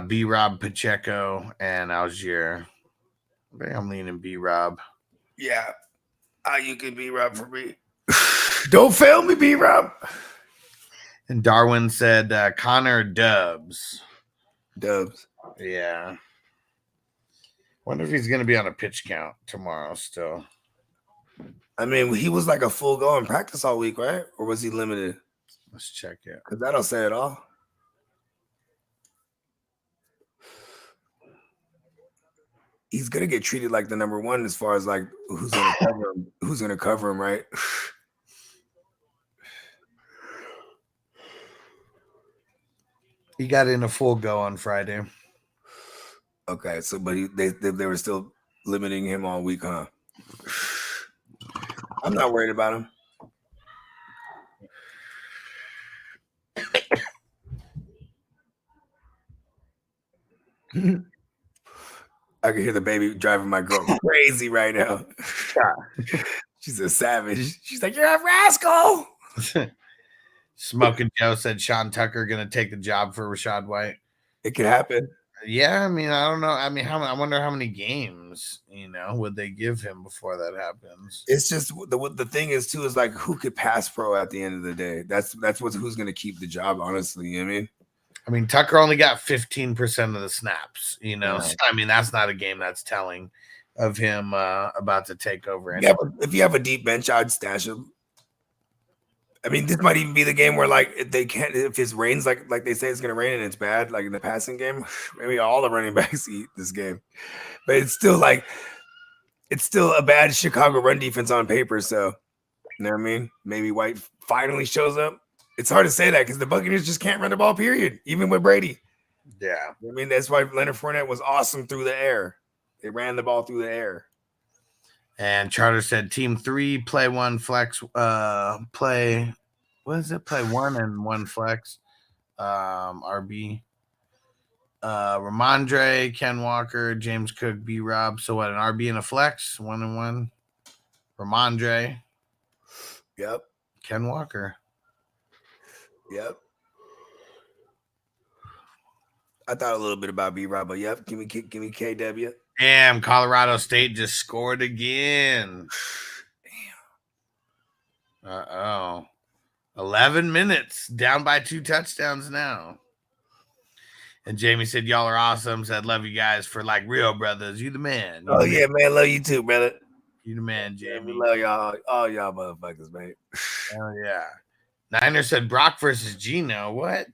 B-Rob, Pacheco, and Algier. I think I'm leaning B-Rob. Yeah. You can B-Rob for me. Don't fail me, B-Rob. And Darwin said Connor Dubs. Dubs. Yeah. Wonder if he's going to be on a pitch count tomorrow still. I mean, he was like a full go in practice all week, right? Or was he limited? Let's check it. Because that'll say it all. He's gonna get treated like the number 1 as far as like who's gonna cover him. Who's gonna cover him, right? He got in a full go on Friday. Okay, so but they were still limiting him all week, huh? I'm not worried about him. I can hear the baby driving my girl crazy right now. She's a savage. She's like, "You're a rascal." Smoking Joe said Sean Tucker going to take the job for Rachaad White. It could happen. Yeah, I mean, I don't know. I mean, I wonder how many games, would they give him before that happens? It's just the thing is too is like who could pass pro at the end of the day. That's who's going to keep the job. Honestly, you know what I mean, Tucker only got 15% of the snaps. Yeah. So, I mean, that's not a game that's telling of him about to take over. Yeah, if you have a deep bench, I'd stash him. I mean, this might even be the game where, like, if it rains, like they say it's going to rain and it's bad, like in the passing game, maybe all the running backs eat this game. But it's still a bad Chicago run defense on paper. So, you know what I mean? Maybe White finally shows up. It's hard to say that because the Buccaneers just can't run the ball, period, even with Brady. Yeah. I mean, that's why Leonard Fournette was awesome through the air. They ran the ball through the air. And Charter said team 3, play 1 flex, play, what is it? Play 1 and 1 flex. RB. Ramondre, Ken Walker, James Cook, B Rob. So what, an RB and a flex? 1 and 1. Ramondre. Yep. Ken Walker. Yep. I thought a little bit about B Rob, but yep, give me KW. Damn, Colorado State just scored again. Damn. Uh-oh. 11 minutes, down by 2 touchdowns now. And Jamie said, y'all are awesome. Said, love you guys for like real brothers. You the man. Oh, yeah, man. Love you too, brother. You the man, Jamie. We love y'all. All y'all motherfuckers, man. Oh, yeah. Niner said Brock versus Geno. What?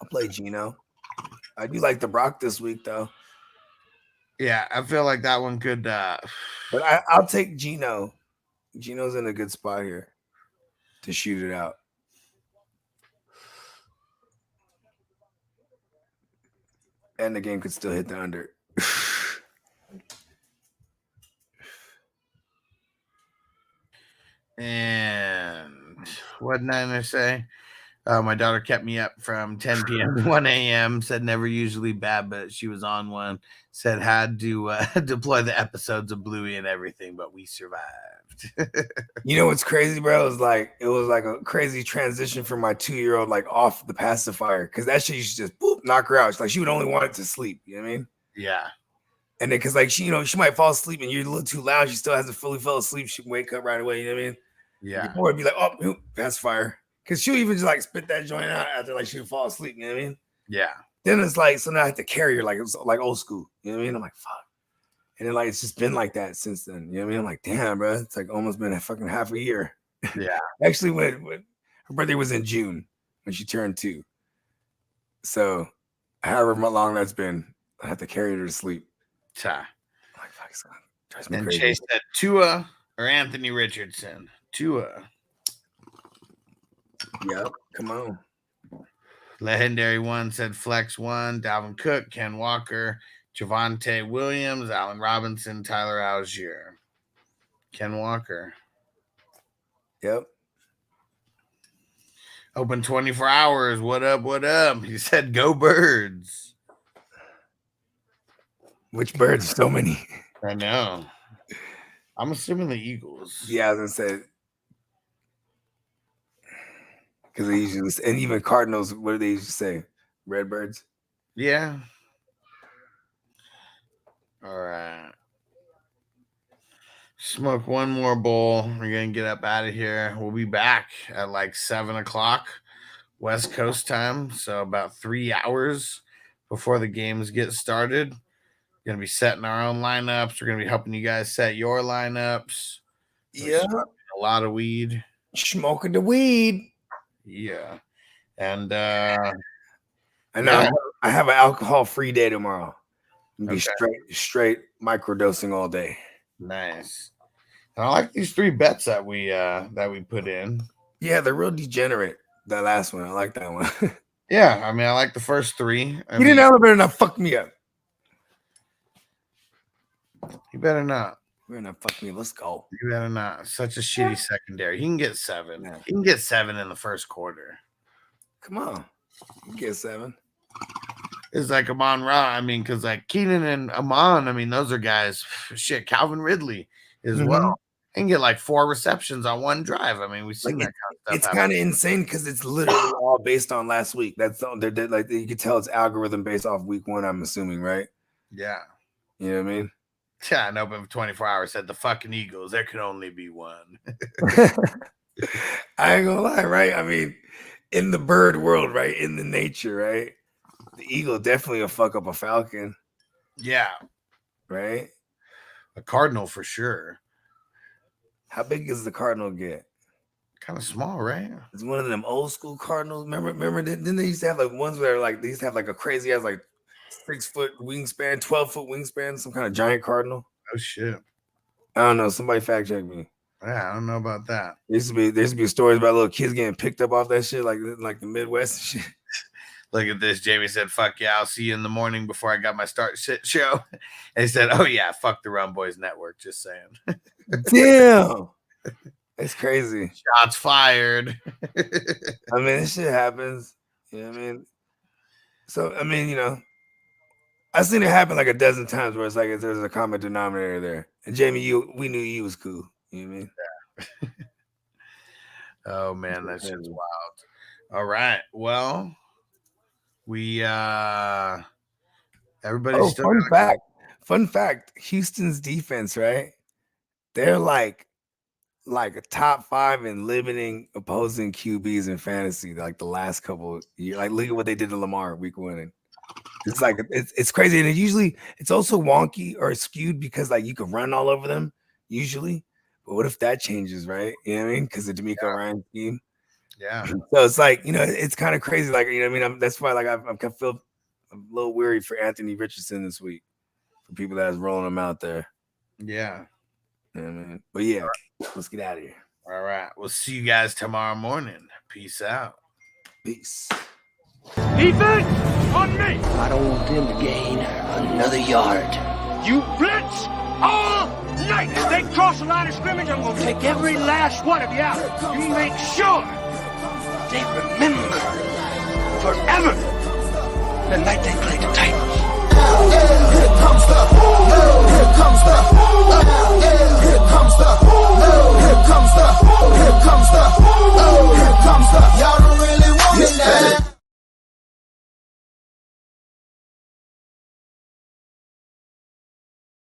I'll play Geno. I do like the Brock this week, though. Yeah, I feel like that one could. But I'll take Geno. Geno's in a good spot here to shoot it out. And the game could still hit the under. And what did Niner say? My daughter kept me up from 10 p.m. to 1 a.m. Said never usually bad, but she was on one. Said had to deploy the episodes of Bluey and everything, but we survived. You know what's crazy, bro? It was like a crazy transition for my 2-year-old, like off the pacifier, because that shit used to just boop, knock her out. It's like she would only want it to sleep. You know what I mean? Yeah. And then because like she might fall asleep and you're a little too loud, she still hasn't fully fell asleep. She can wake up right away. You know what I mean? Yeah. Or it'd be like, oh, pacifier. Because she'll even just like spit that joint out after like she'll fall asleep. You know what I mean? Yeah. Then it's like, so now I have to carry her like it was like old school. You know what I mean? I'm like, fuck. And then like it's just been like that since then. You know what I mean? I'm like, damn, bro. It's like almost been a fucking half a year. Yeah. Actually, when her birthday was in June when she turned 2. So however long that's been, I have to carry her to sleep. Ta. I'm like, fuck, it's drives me And crazy. Chase said Tua or Anthony Richardson. Tua. Yep. Come on. Legendary One said Flex 1, Dalvin Cook, Ken Walker, Javonte Williams, Allen Robinson, Tyler Algier. Ken Walker. Yep. Open 24 hours. What up? What up? He said, go Birds. Which birds? So many. I know. I'm assuming the Eagles. Yeah, I was gonna say. Because they usually, and even Cardinals, what do they usually say? Redbirds? Yeah. All right. Smoke one more bowl. We're going to get up out of here. We'll be back at like 7 o'clock West Coast time. So about 3 hours before the games get started. Going to be setting our own lineups. We're going to be helping you guys set your lineups. Yeah. A lot of weed. Smoking the weed. Yeah. And I know I have an alcohol-free day tomorrow. Be straight microdosing all day. Nice. And I like these 3 bets that we put in. Yeah, they're real degenerate. That last one, I like that one. Yeah, I mean, I like the first 3. You didn't elevator enough. Fuck me up. You better not. You're gonna fuck me. Let's go. You better not. Such a shitty secondary. He can get 7. Yeah. He can get 7 in the first quarter. Come on, you get 7. It's like Amon Ra. I mean, because like Keenan and Amon, I mean, those are guys. Shit, Calvin Ridley as well. And get like 4 receptions on one drive. I mean, we've seen that kind of stuff. It's kind of insane because it's literally all based on last week. That's all. They're like you can tell it's algorithm based off week 1. I'm assuming, right? Yeah. You know what I mean? Yeah, and open for 24 hours said the fucking Eagles. There can only be one. I ain't gonna lie, right? I mean, in the bird world, right? In the nature, right? The eagle definitely will fuck up a falcon. Yeah. Right? A cardinal for sure. How big does the cardinal get? Kind of small, right? It's one of them old school cardinals. Remember? Didn't they used to have like ones where like they used to have like a crazy ass like 6-foot wingspan, 12-foot wingspan, some kind of giant cardinal? Oh shit. I don't know. Somebody fact check me. Yeah, I don't know about that. There used to be stories about little kids getting picked up off that shit, like the Midwest and shit. Look at this. Jamie said, fuck yeah, I'll see you in the morning before I got my start shit show. And he said, oh yeah, fuck the Rum Boys Network. Just saying. Damn. It's crazy. Shots fired. I mean, this shit happens. You know what I mean? So, I mean, you know, I've seen it happen like a dozen times where it's like there's a common denominator there. And Jamie, we knew you was cool. You know what I mean? Yeah. Oh man, that shit's wild. All right. Well, we everybody's still fun fact, Houston's defense, right? They're like a top 5 in limiting opposing QBs in fantasy, like the last couple of years. Like, look at what they did to Lamar week 1. It's like it's crazy, and it's also wonky or skewed because like you can run all over them usually. But what if that changes, right? You know what I mean? Because the D'Amico Ryan scheme. Yeah. So it's like, you know, it's kind of crazy. Like, you know what I mean? That's why like I feel a little worried for Anthony Richardson this week, for people that's rolling him out there. Yeah. You know what I mean? But yeah, let's get out of here. All right. We'll see you guys tomorrow morning. Peace out. Peace. Defense on me. I don't want them to gain another yard. You blitz all night. If they cross the line of scrimmage, I'm going to take every last one of you out. You make sure they remember forever the night they played the Titans. Here comes the